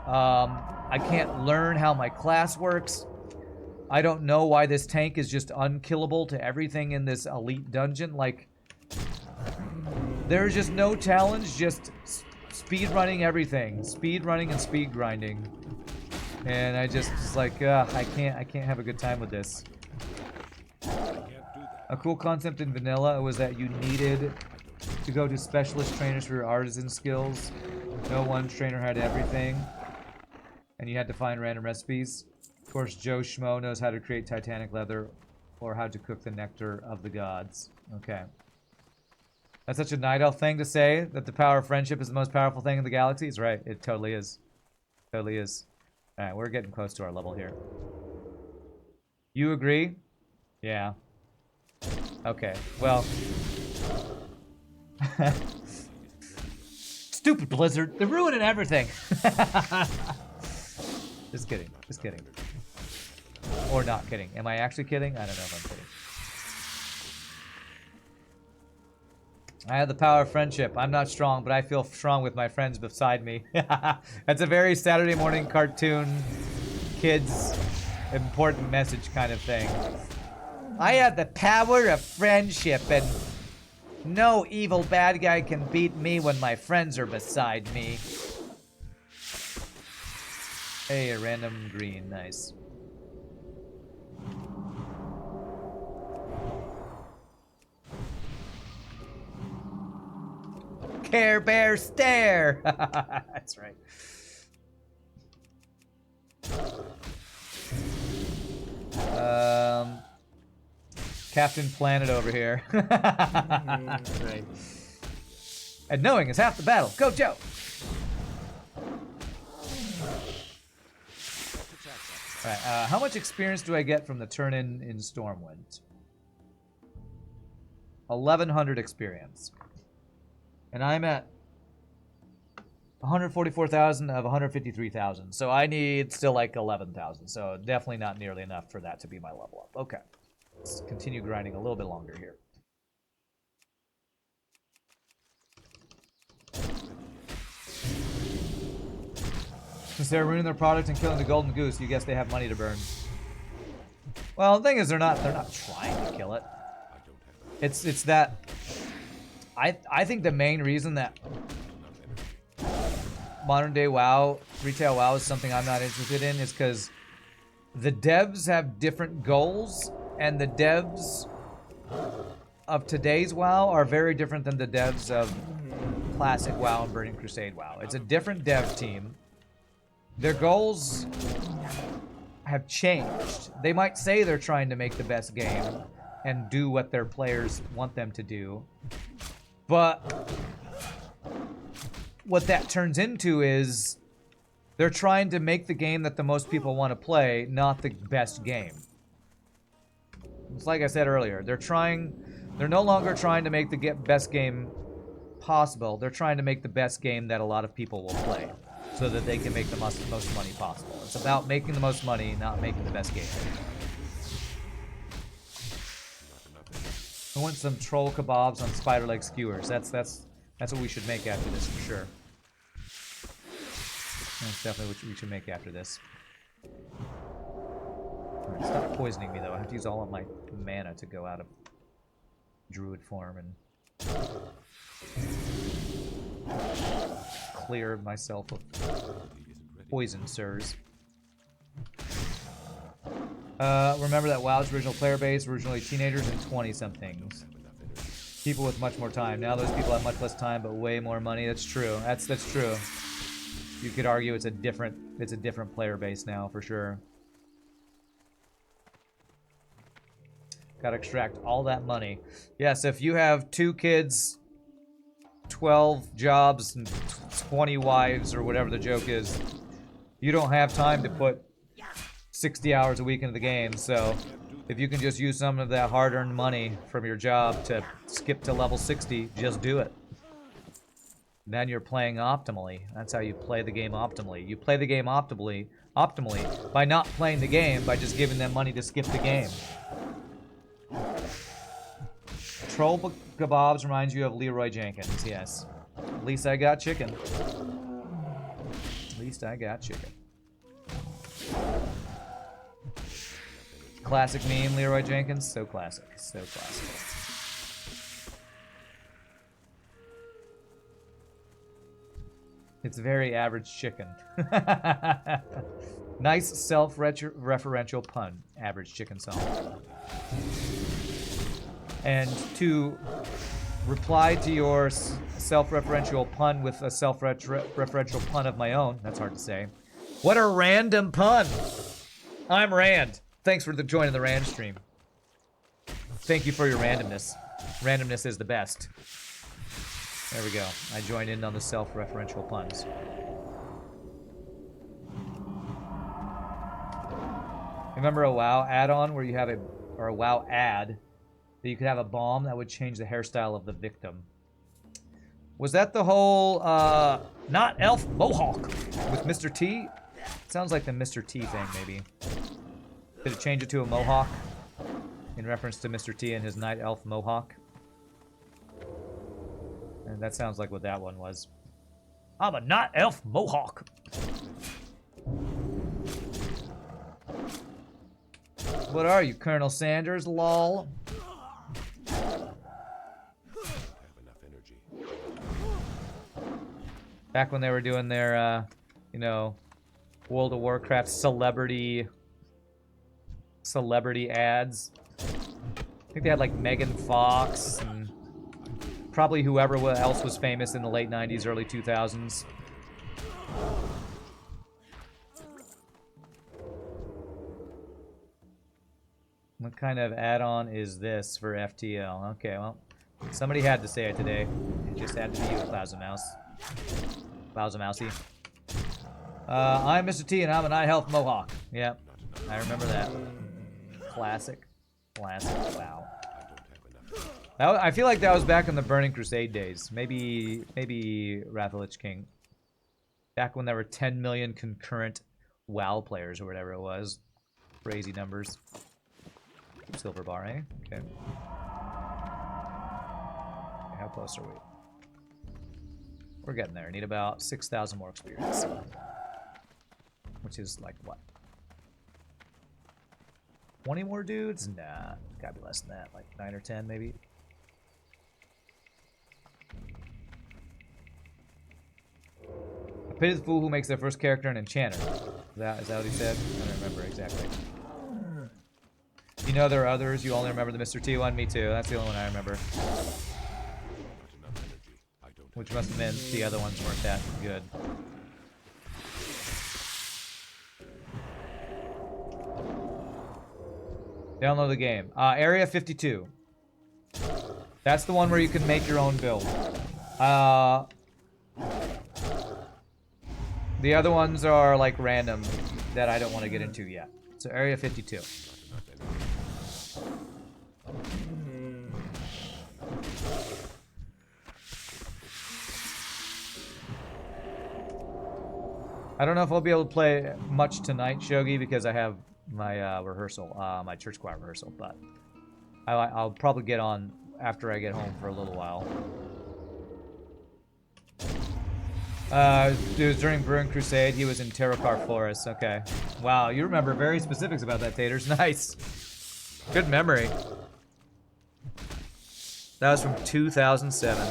I can't learn how my class works. I don't know why this tank is just unkillable to everything in this elite dungeon. Like, there's just no challenge, just speed running everything, speed running and speed grinding, and I just was like, I can't have a good time with this. A cool concept in vanilla was that you needed to go to specialist trainers for your artisan skills. No one trainer had everything, and you had to find random recipes. Of course, Joe Schmo knows how to create Titanic leather or how to cook the nectar of the gods. Okay. That's such a night elf thing to say, that the power of friendship is the most powerful thing in the galaxy. He's right. It totally is. Totally is. Alright, we're getting close to our level here. You agree? Yeah. Okay, well. Stupid Blizzard. They're ruining everything. Just kidding. Just kidding. Or not kidding. Am I actually kidding? I don't know if I'm kidding. I have the power of friendship. I'm not strong, but I feel strong with my friends beside me. That's a very Saturday morning cartoon, kids, important message kind of thing. I have the power of friendship, and no evil bad guy can beat me when my friends are beside me. Hey, a random green. Nice. Care Bear stare. That's right. Captain Planet over here. Right. And knowing is half the battle. Go, Joe. All right. How much experience do I get from the turn-in Stormwind? 1,100 experience. And I'm at 144,000 of 153,000. So I need still like 11,000. So definitely not nearly enough for that to be my level up. Okay. Let's continue grinding a little bit longer here. Since they're ruining their product and killing the golden goose, you guess they have money to burn. Well, the thing is, they're not trying to kill it. It's that I think the main reason that modern day WoW, retail WoW is something I'm not interested in is because the devs have different goals, and the devs of today's WoW are very different than the devs of classic WoW and Burning Crusade WoW. It's a different dev team. Their goals have changed. They might say they're trying to make the best game and do what their players want them to do, but what that turns into is they're trying to make the game that the most people want to play, not the best game. It's like I said earlier, they're no longer trying to make the best game possible. They're trying to make the best game that a lot of people will play so that they can make the most money possible. It's about making the most money, not making the best game. I want some troll kebabs on spider leg skewers. That's what we should make after this for sure. That's definitely what we should make after this. Alright, stop poisoning me though. I have to use all of my mana to go out of Druid form and clear myself of poison, sirs. Remember that WoW's original player base were originally teenagers and 20-somethings. People with much more time. Now those people have much less time, but way more money. That's true. That's true. You could argue it's a different player base now for sure. Gotta extract all that money. Yes, if you have 2 kids, 12 jobs, and 20 wives, or whatever the joke is, you don't have time to put 60 hours a week into the game, so if you can just use some of that hard-earned money from your job to skip to level 60, just do it. Then you're playing optimally. That's how you play the game optimally. You play the game optimally by not playing the game, by just giving them money to skip the game. Troll kebabs reminds you of Leroy Jenkins, yes. At least I got chicken. At least I got chicken. Classic meme, Leroy Jenkins. So classic. So classic. It's very average chicken. Nice self-referential pun. Average chicken song. And to reply to your self-referential pun with a self-referential pun of my own. That's hard to say. What a random pun! I'm Rand. Thanks for joining the Rand stream. Thank you for your randomness. Randomness is the best. There we go. I joined in on the self-referential puns. Remember a WoW add-on where you have a WoW ad that you could have a bomb that would change the hairstyle of the victim? Was that the whole not elf mohawk with Mr. T? Sounds like the Mr. T thing, maybe. Did it change it to a mohawk in reference to Mr. T and his night elf mohawk? And that sounds like what that one was. I'm a night elf mohawk. What are you, Colonel Sanders? Lol. Back when they were doing their, you know, World of Warcraft celebrity ads. I think they had like Megan Fox and probably whoever else was famous in the late 90s, early 2000s. What kind of add-on is this for FTL? Okay, well, somebody had to say it today. It just had to be you, Clouds Mouse. Clouds Mousey. I'm Mr. T and I'm a Night Health Mohawk. Yep, I remember that. Classic. Classic. Wow. I feel like that was back in the Burning Crusade days. Maybe Wrath of the Lich King. Back when there were 10 million concurrent WoW players or whatever it was. Crazy numbers. Silver bar, eh? Okay. How close are we? We're getting there. Need about 6,000 more experience. Which is like what? 20 more dudes? Nah, gotta be less than that. Like 9 or 10 maybe. I pity the fool who makes their first character an enchanter. Is that what he said? I don't remember exactly. You know there are others. You only remember the Mr. T one? Me too. That's the only one I remember. Which must have meant the other ones weren't that good. Download the game. Area 52. That's the one where you can make your own build. The other ones are like random that I don't want to get into yet. So Area 52. I don't know if I'll be able to play much tonight, Shogi, because I have my rehearsal, my church choir rehearsal, but I'll probably get on after I get home for a little while. It was during Burning Crusade. He was in Terracar Forest. Okay. Wow, you remember very specifics about that, Taters. Nice. Good memory. That was from 2007.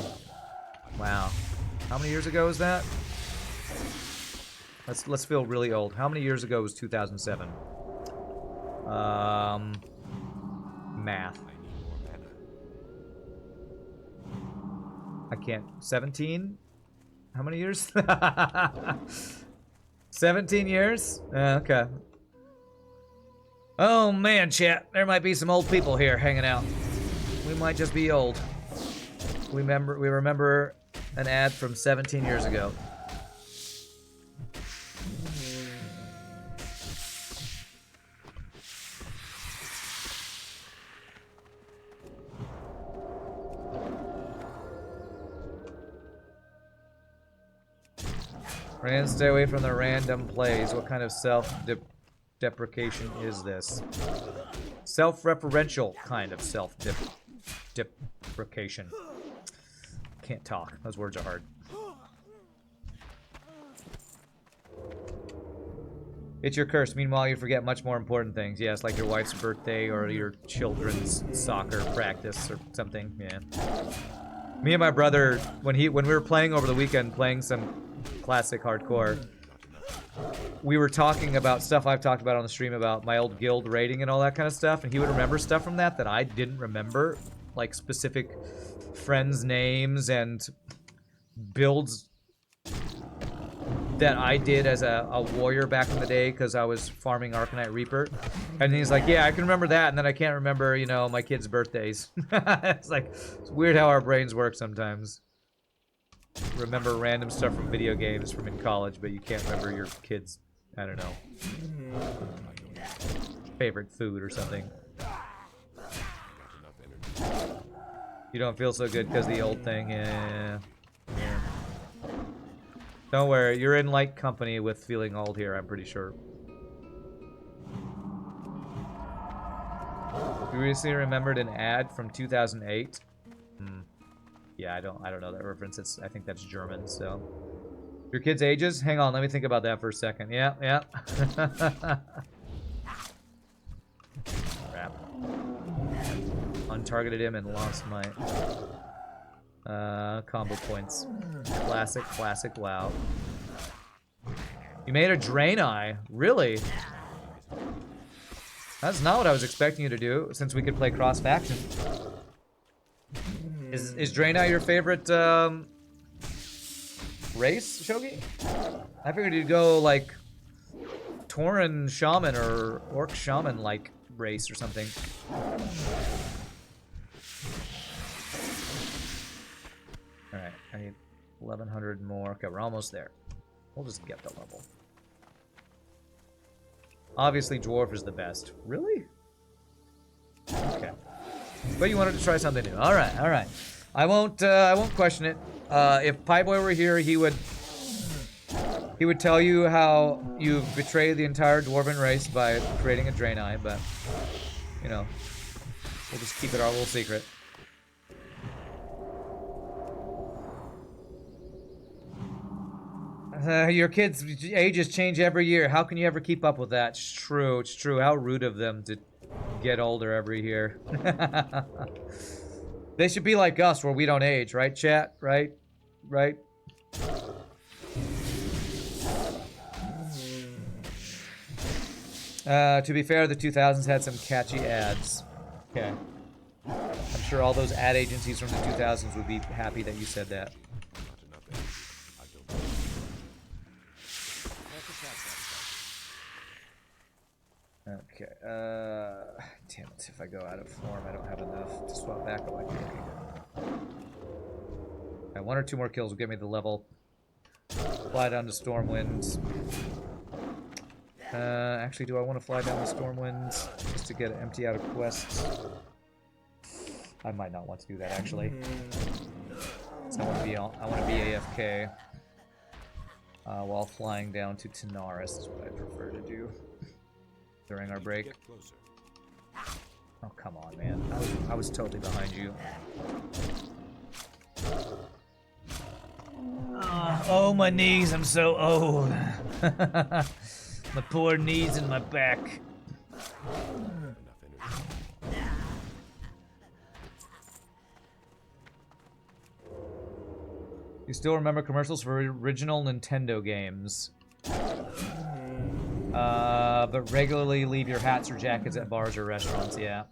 Wow. How many years ago was that? Let's feel really old. How many years ago was 2007? Math. I can't. 17? How many years? 17 years? Okay. Oh man, chat. There might be some old people here hanging out. We might just be old. We remember an ad from 17 years ago. Rand, stay away from the random plays. What kind of self-deprecation is this? Self-referential kind of self-deprecation. Can't talk. Those words are hard. It's your curse. Meanwhile, you forget much more important things. Yes, like your wife's birthday or your children's soccer practice or something. Yeah. Me and my brother, when we were playing over the weekend, playing some classic hardcore. We were talking about stuff I've talked about on the stream about my old guild rating and all that kind of stuff, and he would remember stuff from that that I didn't remember, like specific friends' names and builds that I did as a warrior back in the day because I was farming Arcanite Reaper. And he's like, yeah, I can remember that, and then I can't remember, you know, my kids' birthdays. It's like, it's weird how our brains work sometimes. Remember random stuff from video games from in college, but you can't remember your kids', I don't know, favorite food or something. You don't feel so good because the old thing, yeah. Don't worry, you're in light company with feeling old here, I'm pretty sure. You recently remembered an ad from 2008? Yeah, I don't know that reference. I think that's German, so. Your kids' ages? Hang on, let me think about that for a second. Yeah. Crap. Untargeted him and lost my combo points. Classic WoW. You made a Draenei? Really? That's not what I was expecting you to do, since we could play cross-faction. Is Draenei your favorite race, Shogi? I figured you'd go like Tauren Shaman or Orc Shaman like race or something. Alright, I need 1100 more. Okay, we're almost there. We'll just get the level. Obviously, Dwarf is the best. Really? Okay. But you wanted to try something new. Alright. I won't question it. If Pieboy were here, he would tell you how you've betrayed the entire Dwarven race by creating a Draenei, but, you know, we'll just keep it our little secret. Your kids' ages change every year. How can you ever keep up with that? It's true. How rude of them to get older every year. They should be like us, where we don't age, right, chat? Right? To be fair, the 2000s had some catchy ads. Okay. I'm sure all those ad agencies from the 2000s would be happy that you said that. Okay, damn it, if I go out of form, I don't have enough to swap back. Oh, I can. Okay, good. One or two more kills will get me the level. Fly down to Stormwind. Actually, do I want to fly down to Stormwind just to get an empty out of quests? I might not want to do that, actually. So I want to be AFK while flying down to Tanaris is what I prefer to do during our break. Oh, come on, man. I was totally behind you. Oh, my knees. I'm so old. My poor knees and my back. You still remember commercials for original Nintendo games? But regularly leave your hats or jackets at bars or restaurants, yeah.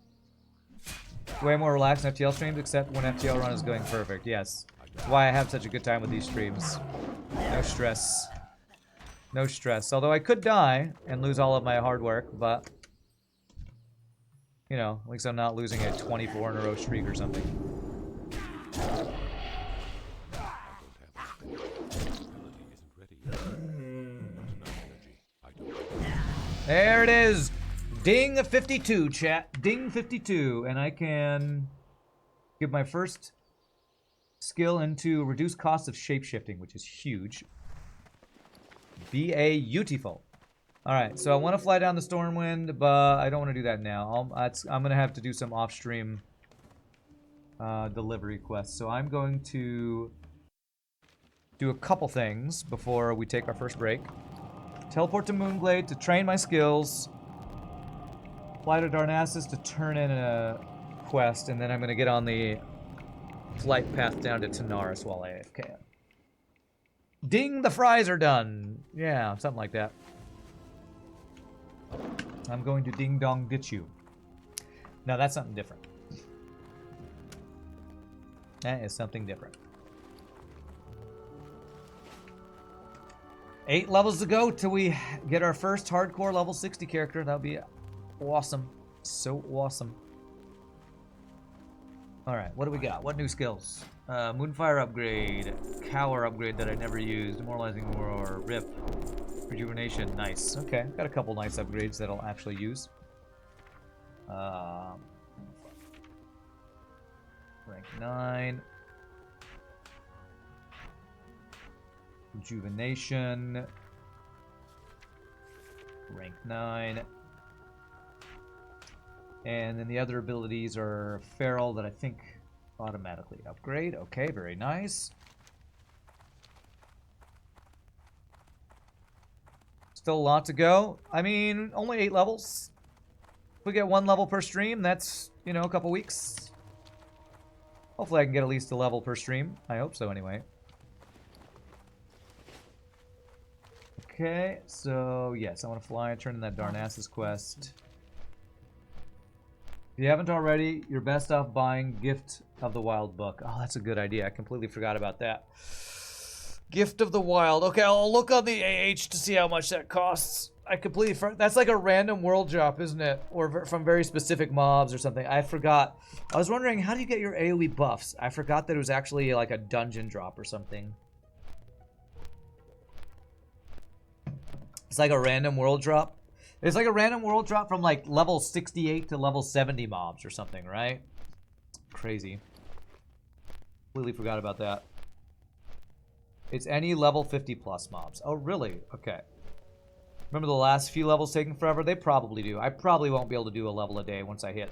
Way more relaxed in FTL streams, except when FTL run is going perfect, yes. Why I have such a good time with these streams. No stress. No stress. Although I could die and lose all of my hard work, but... You know, at least I'm not losing a 24 in a row streak or something. There it is! Ding 52, chat. Ding 52. And I can give my first skill into reduced cost of shapeshifting, which is huge. Beautiful. Alright, so I want to fly down the Stormwind, but I don't want to do that now. I'm going to have to do some off-stream delivery quests. So I'm going to do a couple things before we take our first break. Teleport to Moonglade to train my skills. Fly to Darnassus to turn in a quest, and then I'm going to get on the flight path down to Tanaris while AFK. Ding, the fries are done. Yeah, something like that. I'm going to ding dong ditch you. No, that's something different. That is something different. 8 levels to go till we get our first hardcore level 60 character. That would be awesome. So awesome. Alright, what do we got? What new skills? Moonfire upgrade. Cower upgrade that I never used. Demoralizing Roar. Rip. Rejuvenation. Nice. Okay, got a couple nice upgrades that I'll actually use. Rank 9. Rejuvenation. Rank 9. And then the other abilities are Feral that I think automatically upgrade. Okay, very nice. Still a lot to go. I mean, only 8 levels. If we get 1 level per stream, that's, you know, a couple weeks. Hopefully I can get at least a level per stream. I hope so anyway. Okay, so yes, I want to fly and turn in that Darnassus quest. If you haven't already, you're best off buying Gift of the Wild book. Oh, that's a good idea. I completely forgot about that. Gift of the Wild. Okay, I'll look on the AH to see how much that costs. I completely forgot. That's like a random world drop, isn't it? Or from very specific mobs or something. I forgot. I was wondering, how do you get your AoE buffs? I forgot that it was actually like a dungeon drop or something. It's like a random world drop. It's like a random world drop from like level 68 to level 70 mobs or something, right? Crazy. Completely forgot about that. It's any level 50 plus mobs. Oh, really? Okay. Remember the last few levels taking forever? They probably do. I probably won't be able to do a level a day once I hit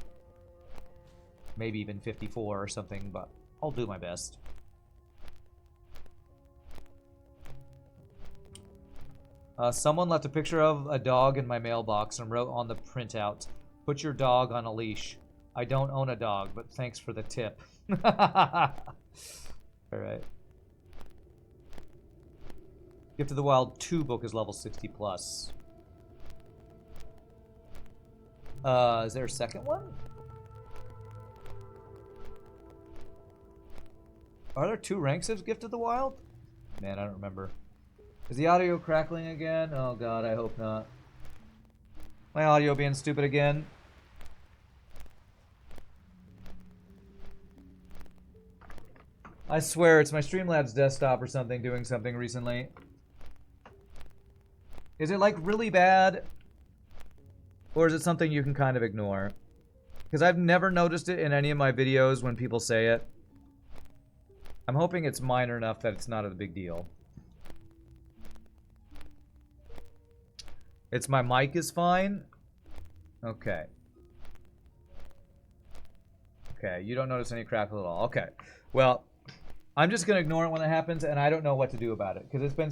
maybe even 54 or something, but I'll do my best. Someone left a picture of a dog in my mailbox and wrote on the printout, "Put your dog on a leash. I don't own a dog, but thanks for the tip." Alright. Gift of the Wild 2 book is level 60 plus. Is there a second one? Are there 2 ranks of Gift of the Wild? Man, I don't remember. Is the audio crackling again? Oh god, I hope not. My audio being stupid again. I swear it's my Streamlabs desktop or something doing something recently. Is it like really bad? Or is it something you can kind of ignore? Because I've never noticed it in any of my videos when people say it. I'm hoping it's minor enough that it's not a big deal. It's my mic is fine? Okay. Okay, you don't notice any crackle at all. Okay. Well, I'm just going to ignore it when it happens, and I don't know what to do about it. Because it's been...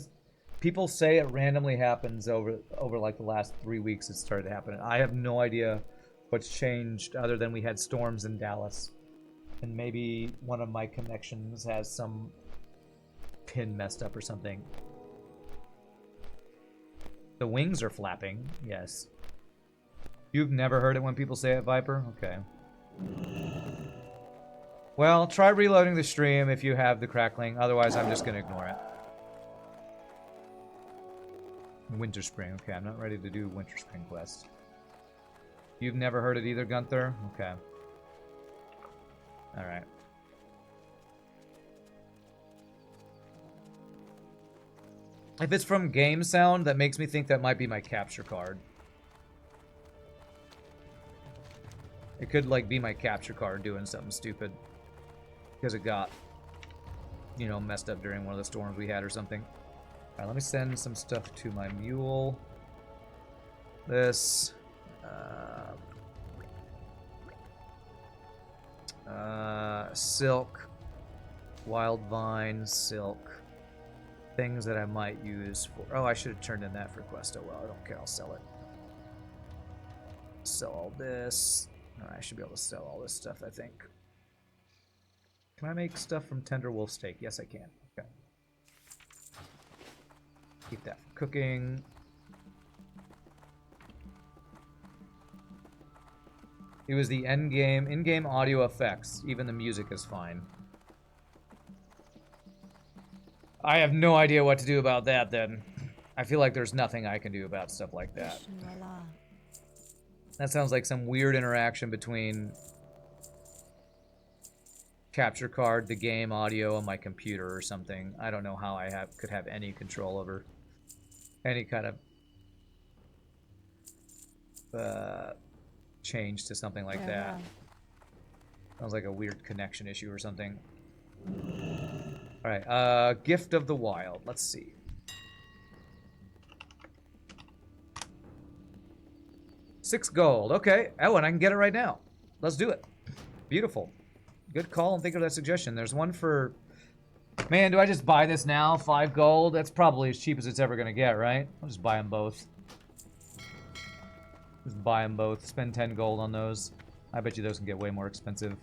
People say it randomly happens over like the last 3 weeks it started happening. I have no idea what's changed other than we had storms in Dallas. And maybe one of my connections has some pin messed up or something. The wings are flapping, yes. You've never heard it when people say it, Viper? Okay. Well, try reloading the stream if you have the crackling. Otherwise, I'm just going to ignore it. Winter Spring. Okay, I'm not ready to do Winter Spring quest. You've never heard it either, Gunther? Okay. Alright. If it's from game sound, that makes me think that might be my capture card. It could, like, be my capture card doing something stupid. Because it got, you know, messed up during one of the storms we had or something. Alright, let me send some stuff to my mule. This. Silk. Wild vine, silk. Things that I might use for... Oh, I should have turned in that for quest. Oh, well, I don't care. I'll sell it. Sell all this. I should be able to sell all this stuff, I think. Can I make stuff from tender wolf steak? Yes, I can. Okay. Keep that for cooking. It was the in-game audio effects. Even the music is fine. I have no idea what to do about that then. I feel like there's nothing I can do about stuff like that. Voila. That sounds like some weird interaction between capture card, the game audio, and my computer or something. I don't know how I could have any control over any kind of change to something like that. Sounds like a weird connection issue or something. Alright, Gift of the Wild. Let's see. $6 gold. Okay. Oh, and I can get it right now. Let's do it. Beautiful. Good call and think of that suggestion. There's one for... Man, do I just buy this now? 5 gold? That's probably as cheap as it's ever going to get, right? I'll just buy them both. Just buy them both. Spend 10 gold on those. I bet you those can get way more expensive.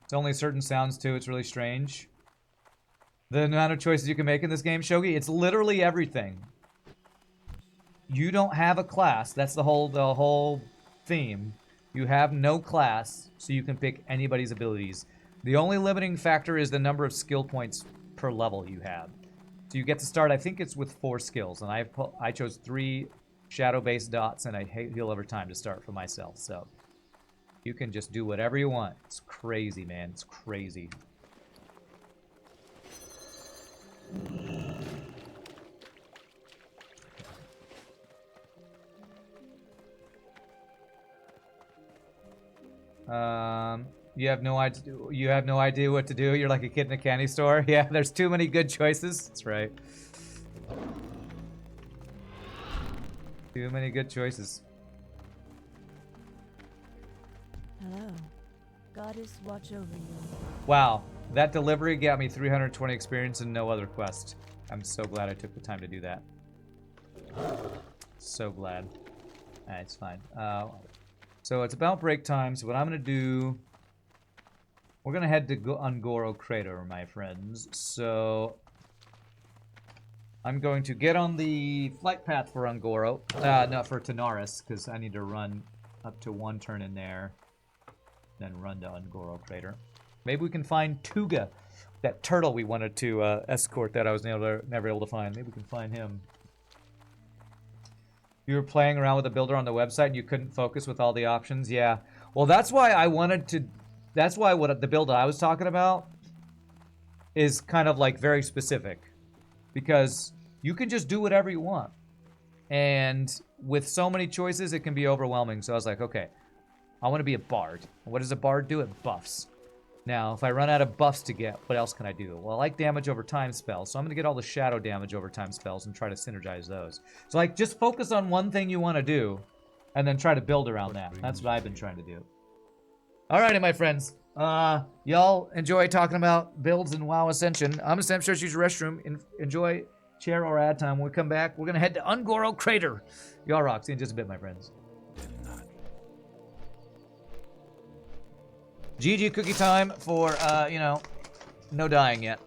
It's only certain sounds, too. It's really strange. The amount of choices you can make in this game, Shogi, it's literally everything. You don't have a class. That's the whole theme. You have no class, so you can pick anybody's abilities. The only limiting factor is the number of skill points per level you have. So you get to start, I think it's with 4 skills, and I chose 3 shadow-based dots, and I heal over time to start for myself. So you can just do whatever you want. It's crazy, man. It's crazy. You have no idea. You have no idea what to do. You're like a kid in a candy store. Yeah, there's too many good choices. That's right. Too many good choices. Hello. Goddess watch over you. Wow, that delivery got me 320 experience and no other quest. I'm so glad I took the time to do that. So glad. It's fine. So it's about break time, so what I'm going to do... We're going to head to Ungoro Crater, my friends. So... I'm going to get on the flight path for Ungoro. No, for Tanaris, because I need to run up to 1 turn in there. Then run to Ungoro Crater. Maybe we can find Tuga. That turtle we wanted to escort that I was never able to find. Maybe we can find him. You were playing around with the builder on the website and you couldn't focus with all the options? Yeah. Well, that's why I wanted to... That's why the build I was talking about is kind of like very specific. Because you can just do whatever you want. And with so many choices, it can be overwhelming. So I was like, okay, I want to be a bard. What does a bard do? It buffs. Now, if I run out of buffs to get, what else can I do? Well, I like damage over time spells, so I'm going to get all the shadow damage over time spells and try to synergize those. So, like, just focus on one thing you want to do, and then try to build around that. That's what I've been trying to do. Alrighty, my friends. Y'all enjoy talking about builds in WoW Ascension. I'm going to stand upstairs, use the restroom, enjoy chair or ad time. When we come back, we're going to head to Ungoro Crater. Y'all rock. See you in just a bit, my friends. GG cookie time for, you know, no dying yet.